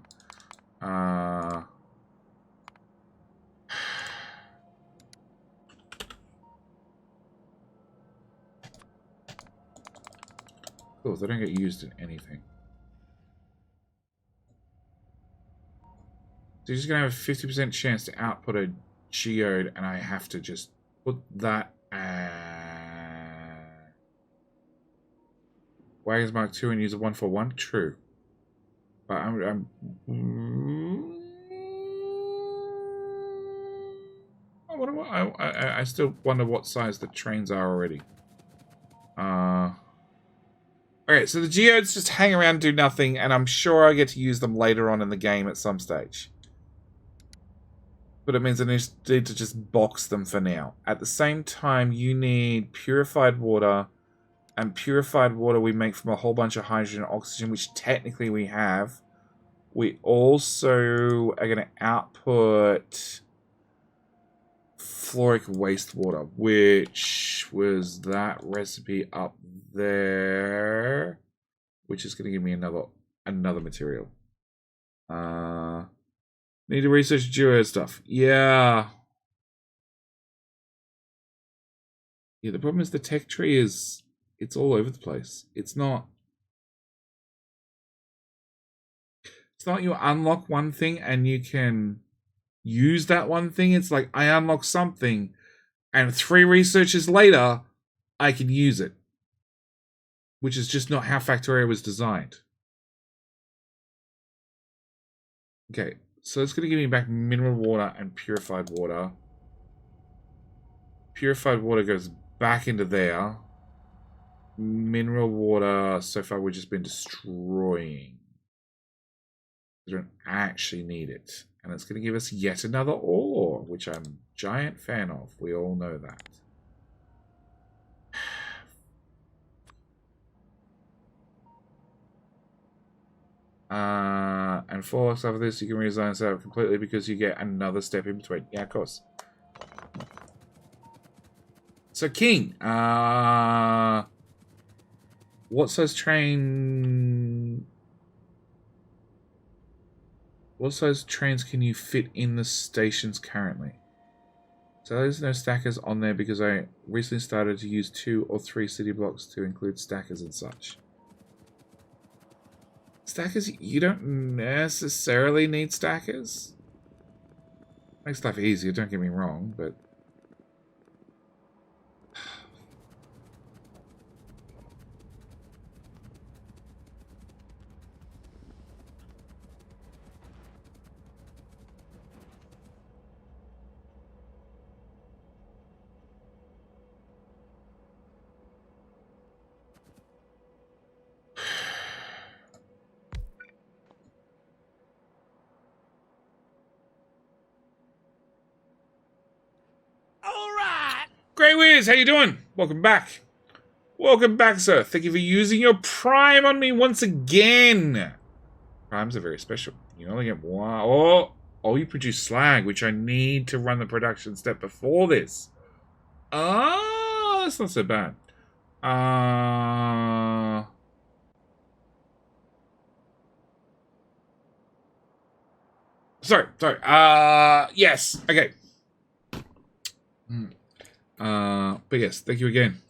Cool, they don't get used in anything. So you're just going to have a 50% chance to output a geode, and I have to just put that... Wagons Mark 2 and use a 141? True. But I still wonder what size the trains are already. Okay, so the geodes just hang around and do nothing, and I'm sure I get to use them later on in the game at some stage. But it means I need to just box them for now. At the same time, you need purified water, and purified water we make from a whole bunch of hydrogen and oxygen, which technically we have. We also are going to output fluoric wastewater, which was that recipe up there, which is going to give me another material. Need to research geode stuff. Yeah. Yeah, the problem is the tech tree is, it's all over the place. It's not you unlock one thing and you can use that one thing. It's like I unlock something and 3 researches later I can use it. Which is just not how Factorio was designed. Okay, so it's going to give me back mineral water and purified water. Purified water goes back into there. Mineral water, so far we've just been destroying. We don't actually need it. And it's going to give us yet another ore, which I'm a giant fan of. We all know that. And 4 blocks after this, you can redesign setup completely because you get another step in between. Yeah, of course. So, King, what size trains can you fit in the stations currently? So there's no stackers on there because I recently started to use 2 or 3 city blocks to include stackers and such. Stackers, you don't necessarily need stackers. Makes life easier, don't get me wrong, but... Grey Wiz, how you doing? Welcome back. Welcome back, sir. Thank you for using your Prime on me once again. Primes are very special. You only get one. Oh, you produce slag, which I need to run the production step before this. Oh, that's not so bad. Sorry. Yes. Okay. But yes, thank you again.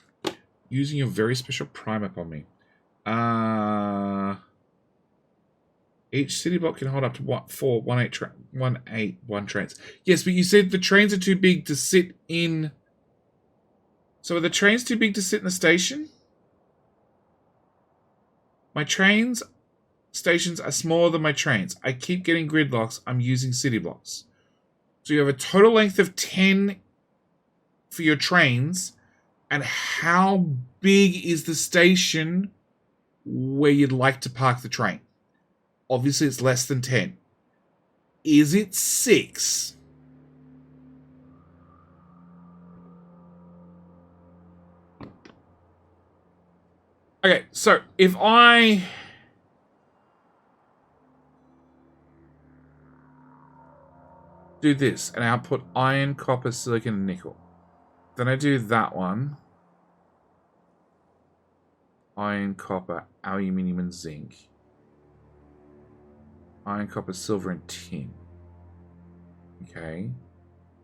Using your very special prime up on me. Each city block can hold up to 181 trains. Yes, but you said the trains are too big to sit in. So are the trains too big to sit in the station? My stations are smaller than my trains. I keep getting gridlocks. I'm using city blocks. So you have a total length of 10 for your trains. And how big is the station where you'd like to park the train? Obviously, it's less than 10. Is it 6? Okay, so if I... do this and output iron, copper, silicon, and nickel. Then I do that one. Iron, copper, aluminium, and zinc. Iron, copper, silver, and tin. Okay.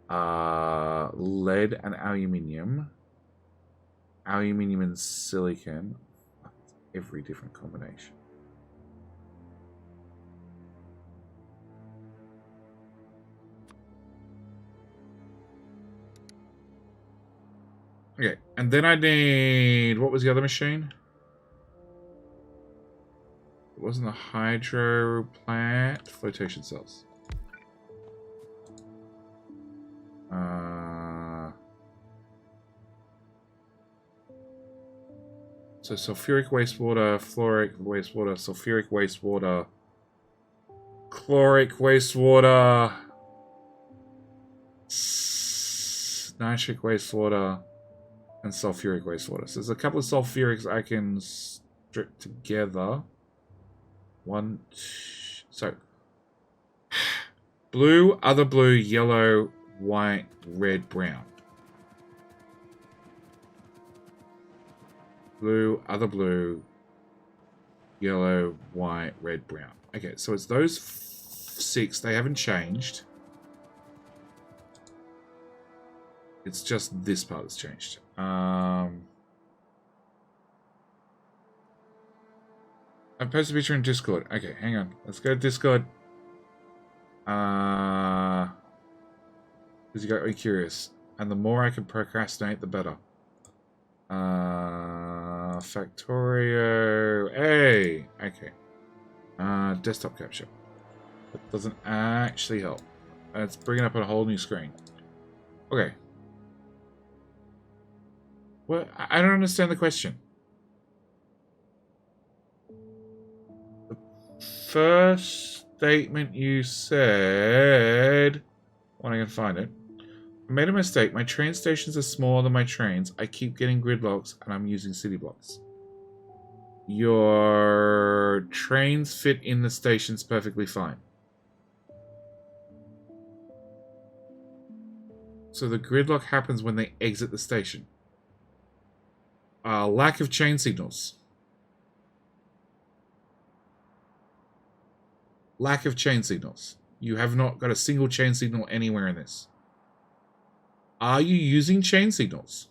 Lead and aluminium. Aluminium and silicon. Every different combination. Okay, and then I need... what was the other machine? It wasn't the hydro plant. Flotation cells. So sulfuric wastewater, fluoric wastewater, sulfuric wastewater, chloric wastewater, nitric wastewater, and sulfuric wastewater. So there's a couple of sulfurics I can strip together. One, so blue, other blue, yellow, white, red, brown. Blue, other blue, yellow, white, red, brown. Okay, so it's those 6. They haven't changed. It's just this part that's changed. I posted a picture in Discord. Okay, hang on. Let's go to Discord. Because you got me curious. And the more I can procrastinate, the better. Factorio. Hey! Okay. Desktop capture. That doesn't actually help. It's bringing up a whole new screen. Okay. What? I don't understand the question. The first statement you said... When I can find it. I made a mistake. My train stations are smaller than my trains. I keep getting gridlocks and I'm using city blocks. Your trains fit in the stations perfectly fine. So the gridlock happens when they exit the station. Lack of chain signals. Lack of chain signals. You have not got a single chain signal anywhere in this. Are you using chain signals?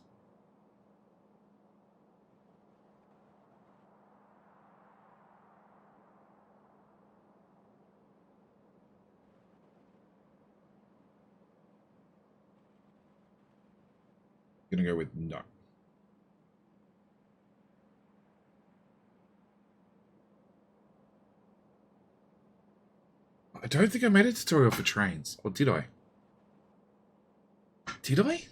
I'm gonna go with no. I don't think I made a tutorial for trains. Or did I? Did I?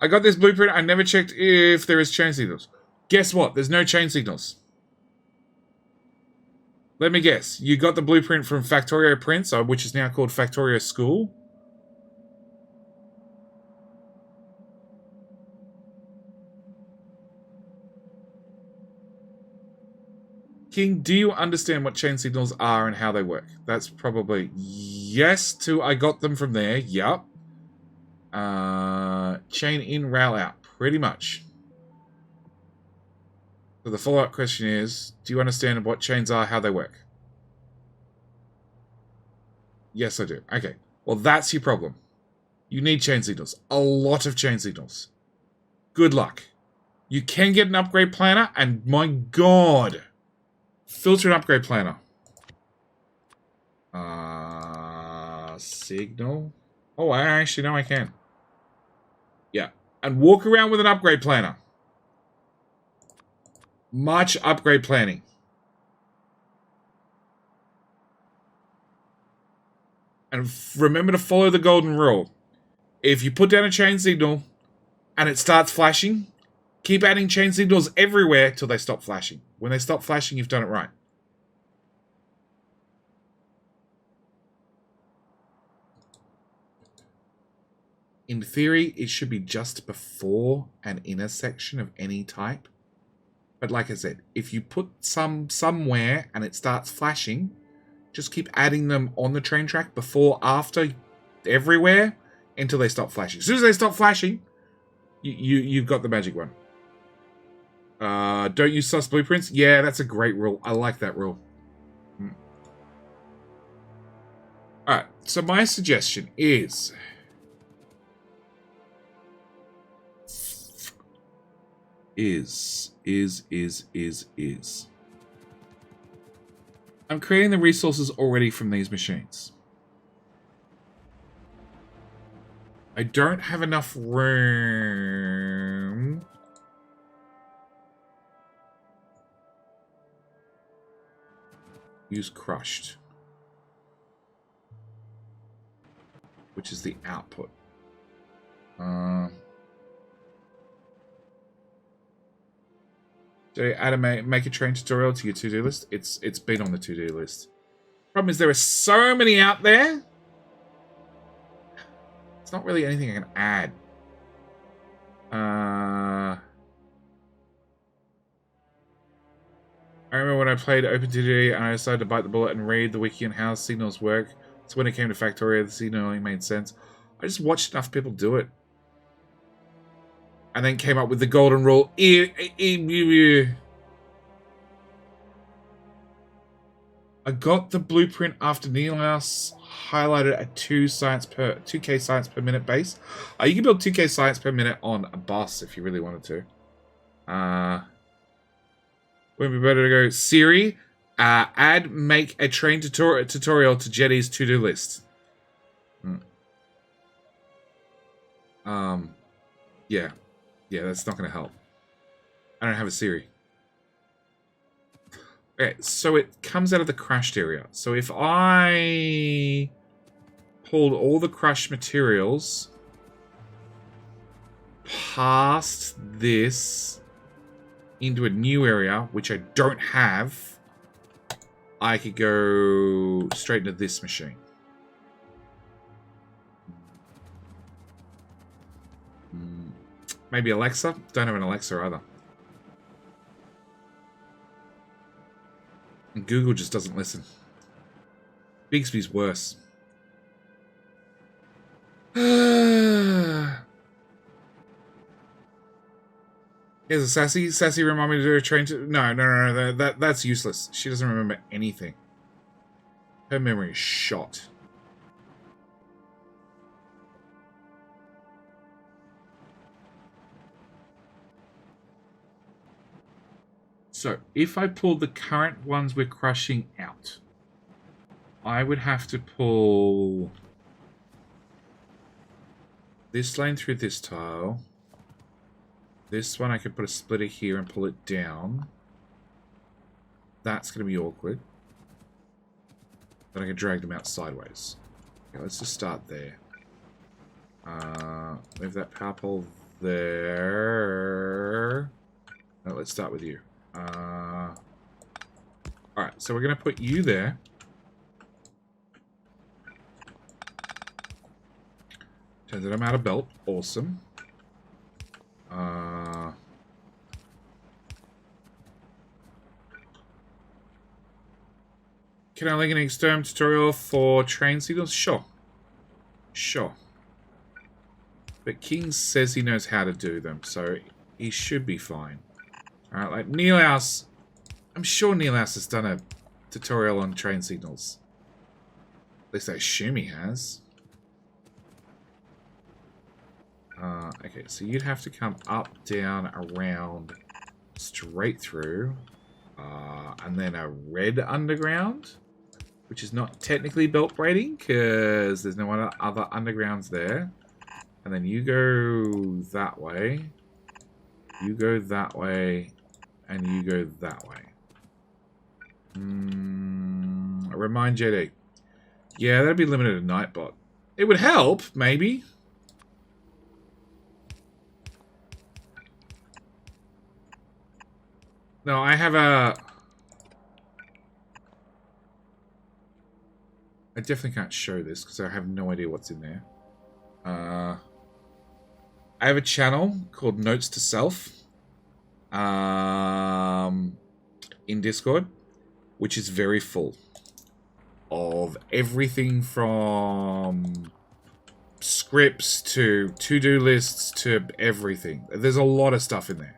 I got this blueprint. I never checked if there is chain signals. Guess what? There's no chain signals. Let me guess. You got the blueprint from Factorio Prince, which is now called Factorio School. King, do you understand what chain signals are and how they work? That's probably yes to I got them from there. Yup. Chain in, rail out. Pretty much. So the follow-up question is, do you understand what chains are, how they work? Yes, I do. Okay. Well, that's your problem. You need chain signals. A lot of chain signals. Good luck. You can get an upgrade planner, and my god... Filter and upgrade planner. Signal. Oh, I actually know I can. Yeah. And walk around with an upgrade planner. Much upgrade planning. And remember to follow the golden rule. If you put down a chain signal and it starts flashing, keep adding chain signals everywhere till they stop flashing. When they stop flashing, you've done it right. In theory, it should be just before an intersection of any type. But like I said, if you put some somewhere and it starts flashing, just keep adding them on the train track before, after, everywhere until they stop flashing. As soon as they stop flashing, you've got the magic one. Don't use sus blueprints. Yeah, that's a great rule. I like that rule. Alright, so my suggestion is... I'm creating the resources already from these machines. I don't have enough room... Use crushed. Which is the output. Do you add a make a train tutorial to your to-do list? It's been on the to-do list. Problem is there are so many out there. It's not really anything I can add. I remember when I played OpenTTD and I decided to bite the bullet and read the wiki and how signals work. So when it came to Factorio, the signaling made sense. I just watched enough people do it. And then came up with the golden rule. I got the blueprint after Neilhouse highlighted at 2K science per minute base. You can build 2K science per minute on a bus if you really wanted to. Wouldn't it be better to go Siri, make a train tutorial to Jetty's to-do list. Yeah, that's not going to help. I don't have a Siri. Okay, so it comes out of the crushed area. So if I pulled all the crushed materials past this into a new area, which I don't have, I could go straight into this machine. Maybe Alexa? Don't have an Alexa either. And Google just doesn't listen. Bixby's worse. Here's a Sassy. Sassy remind me to do a train to... No. That's useless. She doesn't remember anything. Her memory is shot. So, if I pull the current ones we're crushing out, I would have to pull this lane through this tile. This one I could put a splitter here and pull it down. That's going to be awkward. Then I can drag them out sideways. Okay, let's just start there. Move that power pole there. No, let's start with you. Alright, so we're going to put you there. Turns out I'm out of belt. Awesome. Can I link an external tutorial for train signals? Sure. Sure. But King says he knows how to do them, so he should be fine. Alright, like Neilhouse. I'm sure Neilhouse has done a tutorial on train signals. At least I assume he has. Okay, so you'd have to come up, down, around, straight through, and then a red underground, which is not technically belt braiding because there's no other undergrounds there. And then you go that way, you go that way, and you go that way. Remind JD. Yeah, that'd be limited to Nightbot. It would help, maybe. No, I have a... I definitely can't show this because I have no idea what's in there. I have a channel called Notes to Self in Discord, which is very full of everything from scripts to to-do lists to everything. There's a lot of stuff in there.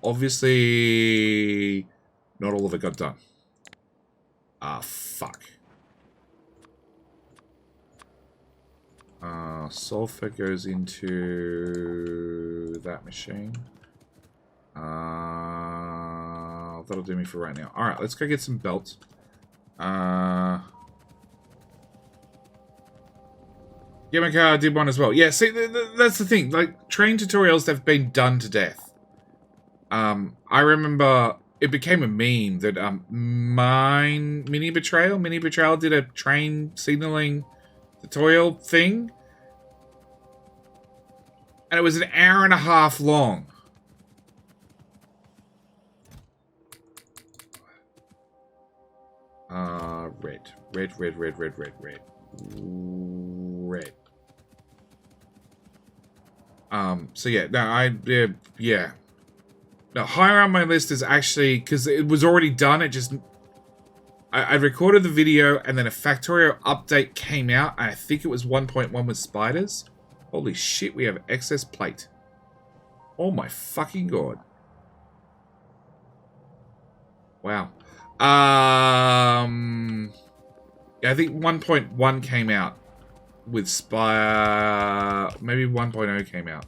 Obviously, not all of it got done. Fuck. Sulfur goes into that machine. That'll do me for right now. Alright, let's go get some belts. Yeah, my car did one as well. Yeah, see, that's the thing. Like, train tutorials have been done to death. I remember it became a meme that Mini Betrayal did a train signaling tutorial thing. And it was an hour and a half long. Red. So yeah, no, yeah. No, higher on my list is actually, because it was already done, it just... I recorded the video, and then a Factorio update came out, and I think it was 1.1 with spiders. Holy shit, we have excess plate. Oh my fucking god. Wow. Yeah, I think 1.1 came out with Spire. Maybe 1.0 came out.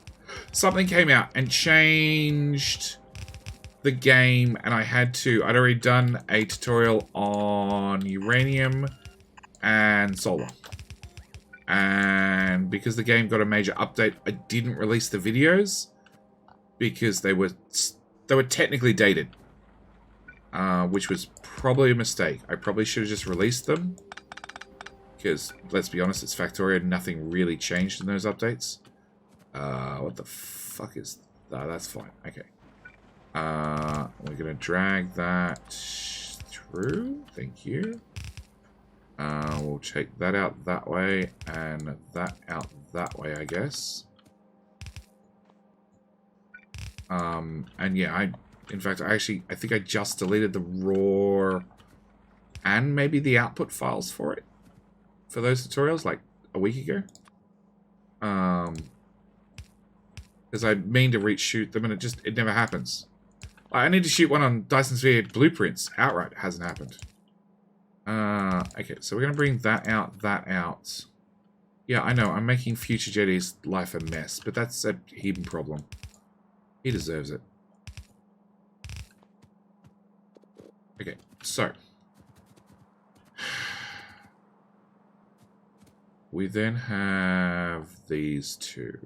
Something came out and changed the game, and I'd already done a tutorial on uranium and solar. And because the game got a major update, I didn't release the videos because they were technically dated, which was probably a mistake. I probably should have just released them because, let's be honest, it's Factorio. Nothing really changed in those updates. What the fuck is that? That's fine. Okay. We're gonna drag that through. Thank you. We'll take that out that way and that out that way, I guess. And yeah, in fact, I think I just deleted the raw and maybe the output files for it, for those tutorials, like a week ago. Because I mean to shoot them and it never happens. I need to shoot one on Dyson Sphere Blueprints. Outright, it hasn't happened. Okay, so we're going to bring that out, that out. Yeah, I know, I'm making Future Jetty's life a mess, but that's a hidden problem. He deserves it. Okay, so. We then have these two.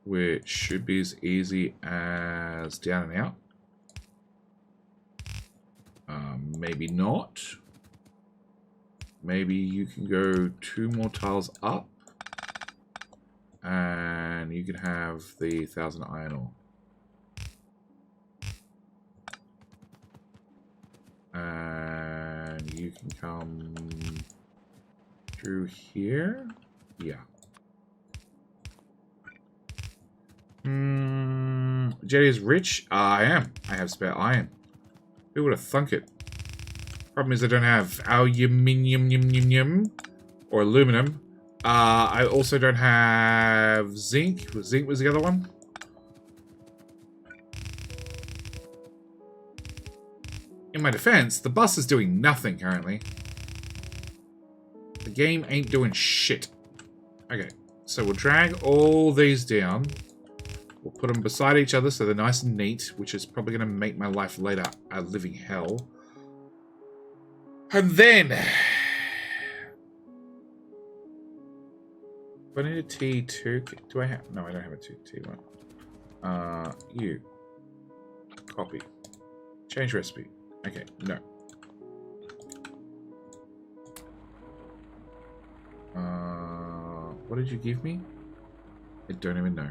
Which should be as easy as down and out. Maybe not. Maybe you can go 2 more tiles up. And you can have the 1000 iron ore. And you can come through here. Yeah. Jetty is rich? I am. I have spare iron. Who would have thunk it? Problem is I don't have aluminium or aluminum. I also don't have zinc. Zinc was the other one. In my defense, the bus is doing nothing currently. The game ain't doing shit. Okay, so we'll drag all these down. We'll put them beside each other so they're nice and neat, which is probably going to make my life later a living hell. And then... do I need a T2? Do I have... No, I don't have a T1. You. Copy. Change recipe. Okay, no. What did you give me? I don't even know.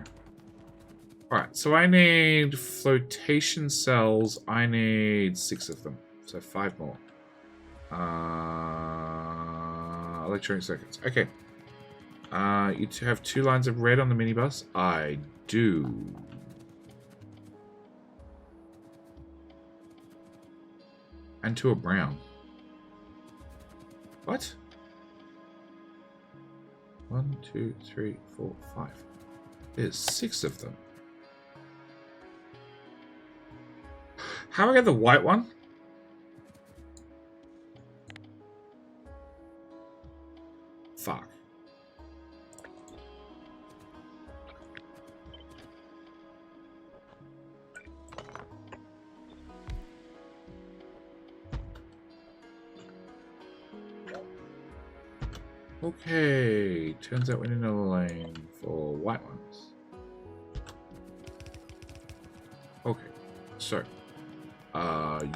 Alright, so I need flotation cells. I need 6 of them. So 5 more. Electronic circuits. Okay. You have 2 lines of red on the minibus? I do. And 2 are brown. What? 1, 2, 3, 4, 5. There's 6 of them. How do I get the white one? Fuck. Okay, turns out we need another lane for white ones. Okay, so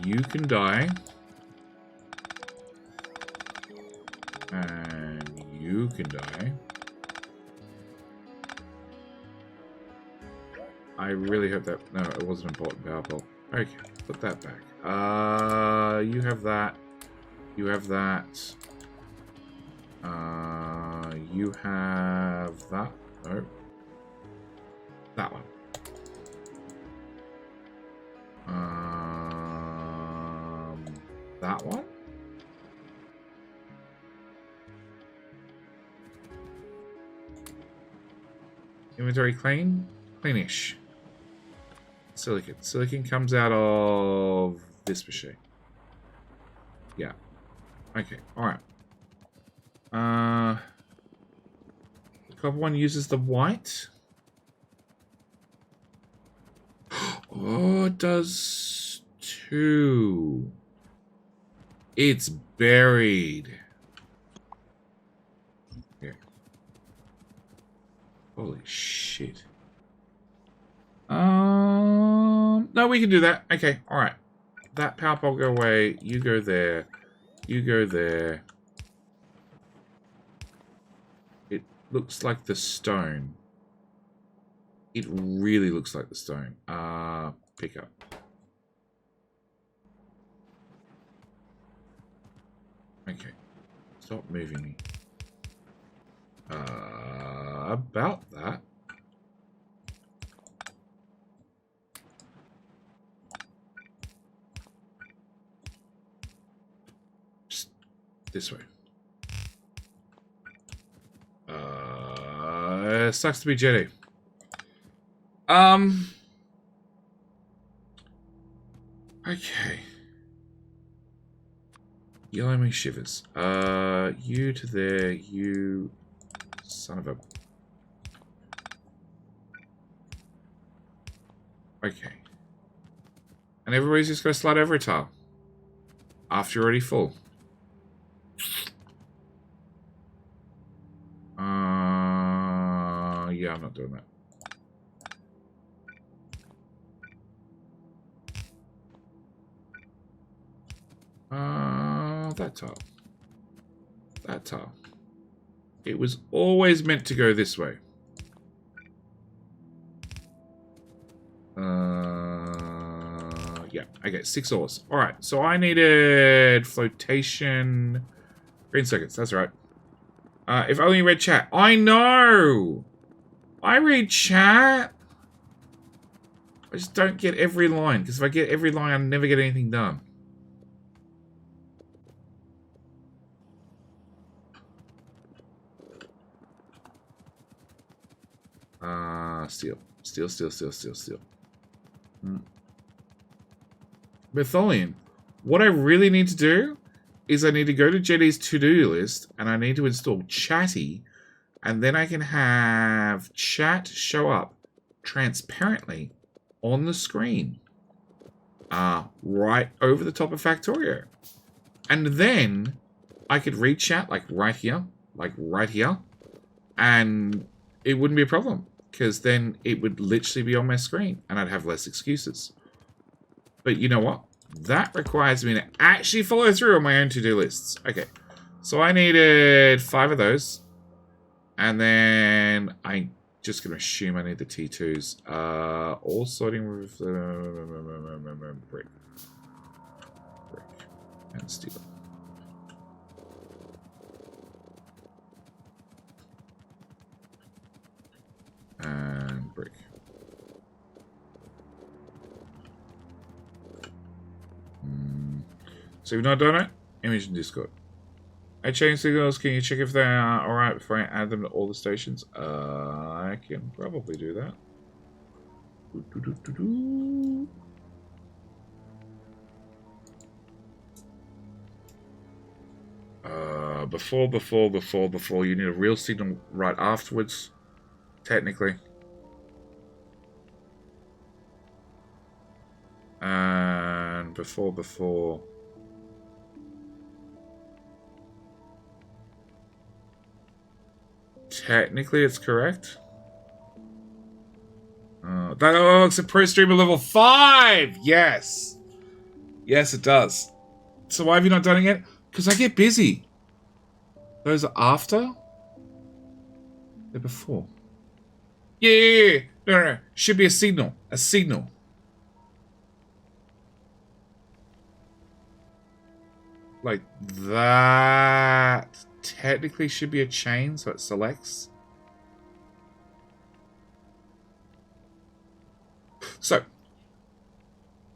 you can die, and you can die. I really hope that no, it wasn't important power pole. Okay, put that back. You have that. You have that. You have that. No. That one. That one. Inventory clean? Cleanish. Silicon. Silicon comes out of this machine. Yeah. Okay, alright. The copper one uses the white. Oh, it does too. It's buried. Here. Holy shit. No, we can do that. Okay, alright. That power pole go away. You go there. You go there. It looks like the stone. It really looks like the stone. Pick up. Okay. Stop moving me. About that. Just this way. Sucks to be Jetty. Okay. Yellow me shivers. You to there, you son of a... Okay. And everybody's just gonna slide over a tile. After you're already full. Yeah, I'm not doing that. That tile. That tile. It was always meant to go this way. Yeah, okay, 6 ores. Alright, so I needed flotation. Green circuits, that's right. If only you read chat. I know! I read chat. I just don't get every line, because if I get every line, I never get anything done. Steel. Steel, steel, steel, steel, steel. Metholian. What I really need to do is I need to go to Jetty's to-do list and I need to install Chatty, and then I can have chat show up transparently on the screen. Right over the top of Factorio. And then I could read chat like right here, and it wouldn't be a problem. Because then it would literally be on my screen and I'd have less excuses. But you know what? That requires me to actually follow through on my own to-do lists. Okay. So I needed 5 of those. And then I'm just going to assume I need the T2s. All sorting with brick. Brick. And steel. And brick. So you've not done it? Image in Discord. I changed signals. Can you check if they are alright before I add them to all the stations? I can probably do that. Before, you need a real signal right afterwards. Technically. And before. Technically, it's correct. That looks a pro streamer level 5! Yes! Yes, it does. So why have you not done it yet? Because I get busy. Those are after? They're before. Yeah. No. Should be a signal. A signal. Like that. Technically should be a chain, so it selects. So,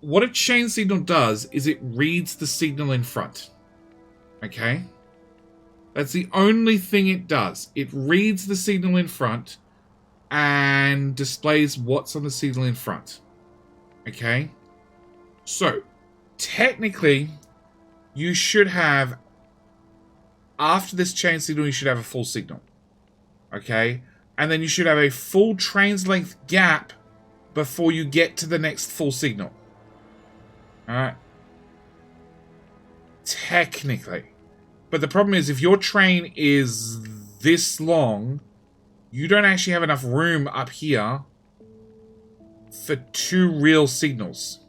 what a chain signal does is it reads the signal in front. Okay? That's the only thing it does. It reads the signal in front and displays what's on the signal in front. Okay? So, technically, you should have, after this chain signal, you should have a full signal. Okay? And then you should have a full train's length gap before you get to the next full signal. Alright? Technically. But the problem is, if your train is this long, you don't actually have enough room up here for 2 real signals.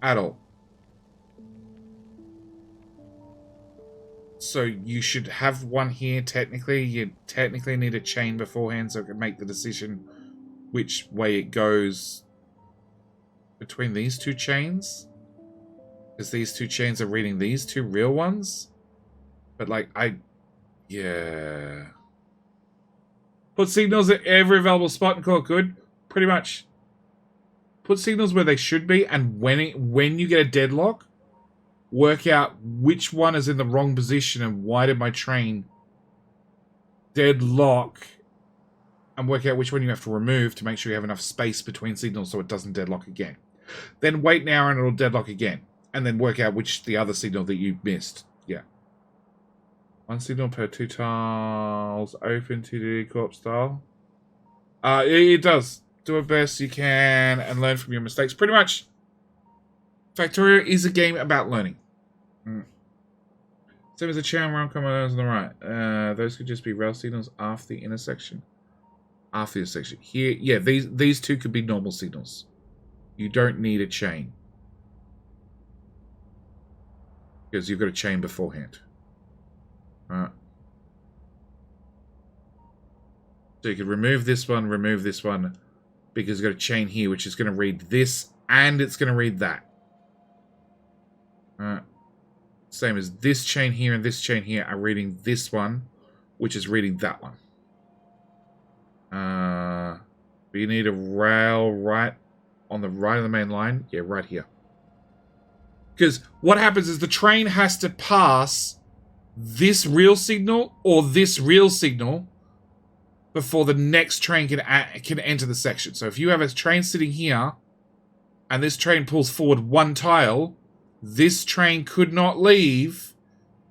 At all. So you should have one here, technically. You technically need a chain beforehand so it can make the decision which way it goes between these 2 chains. Because these two chains are reading these two real ones. But like, yeah. Put signals at every available spot and call it good. Pretty much. Put signals where they should be, and when you get a deadlock, work out which one is in the wrong position and why did my train deadlock, and work out which one you have to remove to make sure you have enough space between signals so it doesn't deadlock again. Then wait an hour and it'll deadlock again. And then work out which the other signal that you missed. Yeah. One signal per 2 tiles. Open TDD Corp style. It does. Do it best you can and learn from your mistakes. Pretty much, Factorio is a game about learning. Same as the channel where I'm coming on the right. Those could just be rail signals after the intersection. After the intersection. Here, yeah, these two could be normal signals. You don't need a chain. Because you've got a chain beforehand. Alright. So you could remove this one, because you've got a chain here which is going to read this and it's going to read that. Alright. Same as this chain here and this chain here are reading this one, which is reading that one. But you need a rail right on the right of the main line. Yeah, right here. Because what happens is the train has to pass this real signal or this real signal before the next train can enter the section. So if you have a train sitting here and this train pulls forward one tile, this train could not leave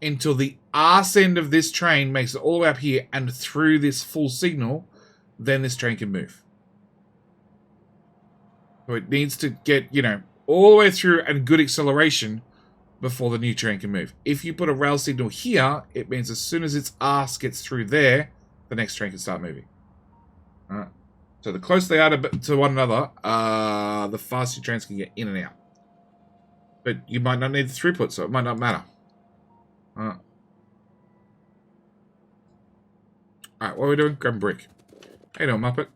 until the arse end of this train makes it all the way up here and through this full signal, then this train can move. So it needs to get, you know, all the way through and good acceleration before the new train can move. If you put a rail signal here, it means as soon as its arse gets through there, the next train can start moving. Alright. So the closer they are to one another, the faster your trains can get in and out. But you might not need the throughput, so it might not matter. Alright, what are we doing? Grab a brick. Hey, no, Muppet.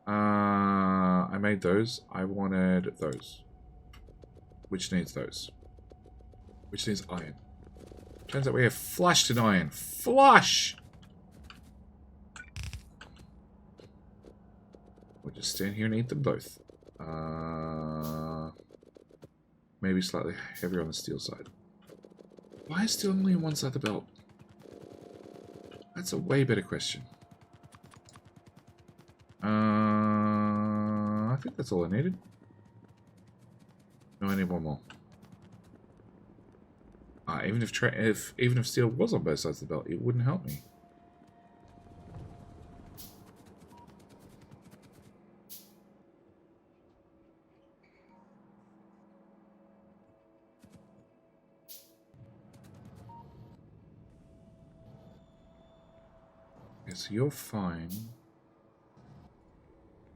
I made those. I wanted those. Which needs those? Which needs iron. Turns out we have flushed in iron. Flush! We'll just stand here and eat them both. Maybe slightly heavier on the steel side. Why is steel only on one side of the belt? That's a way better question. I think that's all I needed. No, I need one more. Even if steel was on both sides of the belt, it wouldn't help me. Okay, so you're fine.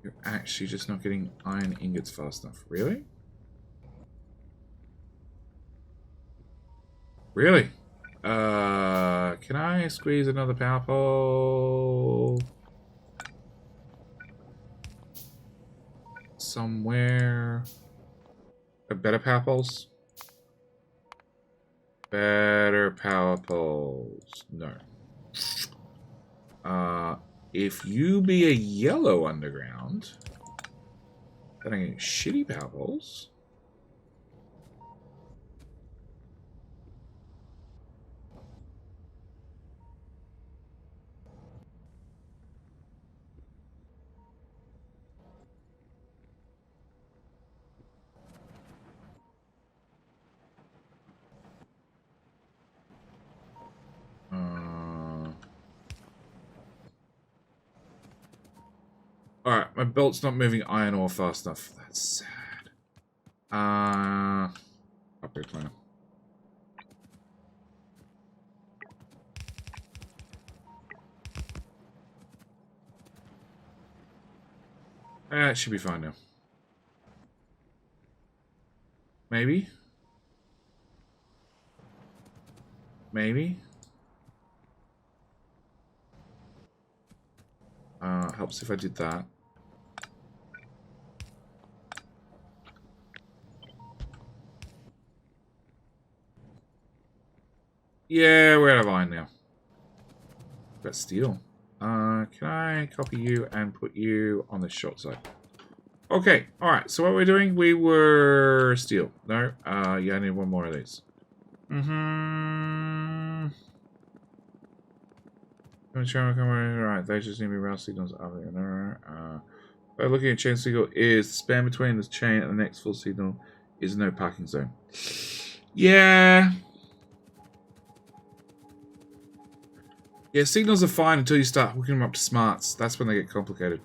You're actually just not getting iron ingots fast enough. Really? Really? Can I squeeze another power pole? Somewhere? Better power poles? Better power poles. No. If you be a yellow underground, then I get shitty power poles. Alright, my belt's not moving iron ore fast enough. That's sad. Upgrade planner. It should be fine now. Maybe? Maybe? Helps if I did that. Yeah, we're out of iron now. Got steel. Can I copy you and put you on the short side? Okay, alright, so what we're doing, we were steel. No, yeah, I need one more of these. Alright, they just need to be route signals over there. By looking at chain signal is the span between the chain and the next full signal is no parking zone. Yeah. Yeah, signals are fine until you start hooking them up to smarts. That's when they get complicated.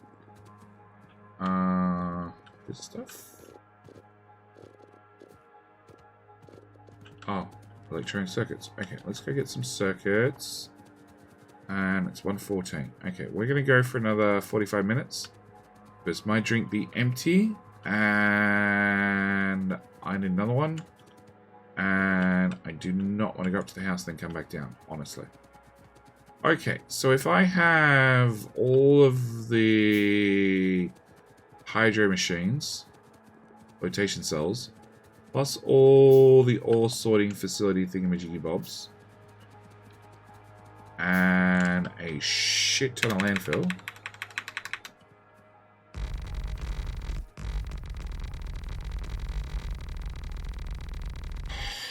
Good stuff. Oh, electronic circuits. Okay, let's go get some circuits. And it's 1:14. Okay, we're going to go for another 45 minutes. Because my drink be empty. And I need another one. And I do not want to go up to the house and then come back down, honestly. Okay, so if I have all of the hydro machines, flotation cells, plus all the ore sorting facility thingamajiggy bobs, and a shit ton of landfill,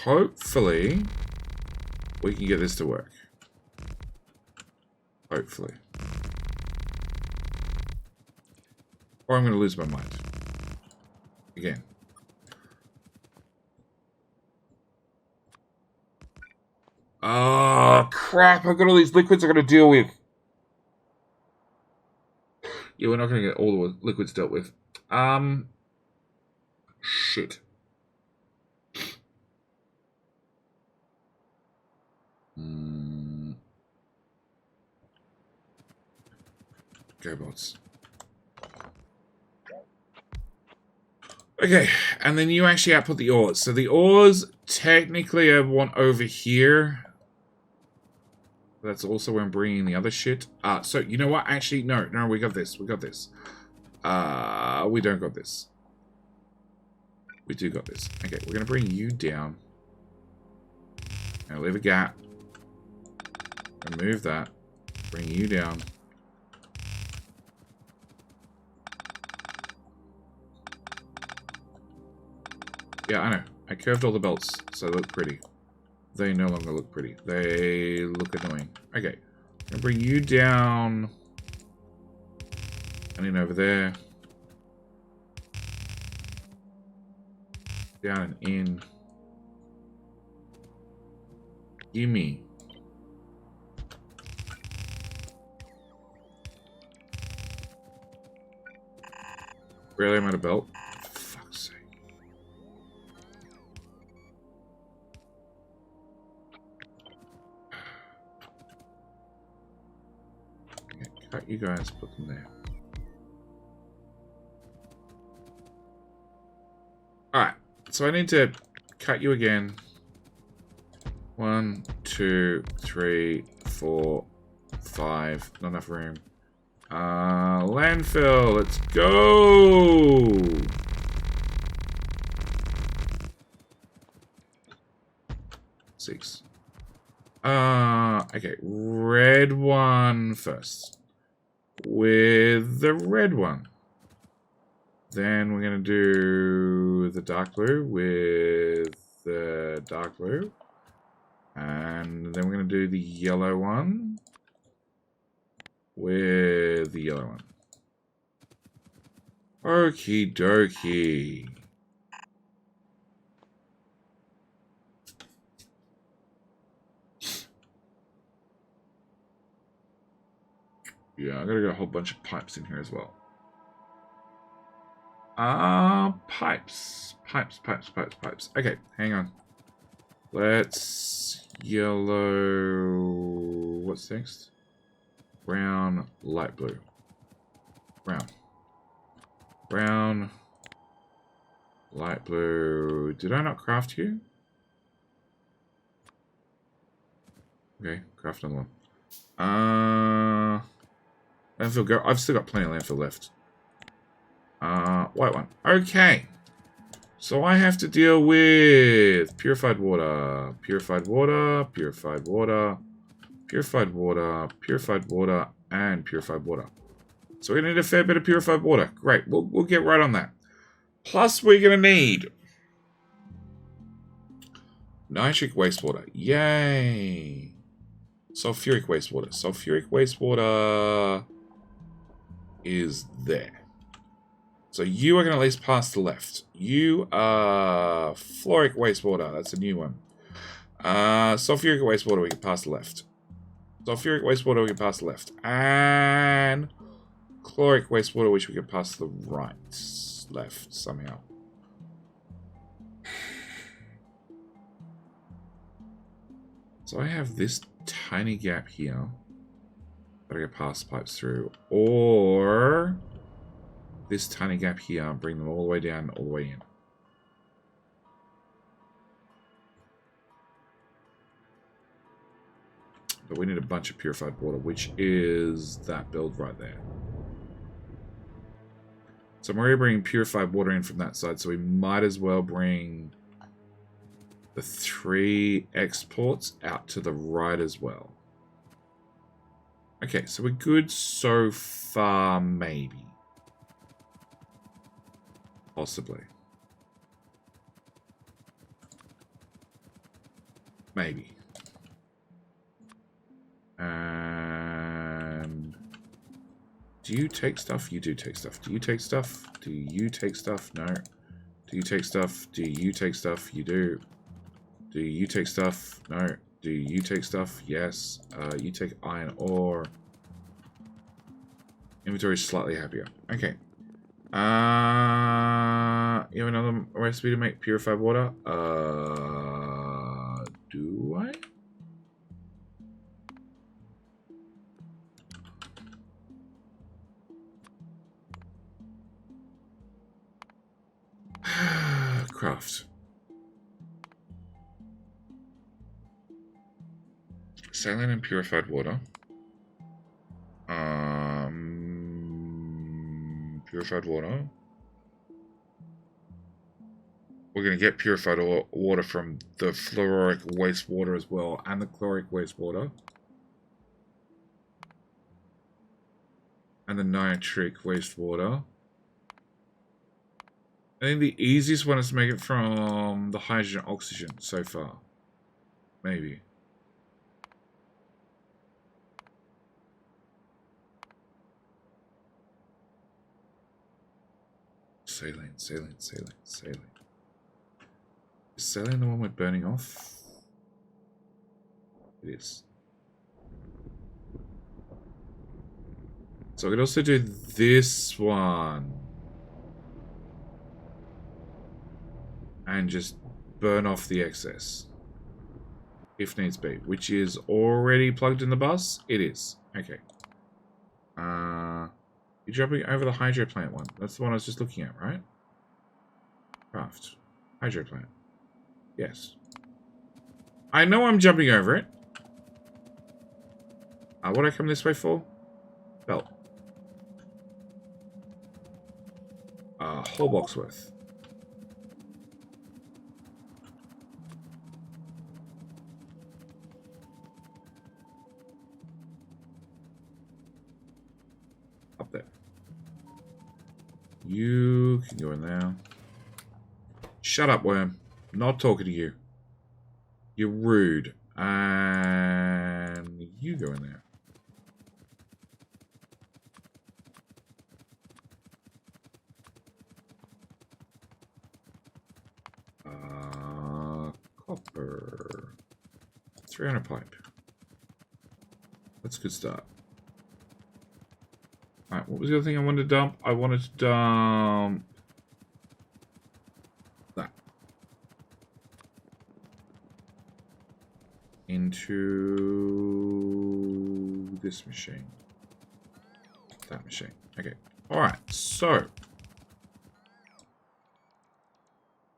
hopefully we can get this to work. Hopefully. Or I'm going to lose my mind. Again. Oh, crap. I've got all these liquids I've got to deal with. Yeah, we're not going to get all the liquids dealt with. Shit. Go bots. Okay, and then you actually output the ores. So the ores, technically I want over here. That's also where I'm bringing the other shit. So you know what? Actually, no, we got this. We got this. We don't got this. We do got this. Okay, we're going to bring you down. Now leave a gap. Remove that. Bring you down. Yeah, I know. I curved all the belts, so they look pretty. They no longer look pretty. They look annoying. Okay. I'm gonna bring you down. And in over there. Down and in. Gimme. Really, I'm out of belt? For fuck's sake. Okay, cut you guys, put them there. Alright, so I need to cut you again. 1, 2, 3, 4, 5. Not enough room. Landfill, let's go! Six. Okay, red one first. With the red one. Then we're gonna do the dark blue with the dark blue. And then we're gonna do the yellow one with the yellow one. Okie dokie. Yeah, I gotta get a whole bunch of pipes in here as well. Pipes. Pipes. Okay, hang on. Let's yellow. What's next? Brown, light blue. Brown, light blue. Did I not craft you? Okay, craft another one. Landfill go. I've still got plenty of landfill left. White one. Okay. So I have to deal with purified water, purified water, purified water, purified water, purified water, and purified water. So we're going to need a fair bit of purified water. Great, we'll get right on that. Plus, we're going to need nitric wastewater. Yay! Sulfuric wastewater. Sulfuric wastewater is there. So you are going to at least pass the left. You are fluoric wastewater. That's a new one. Sulfuric wastewater, we can pass the left. Sulfuric wastewater, we can pass the left. And chloric wastewater, which we can pass the right. Left, somehow. So I have this tiny gap here that I can pass pipes through. Or this tiny gap here, bring them all the way down, all the way in. But we need a bunch of purified water, which is that build right there. So I'm already bringing purified water in from that side, so we might as well bring the 3 exports out to the right as well. Okay, so we're good so far, maybe. Possibly. Maybe. And do you take stuff? You do take stuff. Do you take stuff? Do you take stuff? No. Do you take stuff? Do you take stuff? You do. Do you take stuff? No. Do you take stuff? Yes. You take iron ore. Inventory is slightly happier. Okay. You have another recipe to make purified water? Do I? Craft. Saline and purified water. Purified water. We're going to get purified water from the fluoric wastewater as well, and the chloric wastewater. And the nitric wastewater. I think the easiest one is to make it from the hydrogen oxygen so far. Maybe. Saline, saline, saline, saline. Is saline the one we're burning off? It is. So I could also do this one. And just burn off the excess. If needs be. Which is already plugged in the bus? It is. Okay. You're jumping over the hydro plant one. That's the one I was just looking at, right? Craft. Hydro plant. Yes. I know I'm jumping over it. What I come this way for? Belt. Whole box worth. Up there. You can go in there. Shut up, worm. I'm not talking to you. You're rude. And you go in there. Copper. 300 pipe. That's a good start. Alright, what was the other thing I wanted to dump? I wanted to dump that into this machine. That machine. Okay. Alright, so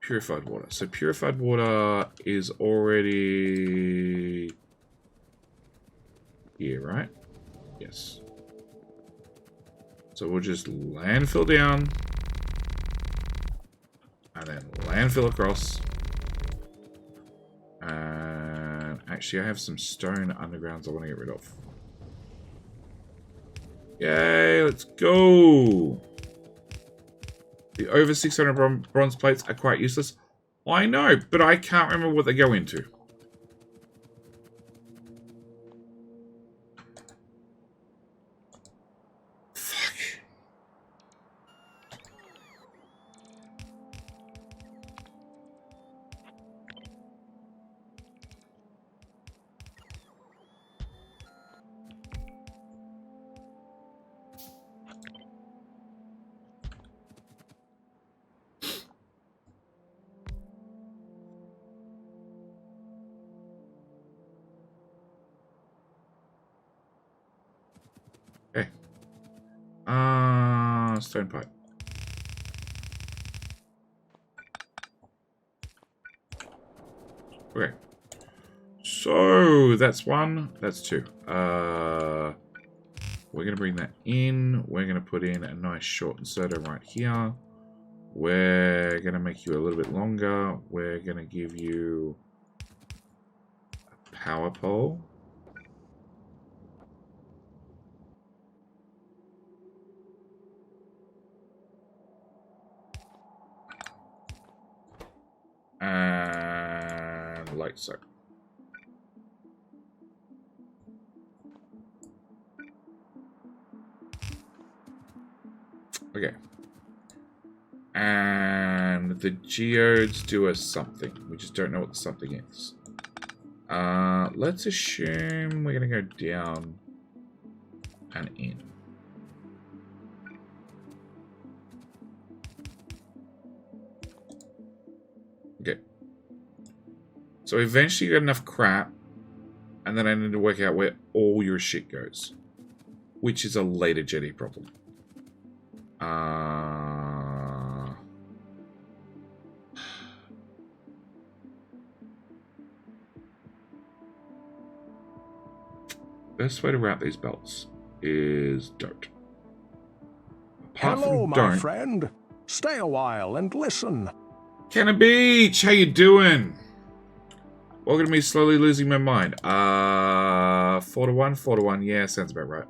purified water. So purified water is already here, right? Yes. So we'll just landfill down. And then landfill across. And actually, I have some stone undergrounds I want to get rid of. Yay, let's go! The over 600 bronze plates are quite useless. I know, but I can't remember what they go into. Okay. Stone pipe. Okay. So that's one, that's two. We're gonna bring that in. We're gonna put in a nice short inserter right here. We're gonna make you a little bit longer. We're gonna give you a power pole. And like so. Okay. And the geodes do us something. We just don't know what the something is. Let's assume we're going to go down and in. Okay. So eventually you got enough crap, and then I need to work out where all your shit goes, which is a later jetty problem. Best way to route these belts is don't. Apart Hello, from my don't, friend. Stay a while and listen. Cannon Beach, how you doing? Welcome to me slowly losing my mind. 4 to 1, 4 to 1. Yeah, sounds about right.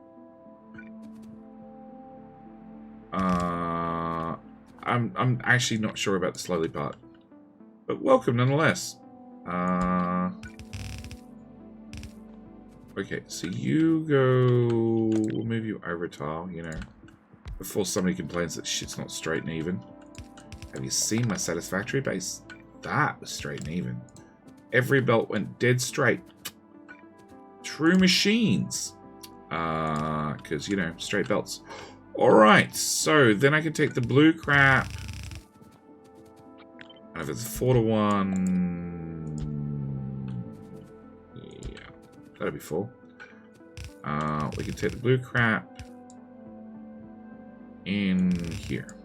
I'm actually not sure about the slowly part, but welcome nonetheless. Okay, so you go. We'll move you over tile, you know, before somebody complains that shit's not straight and even. Have you seen my satisfactory base? That was straight and even. Every belt went dead straight. True machines. Because, you know, straight belts. Alright, so then I can take the blue crap. And if it's 4 to 1... Yeah, that'll be 4. We can take the blue crap in here.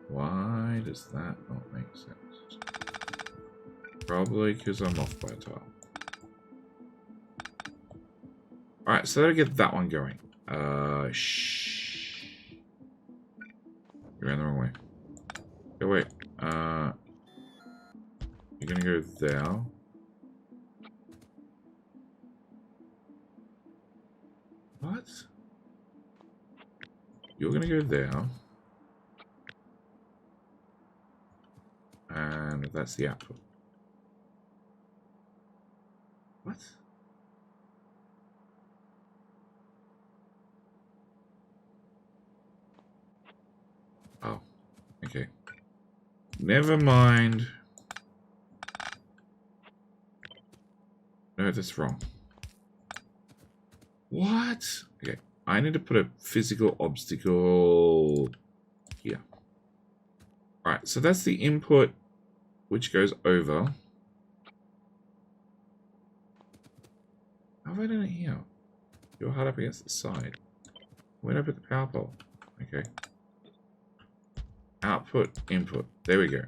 Why does that not make sense? Probably because I'm off by a tile. Alright, so that'll get that one going. Shh. You ran the wrong way. Oh, wait. You're gonna go there. What? You're gonna go there. And that's the output. What? Oh, okay. Never mind. No, that's wrong. What? Okay, I need to put a physical obstacle here. Alright, so that's the input which goes over. How have I done it here? You're hard up against the side. Where did I put the power pole? Okay. Output, input. There we go.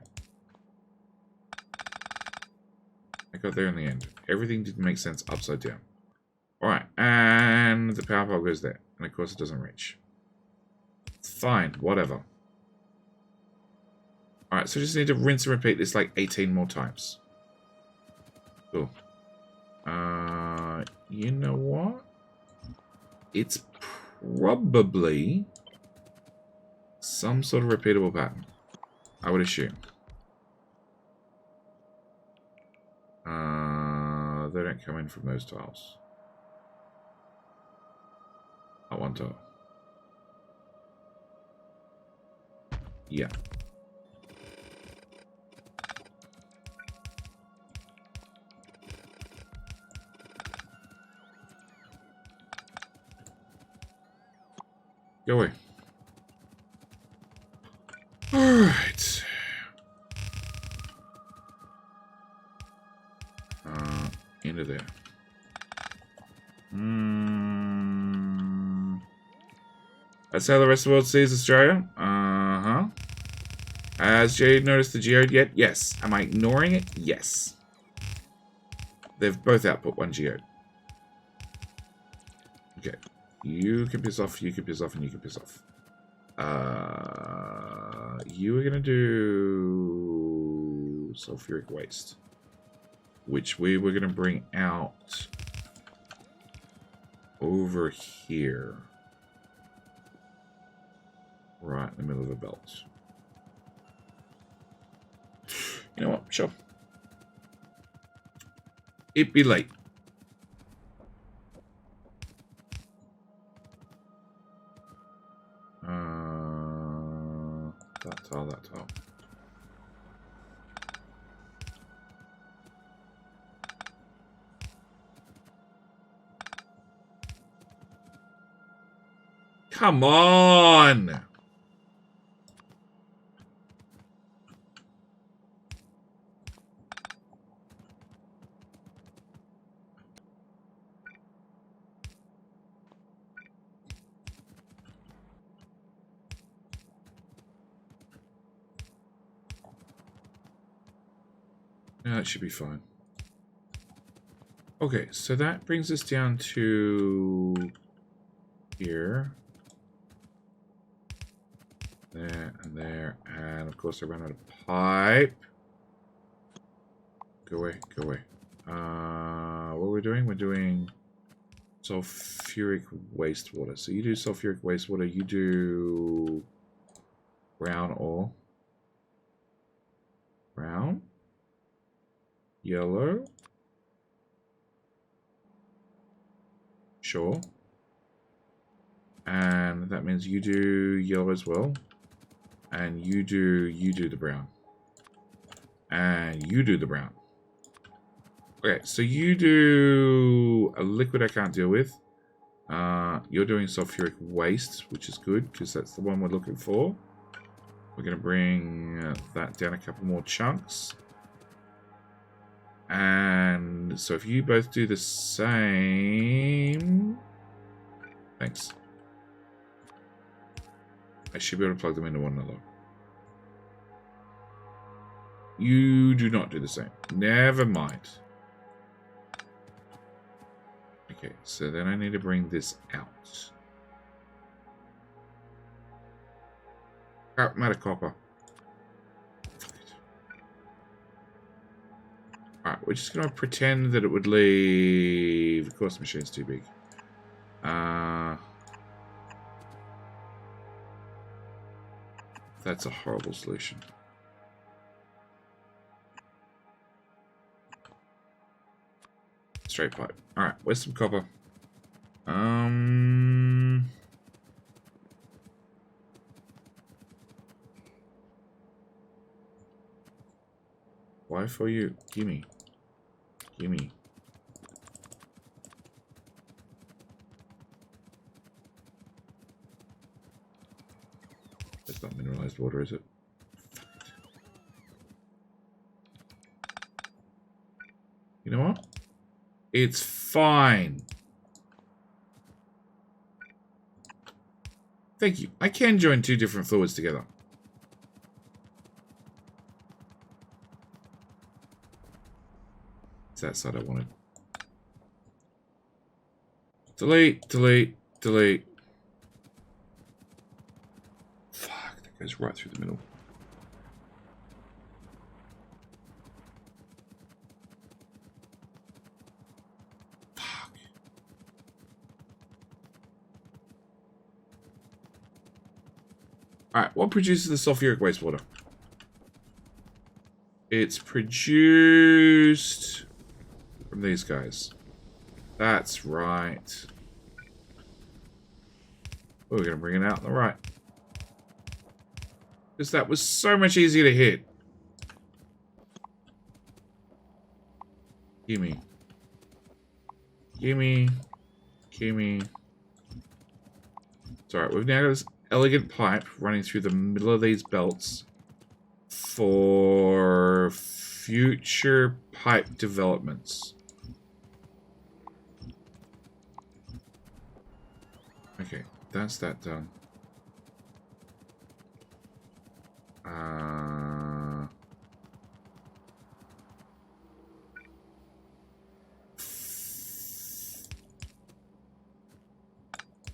I got there in the end. Everything didn't make sense upside down. Alright, and the power pole goes there. And of course it doesn't reach. Fine, whatever. Alright, so just need to rinse and repeat this like 18 more times. Cool. You know what? It's probably some sort of repeatable pattern, I would assume. They don't come in from those tiles. Not one tile. Yeah. Go away. Alright. Into there. That's how the rest of the world sees Australia? Uh-huh. Has Jade noticed the geode yet? Yes. Am I ignoring it? Yes. They've both output one geode. Okay. You can piss off, you can piss off, and you can piss off. You are going to do sulfuric waste, which we were going to bring out over here. Right in the middle of the belt. You know what? Sure. It'd be late. That tile, that tile. Come on! Yeah, that should be fine. Okay, so that brings us down to here. There, and of course I ran out of pipe. Go away, go away. What we're doing? We're doing sulfuric wastewater. So you do sulfuric wastewater, you do brown ore. Brown. Yellow. Sure. And that means you do yellow as well. And you do the brown. And you do the brown. Okay, so you do a liquid I can't deal with. You're doing sulfuric waste, which is good, because that's the one we're looking for. We're going to bring that down a couple more chunks. And so if you both do the same... Thanks. I should be able to plug them into one another. You do not do the same. Never mind. Okay, so then I need to bring this out. Oh, I'm out of copper. Alright, we're just going to pretend that it would leave... Of course the machine's too big. That's a horrible solution. Straight pipe. Alright, where's some copper? Why for you? Gimme. Gimme. That's not mineralized water, is it? You know what? It's fine. Thank you. I can join two different fluids together. It's that side I wanted. Delete, delete, delete. Fuck, that goes right through the middle. Alright, what produces the sulfuric wastewater? It's produced from these guys. That's right. Oh, we're going to bring it out on the right. Because that was so much easier to hit. Gimme. Gimme. Gimme. It's alright, we've now got this elegant pipe running through the middle of these belts for future pipe developments. Okay, that's that done.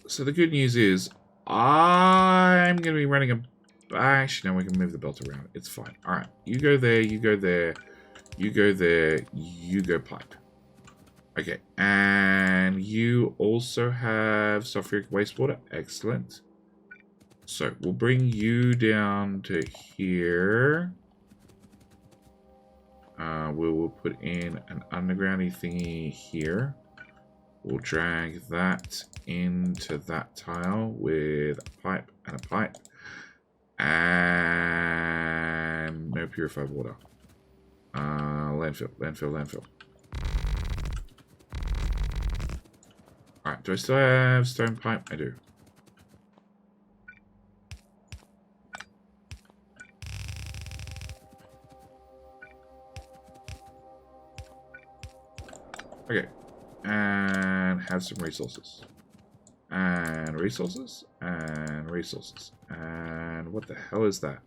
So the good news is I'm going to be running a... Actually, no, we can move the belt around. It's fine. All right, you go there, you go there, you go there, you go pipe. Okay, and you also have sulfuric wastewater. Excellent. So we'll bring you down to here. We'll put in an undergroundy thingy here. We'll drag that into that tile with a pipe and a pipe. And no purified water. Landfill, landfill, landfill. Alright, do I still have stone pipe? I do. Okay. And have some resources. And resources. And resources. And what the hell is that?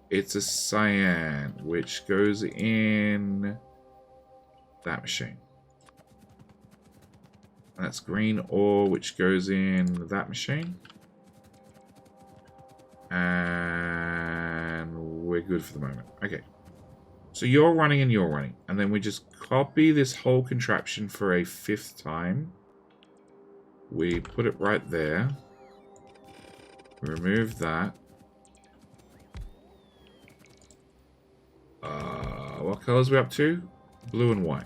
It's a cyan, which goes in that machine. And that's green ore, which goes in that machine. And we're good for the moment. Okay. So you're running and you're running. And then we just copy this whole contraption for a 5th time. We put it right there. We remove that. What colors are we up to? Blue and white.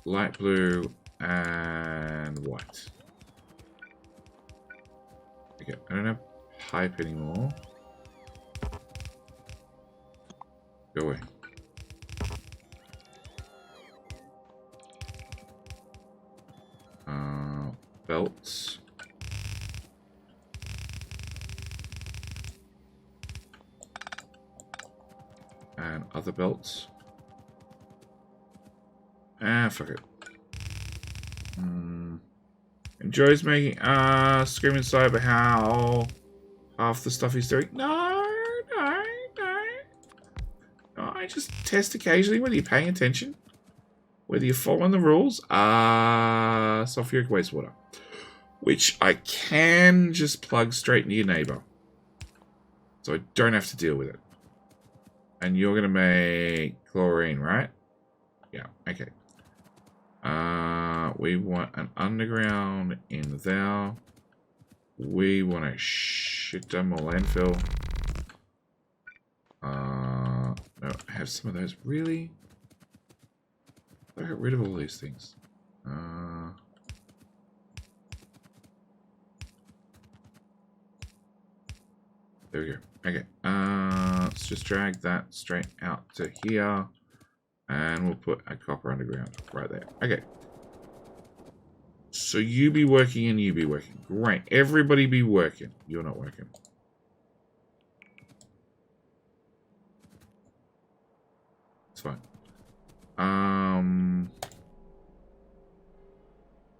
Light blue and white. Okay, I don't have pipe anymore. Go away. Belts. And other belts. Ah, fuck it. Enjoys making scream inside about how half the stuff he's doing. No. I just test occasionally whether you're paying attention. Whether you're following the rules. Sulfuric wastewater. Which I can just plug straight into your neighbor. So I don't have to deal with it. And you're going to make chlorine, right? Yeah, okay. We want an underground in there. We want a shit ton more landfill. No, I have some of those. Really? I got rid of all these things. There we go. Okay. Let's just drag that straight out to here. And we'll put a copper underground right there. Okay. So you be working and you be working. Great. Everybody be working. You're not working. It's fine. I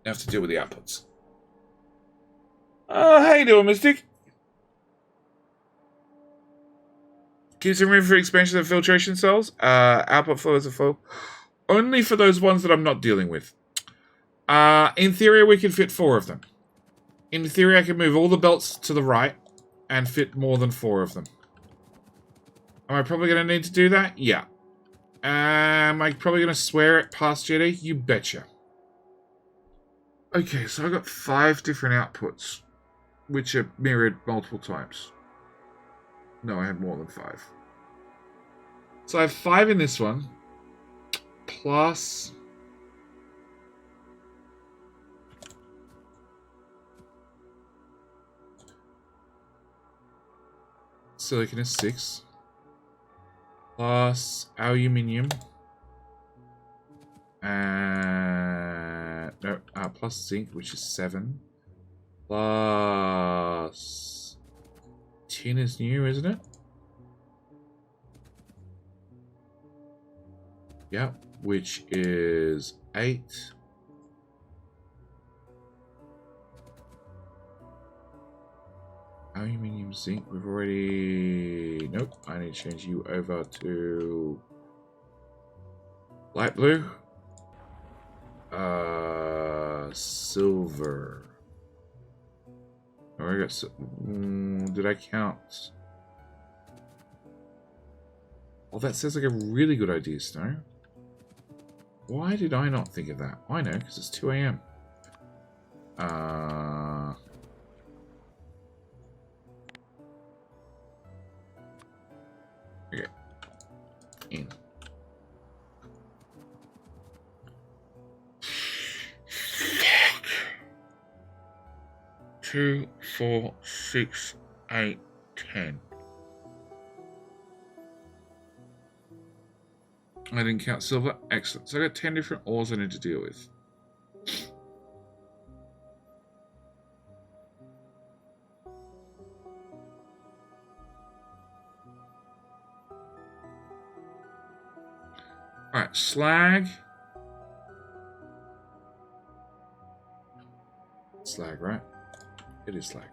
have to deal with the outputs. How you doing, Mystic? Keep some room for expansion of filtration cells. Output flows are full. Only for those ones that I'm not dealing with. In theory, we can fit 4 of them. In theory, I can move all the belts to the right and fit more than 4 of them. Am I probably going to need to do that? Yeah. Am I probably going to swear it past Jetty? You betcha. Okay, so I've got 5 different outputs. which are mirrored multiple times. No, I have more than 5. So I have 5 in this one, plus silicon is 6, plus aluminium, and no, plus zinc, which is 7, plus tin is new, isn't it? Yeah, which is 8. Aluminium, zinc, we've already... Nope, I need to change you over to light blue. Silver. Oh, I got... did I count? Oh, that sounds like a really good idea, Snow. Why did I not think of that? I know, because it's 2 AM. Okay. In. Fuck. 2, 4, 6, 8, 10. I didn't count silver. Excellent. So I got 10 different ores I need to deal with. Alright, slag. Slag, right? It is slag.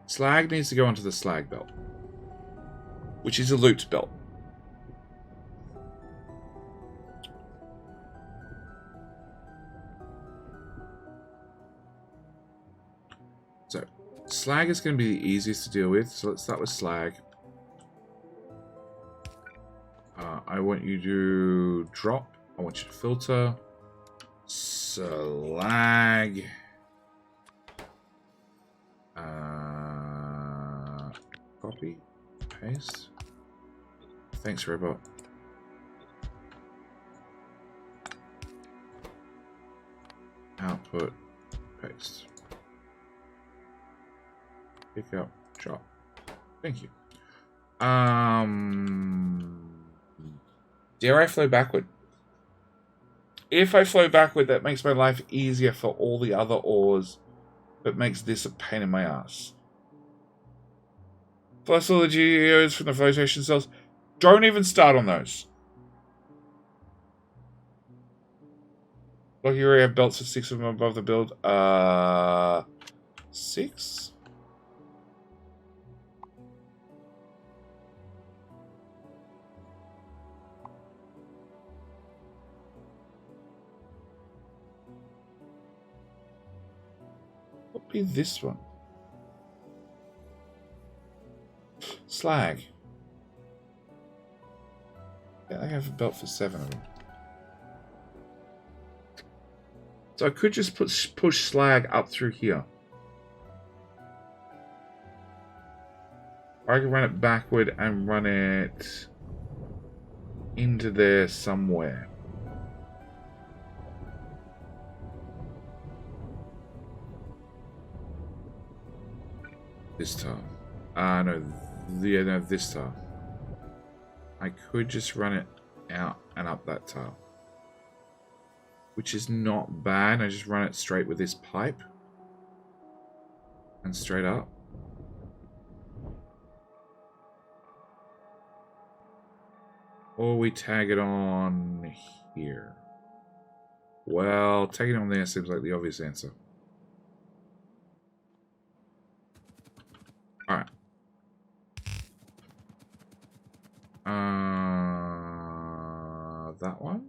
Slag needs to go onto the slag belt, which is a looped belt. So, slag is going to be the easiest to deal with, so let's start with slag. I want you to drop. I want you to filter. Slag. Copy. Paste. Thanks, robot. Output. Paste. Pick up. Drop. Thank you. Dare I flow backward? If I flow backward, that makes my life easier for all the other ores, but makes this a pain in my ass. Plus all the geos from the flotation cells. Don't even start on those. Look, you already have belts of 6 of them above the build. 6? Be this one. Slag. Yeah, I have a belt for 7 of them. So I could just push slag up through here. Or I could run it backward and run it into there somewhere. This tile. No, this tile. I could just run it out and up that tile. Which is not bad. I just run it straight with this pipe. And straight up. Or we tag it on here. Well, tagging it on there seems like the obvious answer. Alright. That one?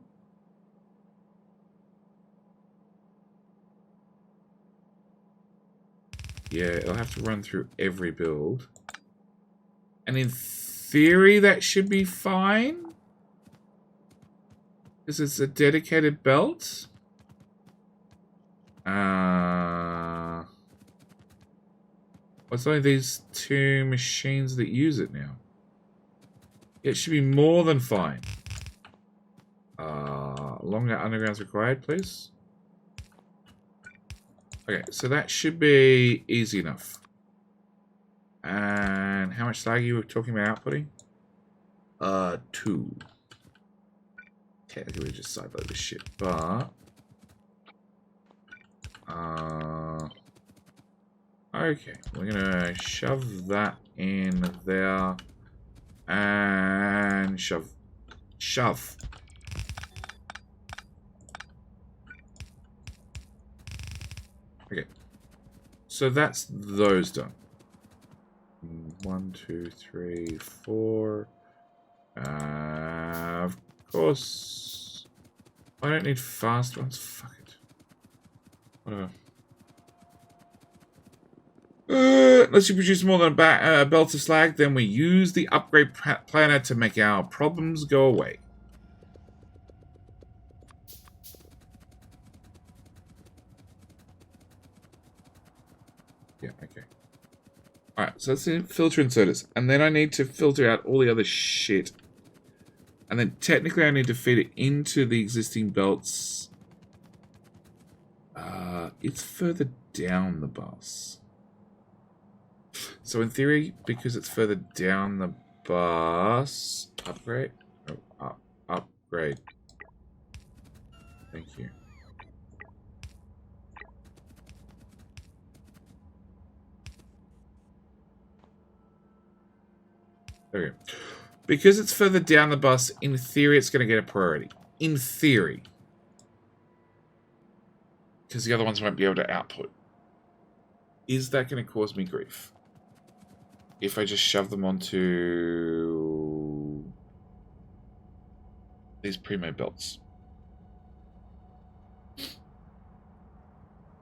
Yeah, it'll have to run through every build. And in theory, that should be fine. Because it's a dedicated belt. It's only these two machines that use it now. It should be more than fine. Longer underground's required, please. Okay, so that should be easy enough. And how much slag you were talking about outputting? 2. Technically, we just sideload this shit, but okay, we're gonna shove that in there and shove. Okay, so that's those done. 1, 2, 3, 4. Of course, I don't need fast ones. Fuck it. Whatever. Unless you produce more than a belt of slag, then we use the upgrade planner to make our problems go away. Yeah, okay. Alright, so let's filter inserters. And then I need to filter out all the other shit. And then technically I need to feed it into the existing belts. It's further down the bus. So in theory, because it's further down the bus... Upgrade? Oh, upgrade. Thank you. There we go. Because it's further down the bus, in theory, it's going to get a priority. In theory. Because the other ones won't be able to output. Is that going to cause me grief? If I just shove them onto these pre-made belts.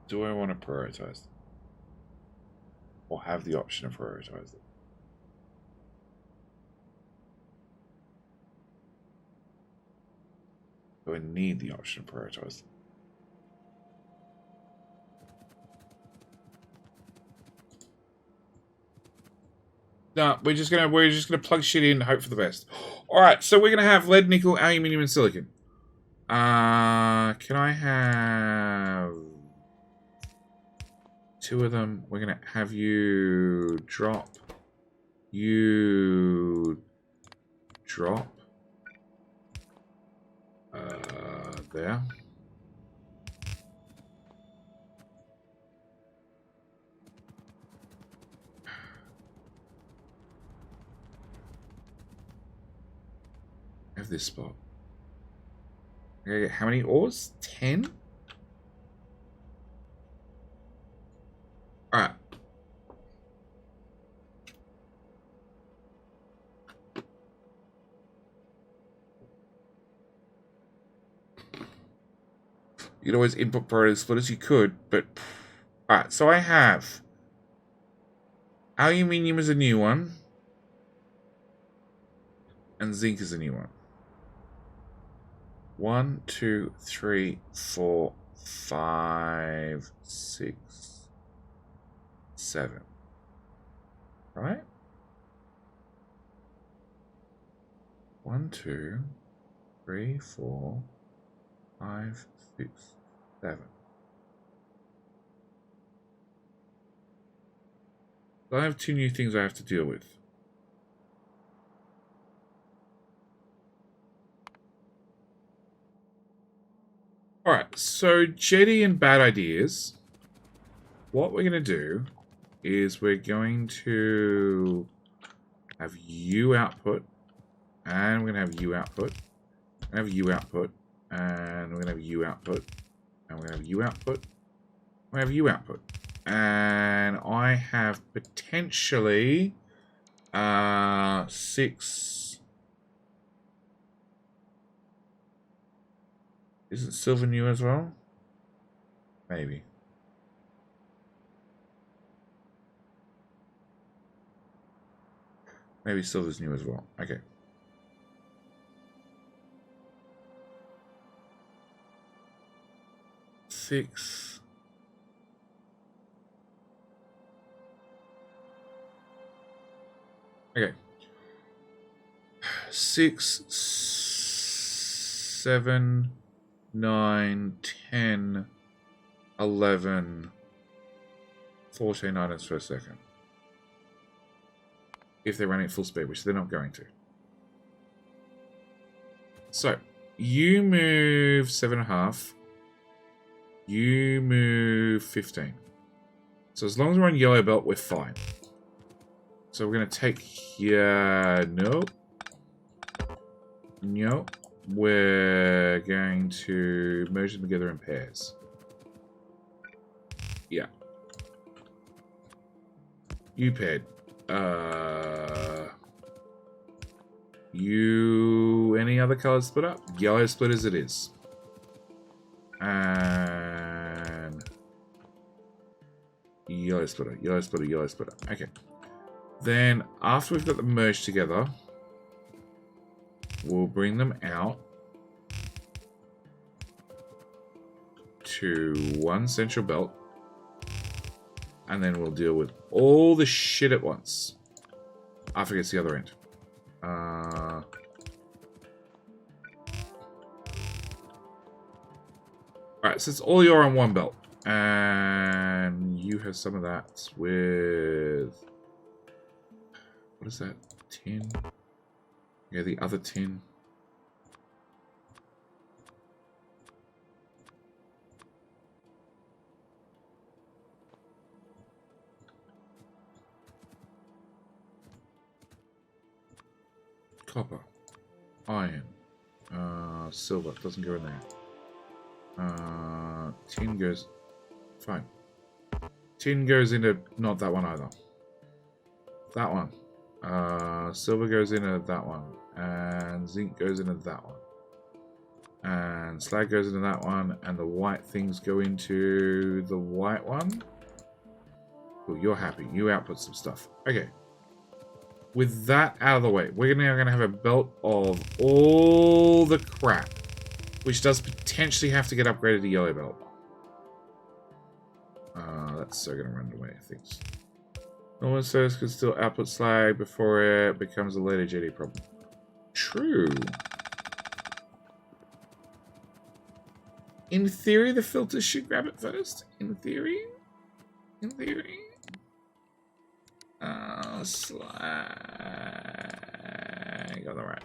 Do I want to prioritize them? Or have the option of prioritize them? Do I need the option to prioritize them? No, we're just gonna plug shit in and hope for the best. Alright, so we're gonna have lead, nickel, aluminium, and silicon. Can I have 2 of them? We're gonna have you drop. You drop. There. Have this spot. Okay, how many ores? 10? Alright. You could always input priority split as you could, but... Alright, so I have... Aluminium is a new one. And zinc is a new one. 1, 2, 3, 4, 5, 6, 7. Right? 1, 2, 3, 4, 5, 6, 7. So I have 2 new things I have to deal with. Alright, so jetty and bad ideas. What we're going to do is we're going to have you output, and we're going to have you output, we're going to have you output, and we're going to have you output, and we're going to have you output, we have you output. And I have potentially 6. Isn't silver new as well? Maybe. Maybe silver's new as well. Okay. 6. Okay. 6, 7, 9, 10, 11, 14 items per second. If they're running at full speed, which they're not going to. So, you move 7.5. You move 15. So as long as we're on yellow belt, we're fine. So we're going to take here... Nope. Nope. We're going to merge them together in pairs. Yeah. You paired. You... Any other colors split up? Yellow split as it is. And... Yellow splitter, yellow splitter, yellow splitter. Okay. Then, after we've got them merged together, we'll bring them out to one central belt. And then we'll deal with all the shit at once. After it gets the other end. Alright, so it's all you're on one belt. And you have some of that with... What is that? 10? Yeah, the other 10. Copper. Iron. Silver. Doesn't go in there. Tin goes... Fine. Tin goes into... Not that one either. That one. Silver goes into that one. And zinc goes into that one. And slag goes into that one. And the white things go into the white one. Cool, you're happy. You output some stuff. Okay. With that out of the way, we're now going to have a belt of all the crap. Which does potentially have to get upgraded to yellow belt. That's so going to run away, I think. Normal service could still output slag before it becomes a later JD problem. True. In theory, the filters should grab it first. In theory. In theory. Slag. Got the right.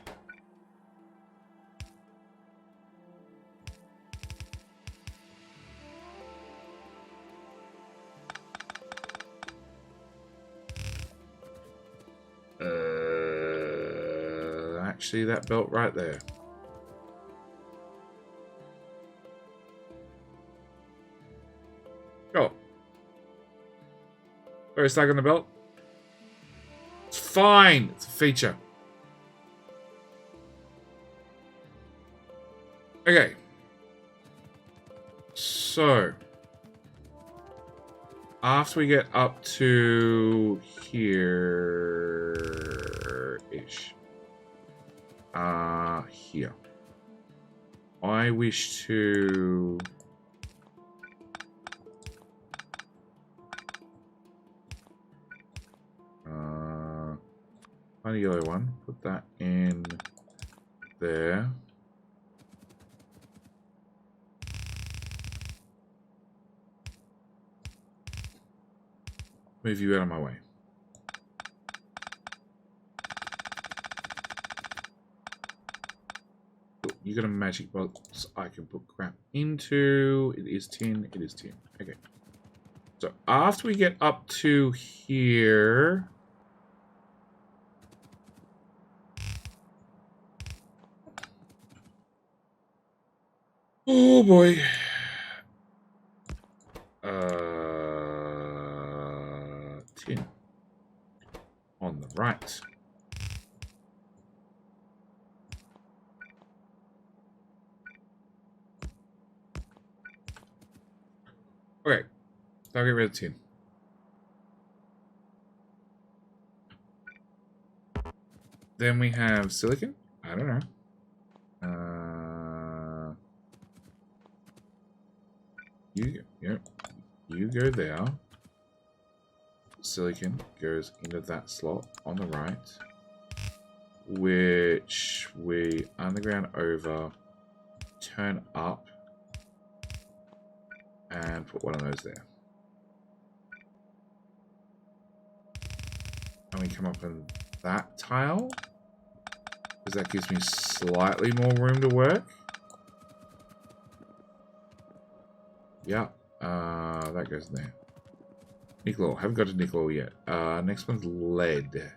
Actually, that belt right there. Go. Very stuck on the belt. It's fine. It's a feature. Okay. So, after we get up to here-ish. Here. I wish to... find a yellow one. Put that in there. Move you out of my way. You got a magic box I can put crap into. It is 10. It is 10. Okay. So after we get up to here... Oh boy. 10. On the right. Okay, so I'll get rid of 10. Then we have silicon. I don't know. You go there. silicon goes into that slot on the right, which we underground over, turn up, and put one of those there. And we come up in that tile, because that gives me slightly more room to work. Yeah, that goes in there. Nickel ore. Haven't got to nickel ore yet. Next one's lead.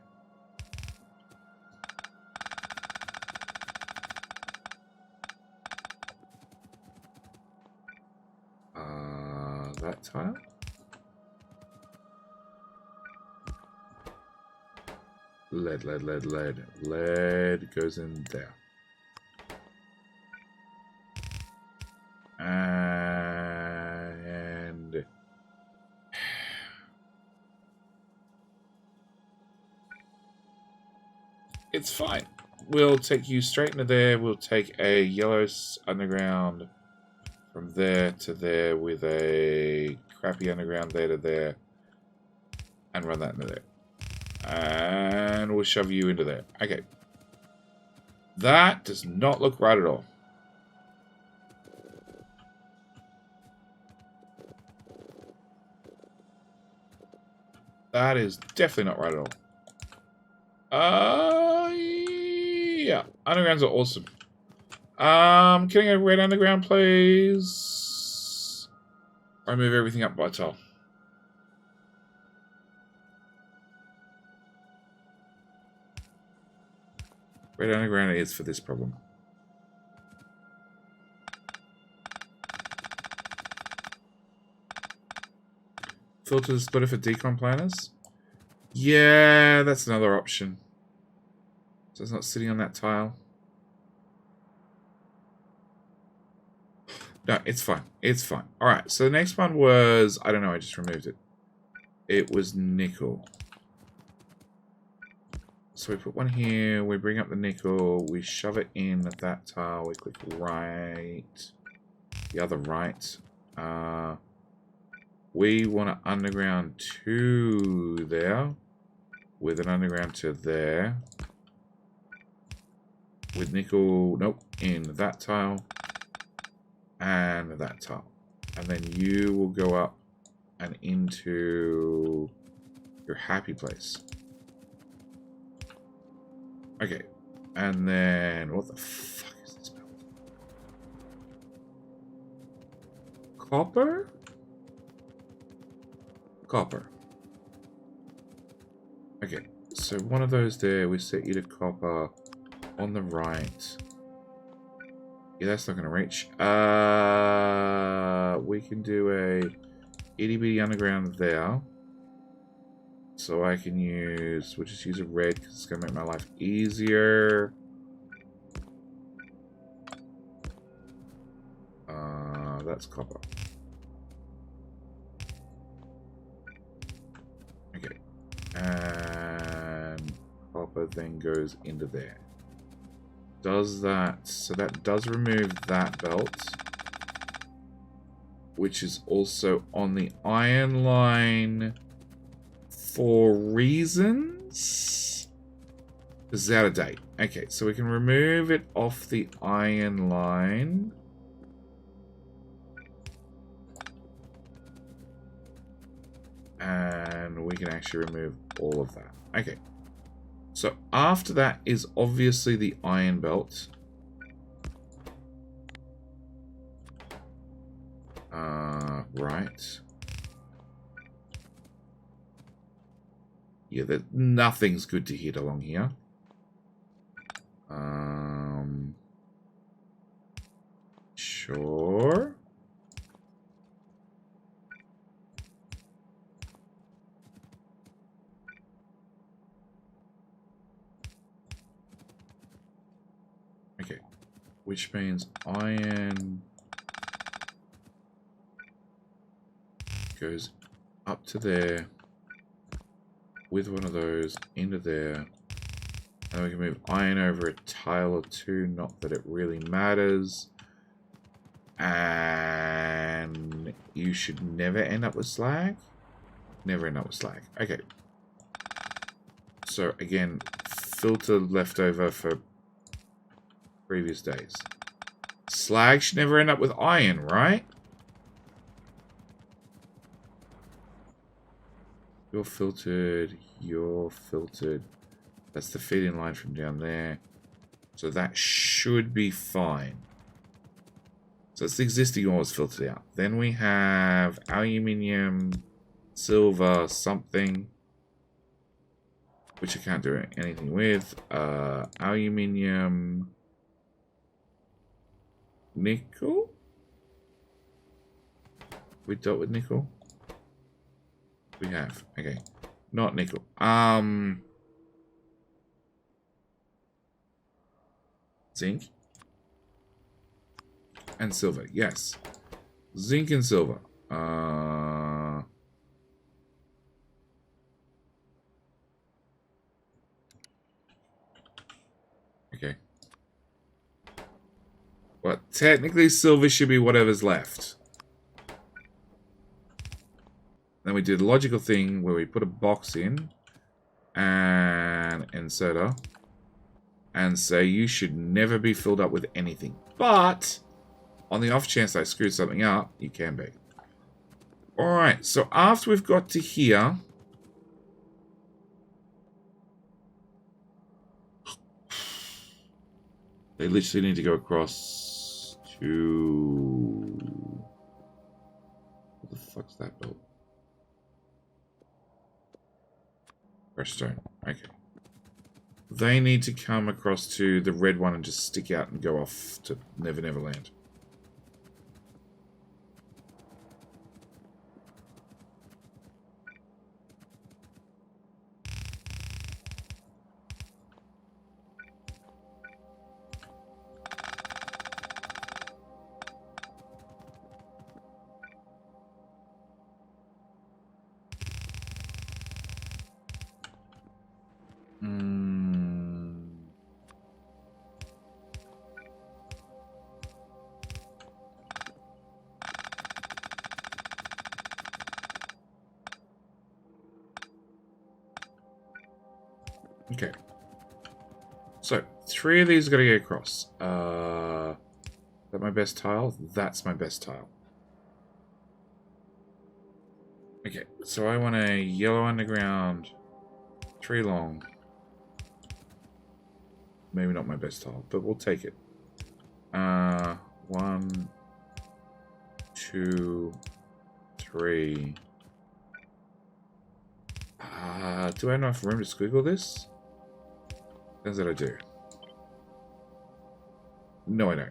That tile. Lead. Lead goes in there. And it's fine. We'll take you straight into there. We'll take a yellow underground from there to there with a crappy underground there to there, and run that into there. And we'll shove you into there. Okay. That does not look right at all. That is definitely not right at all. Yeah. Undergrounds are awesome. Can I get a red underground, please? I move everything up by tile. Red underground is for this problem. Filter the splitter for decon planners? Yeah, that's another option. So it's not sitting on that tile. No, it's fine. It's fine. Alright, so the next one was... I don't know, I just removed it. It was nickel. So we put one here, we bring up the nickel, we shove it in at that tile, we click right, the other right. We want to underground to there, with an underground to there, with nickel, nope, in that tile, and that tile. And then you will go up and into your happy place. Okay, and then what the fuck is this belt? Copper? Copper. Okay, so one of those there, we set you to copper on the right. Yeah, that's not gonna reach. We can do a itty bitty underground there. So I can use, we'll just use a red because it's going to make my life easier. That's copper. Okay. And copper then goes into there. Does that, so that does remove that belt. Which is also on the iron line. For reasons? This is out of date. Okay, so we can remove it off the iron line. And we can actually remove all of that. Okay. So after that is obviously the iron belt. Right. Yeah, nothing's good to hit along here. Sure. Okay, which means iron goes up to there. With one of those into there, and we can move iron over a tile or two, not that it really matters. And you should never end up with slag. Never end up with slag. Okay. So, again, filter leftover for previous days. Slag should never end up with iron, right? You're filtered. You're filtered. That's the feeding line from down there. So that should be fine. So it's the existing ores filtered out. Then we have aluminium, silver, something. Which I can't do anything with. Aluminium. Nickel? We dealt with nickel? We have. Okay. Not nickel. Zinc. And silver. Yes. Zinc and silver. Okay. Well, technically silver should be whatever's left. Then we do the logical thing where we put a box in and inserter and say you should never be filled up with anything. But on the off chance I screwed something up, you can be. Alright, so after we've got to here, they literally need to go across to... What the fuck's that built? Stone. Okay. They need to come across to the red one and just stick out and go off to Never Never Land. Okay. So, 3 of these are going to get across. Is that my best tile? That's my best tile. Okay, so I want a yellow underground, 3 long. Maybe not my best tile, but we'll take it. 1, 2, 3. Do I have enough room to squiggle this? Turns out I do. No, I don't.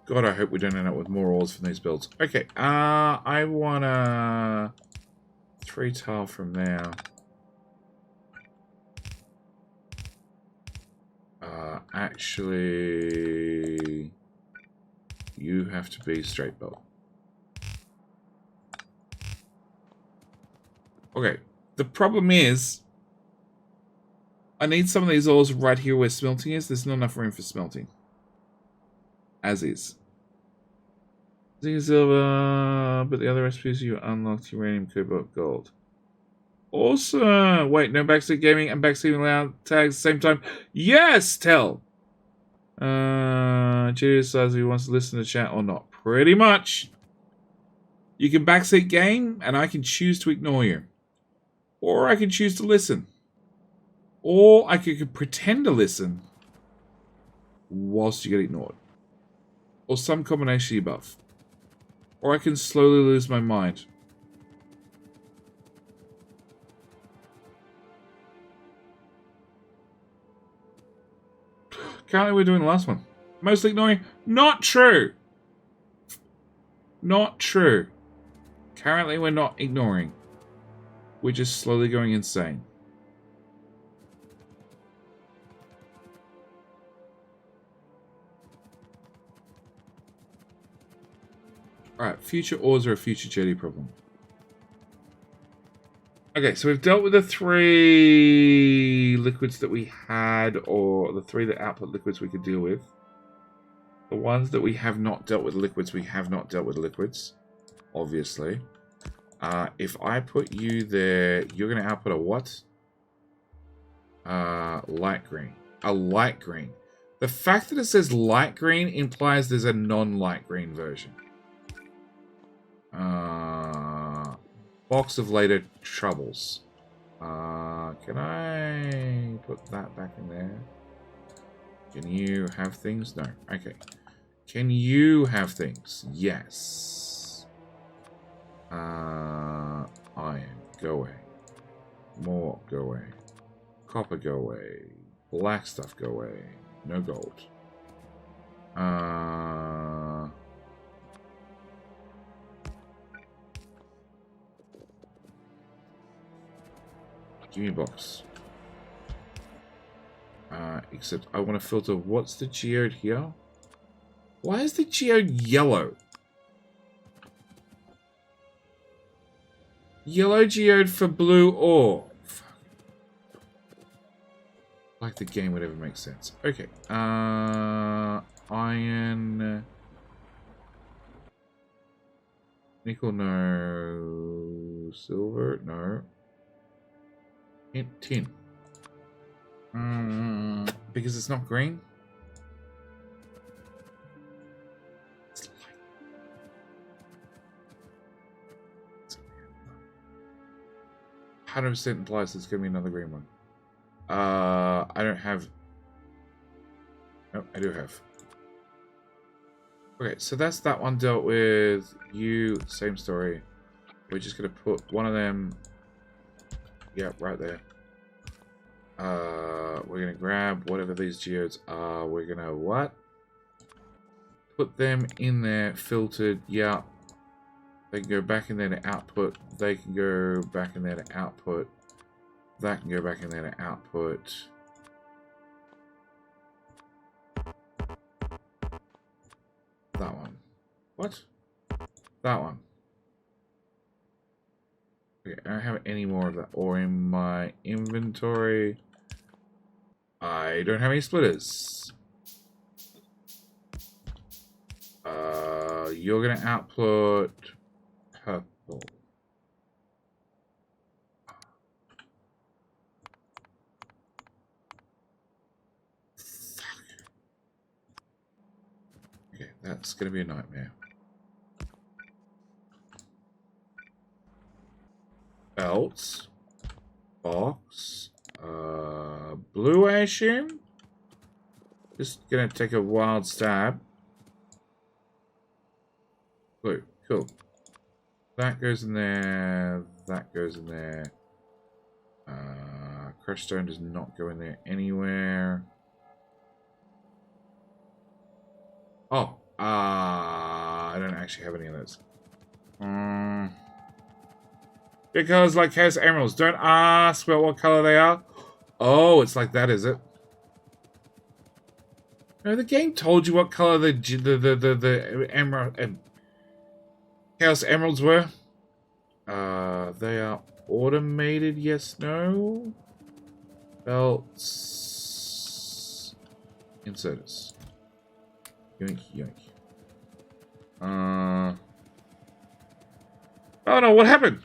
God, I hope we don't end up with more ores from these builds. Okay, I want a 3 tile from there. Actually, you have to be straight belt. Okay, the problem is, I need some of these ores right here where smelting is. There's not enough room for smelting. As is. Zinc and silver, but the other recipes you unlocked uranium, cobalt, gold. Awesome! Wait, no backseat gaming and backseat loud tags at the same time. Yes, tell! Judy decides if he wants to listen to chat or not. Pretty much. You can backseat game, and I can choose to ignore you. Or I can choose to listen. Or I could pretend to listen whilst you get ignored. Or some combination of the above. Or I can slowly lose my mind. Currently we're doing the last one. Mostly ignoring. Not true. Not true. Currently, we're not ignoring. We're just slowly going insane. Alright, future ores are a future jetty problem. Okay, so we've dealt with the 3 liquids that we had, or the 3 that output liquids we could deal with. The ones that we have not dealt with liquids, we have not dealt with liquids, obviously. If I put you there, you're going to output a what? Light green. A light green. The fact that it says light green implies there's a non-light green version. Box of later troubles. Can I put that back in there? Can you have things? No. Okay. Can you have things? Yes. Iron. Go away. More. Go away. Copper. Go away. Black stuff. Go away. No gold. Give me a box. Except I want to filter what's the geode here? Why is the geode yellow? Yellow geode for blue ore. Fuck. Like the game would ever make sense. Okay. Iron. Nickel, no. Silver, no. Tin. Because it's not green? It's light. 100% implies there's going to be another green one. I don't have... No, I do have. Okay, so that's that one dealt with. You, same story. We're just going to put one of them... Yeah, right there. We're gonna grab whatever these geodes are. We're gonna what? Put them in there, filtered. Yeah. They can go back in there to output. They can go back in there to output. That can go back in there to output. That one. What? That one. Okay, I don't have any more of that ore in my inventory. I don't have any splitters. You're gonna output purple. Fuck. Okay, that's gonna be a nightmare. Belts, box, blue, I assume. Just gonna take a wild stab. Blue, cool. That goes in there. That goes in there. Crushed stone does not go in there anywhere. Oh, I don't actually have any of those. Because like Chaos Emeralds, don't ask about what color they are. Oh, it's like that, is it? No, the game told you what color the emerald Chaos Emeralds were. They are automated. Yes, no. Belts. Inserters. Yoink, yoink. Oh no, what happened?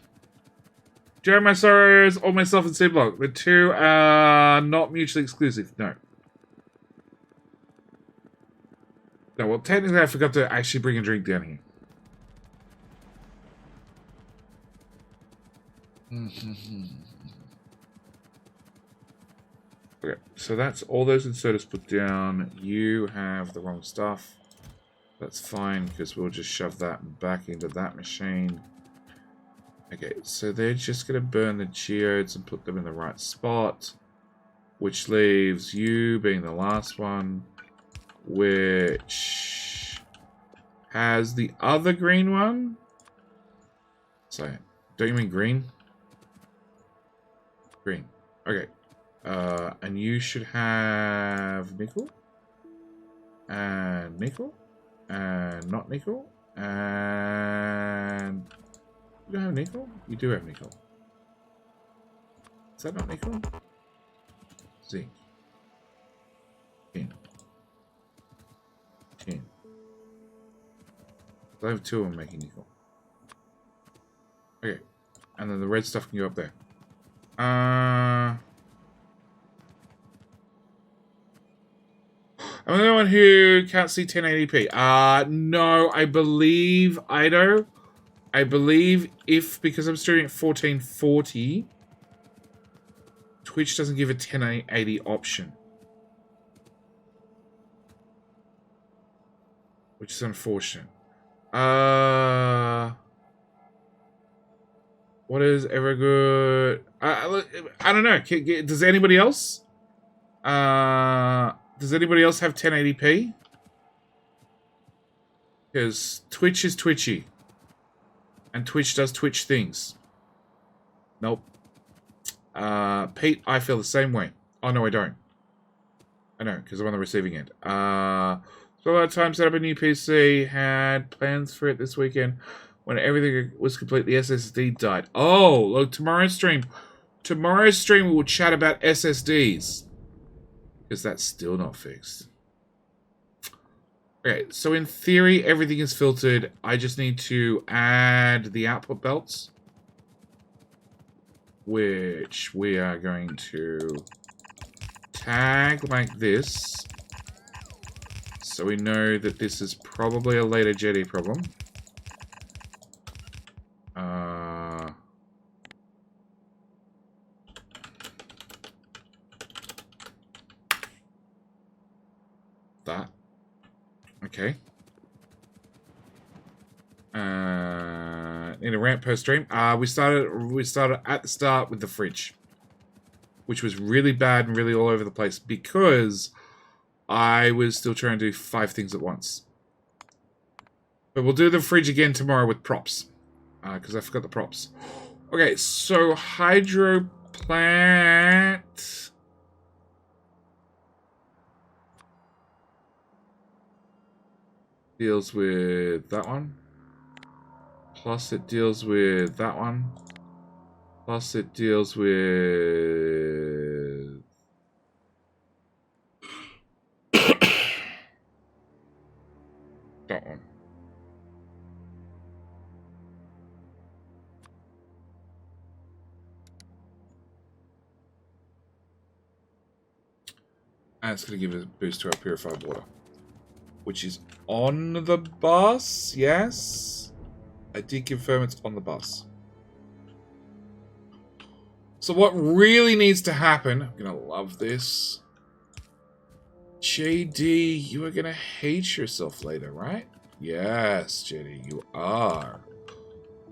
Jeremiah Sorrows or myself and Seablock. The two are not mutually exclusive. No. No, well, technically I forgot to actually bring a drink down here. Okay, so that's all those inserters put down. You have the wrong stuff. That's fine, because we'll just shove that back into that machine. Okay, so they're just going to burn the geodes and put them in the right spot, which leaves you being the last one. which has the other green one. Sorry, don't you mean green? Green. Okay. And you should have nickel. And nickel. And not nickel. And you don't have nickel? You do have nickel. Is that not nickel? Zinc. Tin. Tin. I have two of them making nickel. Okay. And then the red stuff can go up there. I'm the only one who can't see 1080p. No, I believe, Ido. I believe because I'm streaming at 1440, Twitch doesn't give a 1080 option. Which is unfortunate. What is ever good? I don't know. Does anybody else? Does anybody else have 1080p? Because Twitch is twitchy. And Twitch does Twitch things. Nope. Pete, I feel the same way. Oh, no, I don't. I know, because I'm on the receiving end. So a lot of times set up a new PC, had plans for it this weekend when everything was complete, the SSD died. Oh, look, tomorrow's stream we will chat about SSDs. Because that's still not fixed. Okay, so in theory, everything is filtered. I just need to add the output belts. Which we are going to tag like this. So we know that this is probably a later Jetty problem. That. Okay. In a rant per stream. We started at the start with the fridge, which was really bad and really all over the place because I was still trying to do 5 things at once. But we'll do the fridge again tomorrow with props, because I forgot the props. Okay, so hydro plant. Deals with that one. Plus it deals with that one. Plus it deals with that one. And it's going to give it a boost to our purified water. Which is on the bus, yes. I did confirm it's on the bus. So what really needs to happen, I'm going to love this. JD, you are going to hate yourself later, right? Yes, JD, you are.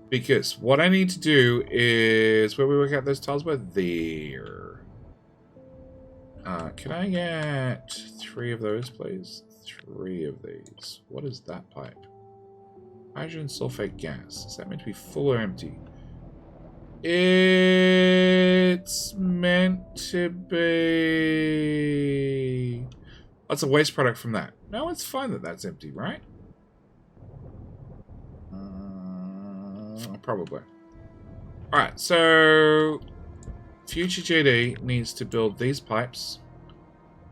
Because what I need to do is, where we work out those tiles were there. Can I get 3 of those, please? 3 of these. What is that pipe? Hydrogen sulfate gas. Is that meant to be full or empty? It's meant to be... That's a waste product from that. No, it's fine that that's empty, right? Probably. Alright, so... Future JD needs to build these pipes.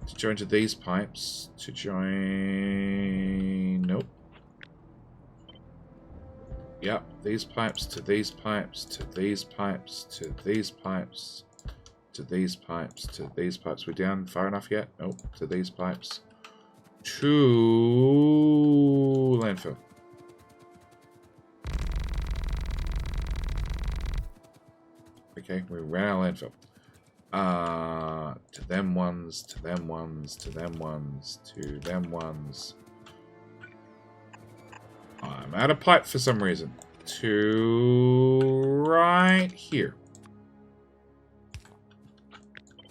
To join to these pipes. To join... Nope. Yep, these pipes to these pipes to these pipes to these pipes to these pipes to these pipes. We're down far enough yet? Nope. To these pipes. To landfill. Okay, we ran out of landfill. To them ones, to them ones, to them ones, to them ones. I'm out of pipe for some reason. To right here.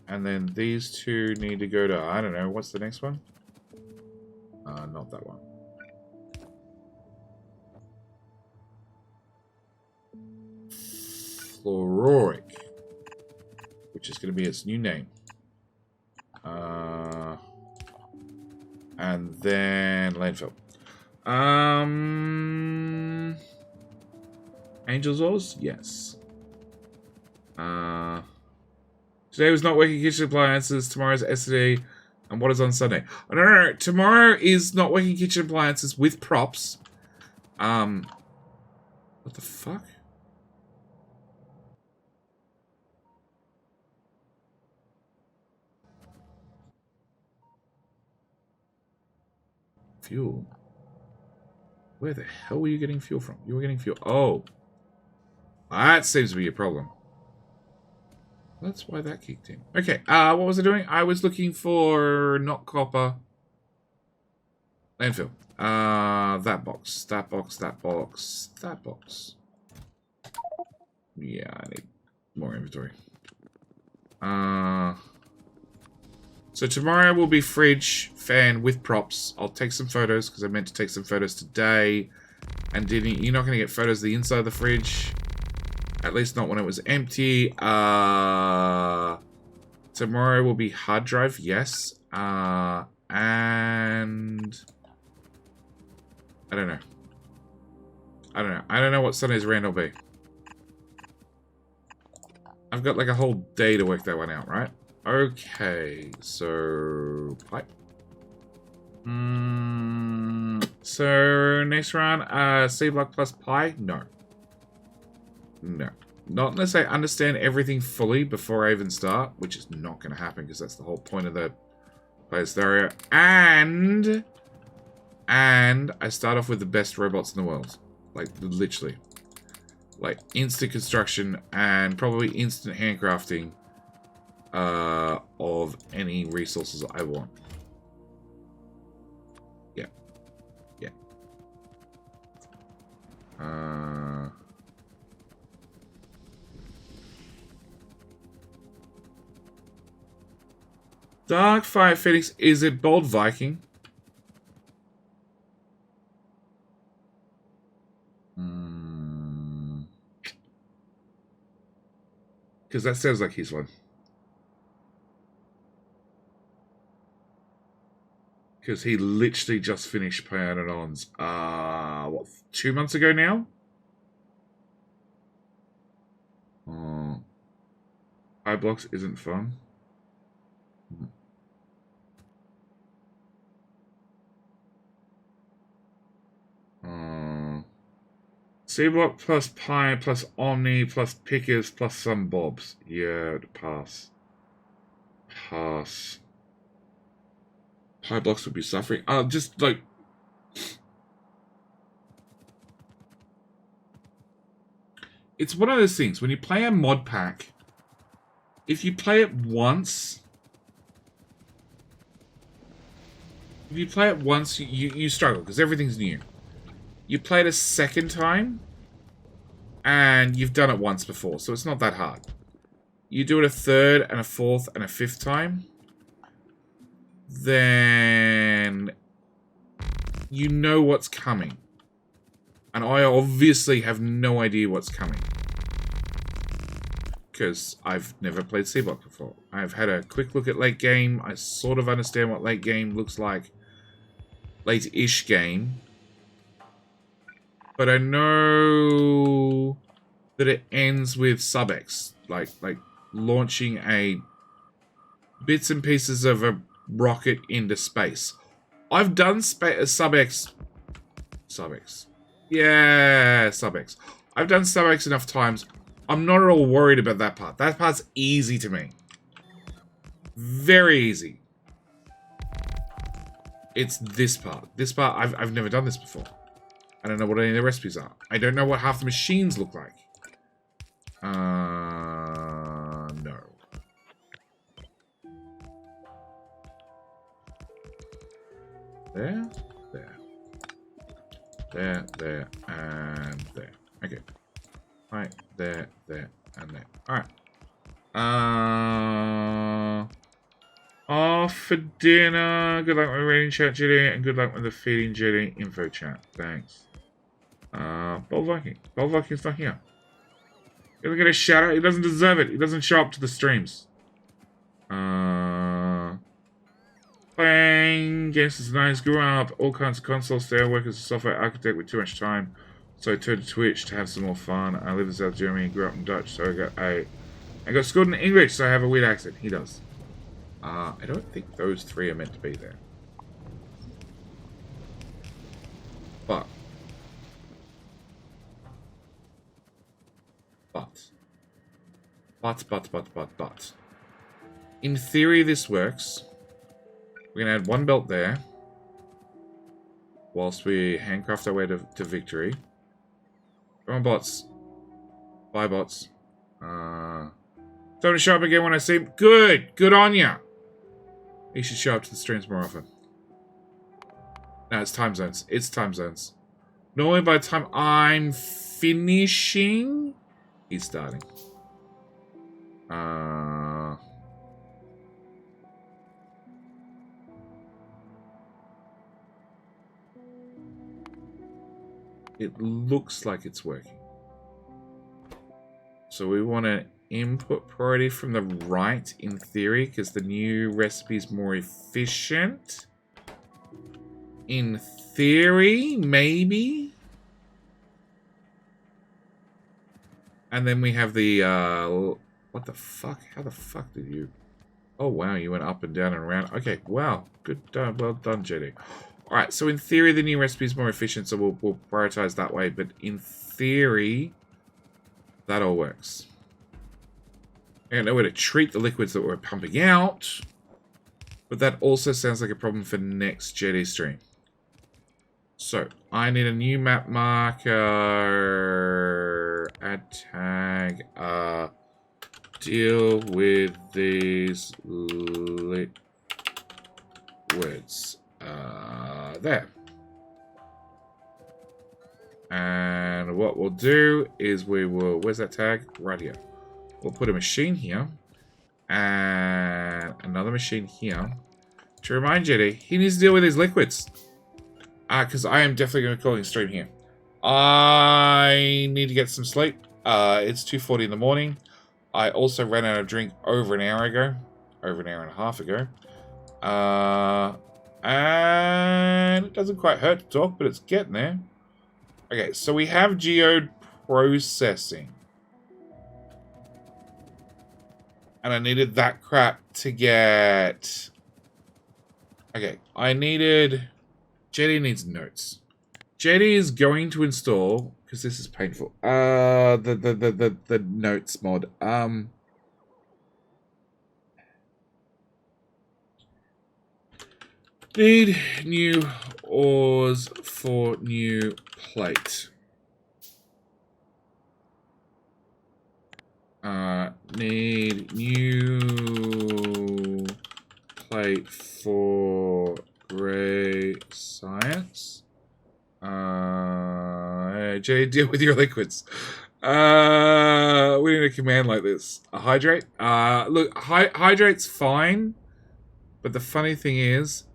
And then these 2 need to go to, I don't know, what's the next one? Not that one. Fluoric, which is going to be its new name. And then landfill. Angel's Oars? Yes. Today was not working kitchen appliances. Tomorrow's SD. And what is on Sunday? Oh, no. Tomorrow is not working kitchen appliances with props. What the fuck? Fuel. Where the hell were you getting fuel from? You were getting fuel. Oh. That seems to be a problem. That's why that kicked in. Okay, what was I doing? I was looking for not copper. Landfill. That box. That box. That box. That box. Yeah, I need more inventory. So tomorrow will be fridge, fan with props. I'll take some photos because I meant to take some photos today. And you're not going to get photos of the inside of the fridge. At least not when it was empty. Tomorrow will be hard drive, yes. And I don't know. I don't know what Sunday's rand will be. I've got like a whole day to work that one out, right? Okay, so pipe. So next round, Seablock plus pie? No. No. Not unless I understand everything fully before I even start, which is not going to happen because that's the whole point of the player's scenario. And I start off with the best robots in the world. Like, literally. Like, instant construction and probably instant handcrafting of any resources I want. Yeah. Yeah. Dark Fire Phoenix, is it Bold Viking? Because that sounds like his one. Because he literally just finished Pianodons, what, 2 months ago now? High blocks isn't fun. Seablock plus Pi plus Omni plus Pickers plus some Bobs. Yeah, pass. Pass. High blocks would be suffering. Just like... It's one of those things. When you play a mod pack, if you play it once... If you play it once, you struggle because everything's new. You play it a second time, and you've done it once before, so it's not that hard. You do it a third, and a fourth, and a fifth time, then you know what's coming. And I obviously have no idea what's coming. Because I've never played Seablock before. I've had a quick look at late game. I sort of understand what late game looks like. Late-ish game. But I know that it ends with sub-X. Like launching a bits and pieces of a rocket into space. I've done sub-X. Sub-X. Yeah, sub-X. I've done sub-X enough times. I'm not at all worried about that part. That part's easy to me. Very easy. It's this part. This part, I've never done this before. I don't know what any of the recipes are. I don't know what half the machines look like. No. There, and there. Okay. Right, there, and there. Alright. Off for dinner. Good luck with the reading chat, Jetty, and good luck with the feeding Jetty info chat. Thanks. Bold Viking. Bold Viking's not here. He'll get a shout out. He doesn't deserve it. He doesn't show up to the streams. Bang! Games is nice. Grew up. All kinds of consoles there. Work as a software architect with too much time. So I turned to Twitch to have some more fun. I live in South Germany and grew up in Dutch. So I got schooled in English, so I have a weird accent. He does. I don't think those three are meant to be there. But. In theory, this works. We're going to add one belt there. Whilst we handcraft our way to victory. Come on, bots. Bye, bots. Time to show up again when I see him. Good! Good on ya! He should show up to the streams more often. No, it's time zones. It's time zones. Normally by the time I'm finishing, he's starting. It looks like it's working. So we want to input priority from the right in theory because the new recipe is more efficient. In theory, maybe. And then we have the, what the fuck? How the fuck did you... Oh, wow, you went up and down and around. Okay, wow. Good, well done, Jetty. Alright, so in theory, the new recipe is more efficient, so we'll prioritize that way. But in theory, that all works. I don't know where to treat the liquids that we're pumping out. But that also sounds like a problem for next Jetty stream. So, I need a new map marker. Add tag. Deal with these liquids. There. And what we'll do is we will... Where's that tag? Right here. We'll put a machine here. And another machine here. To remind Jetty, he needs to deal with his liquids. Because I am definitely going to call him stream here. I need to get some sleep. It's 2:40 in the morning. I also ran out of drink over an hour ago. Over an hour and a half ago. And it doesn't quite hurt to talk, but it's getting there. Okay, so we have geode processing. And I needed that crap to get... Okay, I needed... Jetty needs notes. Jetty is going to install, because this is painful, the notes mod. Need new ores for new plate. Need new plate for gray science. Jay, deal with your liquids. We need a command like this. A hydrate. Look, hydrate's fine, but the funny thing is,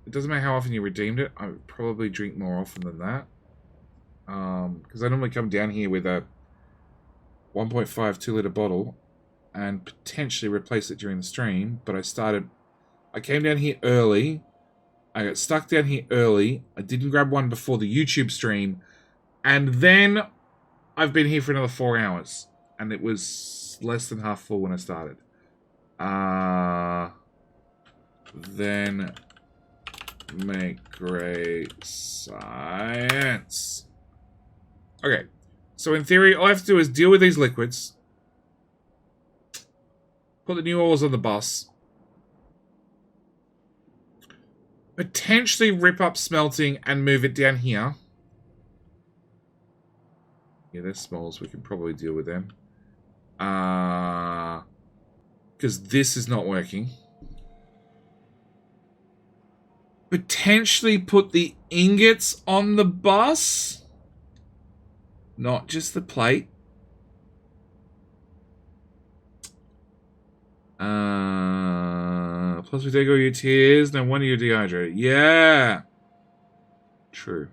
it doesn't matter how often you redeemed it. I would probably drink more often than that. Because I normally come down here with a 1.5 2-liter bottle and potentially replace it during the stream. But I came down here early. I got stuck down here early. I didn't grab one before the YouTube stream. And then I've been here for another 4 hours. And it was less than half full when I started. Then make great science. Okay. So in theory, all I have to do is deal with these liquids. Put the new ores on the bus. Potentially rip up smelting and move it down here. Yeah, they're smalls. We can probably deal with them. Because this is not working. Potentially put the ingots on the bus. Not just the plate. Plus we take all your tears, no wonder you're dehydrated. Yeah. True.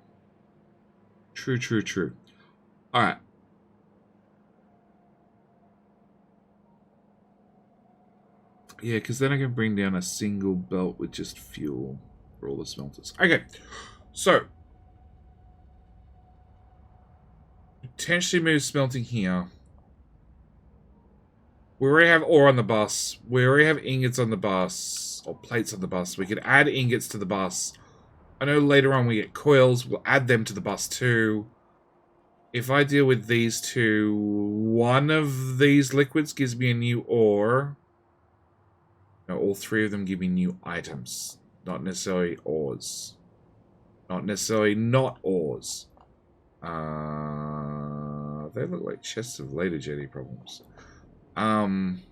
True. Alright. Yeah, because then I can bring down a single belt with just fuel for all the smelters. Okay, so potentially move smelting here. We already have ore on the bus. We already have ingots on the bus, or plates on the bus. We could add ingots to the bus. I know later on we get coils. We'll add them to the bus too. If I deal with these two, one of these liquids gives me a new ore. No, all three of them give me new items. Not necessarily ores. Not necessarily not ores. They look like chests of later jetty problems. And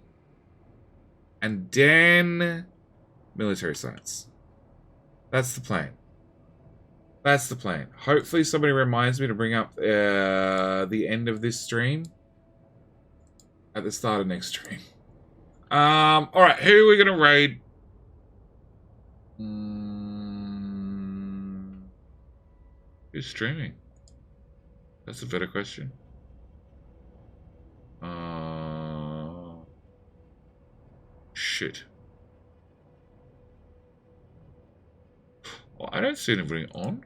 then military science. That's the plan. That's the plan. Hopefully somebody reminds me to bring up the end of this stream at the start of next stream. Alright, who are we gonna raid? Who's streaming? That's a better question. Shit. Well, I don't see anybody on.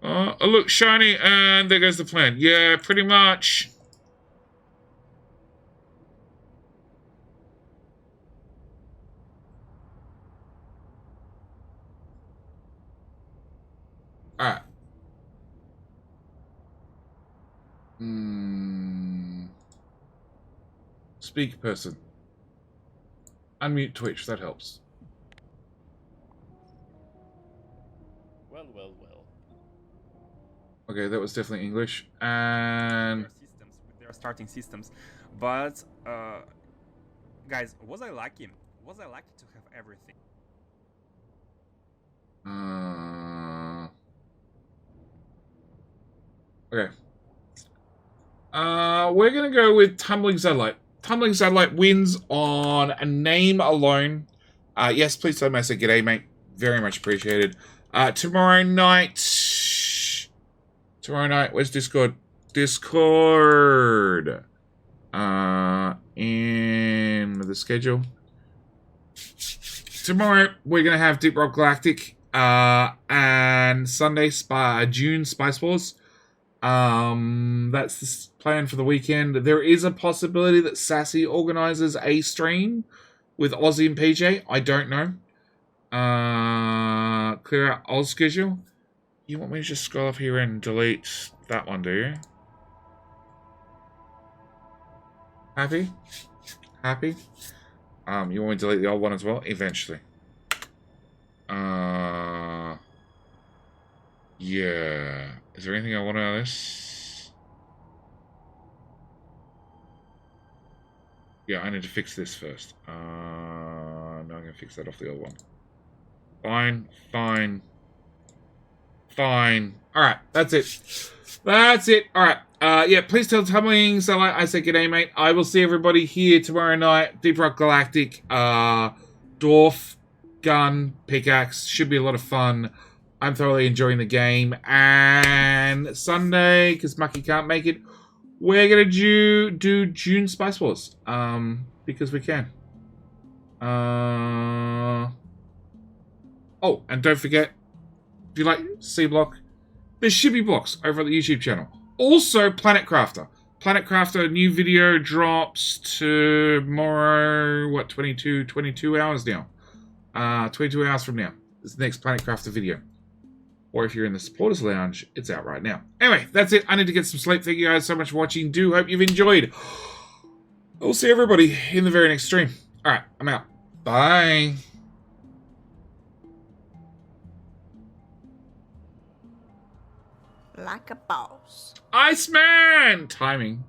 Oh, look, shiny, and there goes the plan. Yeah, pretty much. Alright. Speak person. Unmute Twitch, that helps. Well. Okay, that was definitely English. And They are starting systems, but guys, was I lucky? Was I lucky to have everything? Okay. We're gonna go with Tumbling Satellite. Tumbling Satellite wins on a name alone. Yes, please tell me I said g'day, mate. Very much appreciated. Tomorrow night, where's Discord? Discord. In the schedule. Tomorrow, we're going to have Deep Rock Galactic, and Sunday, June Spice Wars. That's the plan for the weekend. There is a possibility that Sassy organizes a stream with Aussie and PJ. I don't know. Clear out Oz schedule. You want me to just scroll up here and delete that one, do you? Happy? Happy? You want me to delete the old one as well? Eventually. Yeah. Is there anything I want out of this? Yeah, I need to fix this first. No, I'm going to fix that off the old one. Fine. Alright, that's it. Alright. Yeah, please tell Tumbling Satellite I said g'day, mate. I will see everybody here tomorrow night. Deep Rock Galactic. Dwarf. Gun. Pickaxe. Should be a lot of fun. I'm thoroughly enjoying the game. And Sunday, because Mucky can't make it, we're going to do June Spice Wars. Because we can. Oh, and don't forget, if you like Seablock, there should be blocks over at the YouTube channel. Also, Planet Crafter. Planet Crafter, new video drops tomorrow, what, 22 hours now? 22 hours from now. This next Planet Crafter video. Or if you're in the Supporters Lounge, it's out right now. Anyway, that's it. I need to get some sleep. Thank you guys so much for watching. Do hope you've enjoyed. I'll see everybody in the very next stream. Alright, I'm out. Bye. Like a boss. Iceman! Timing.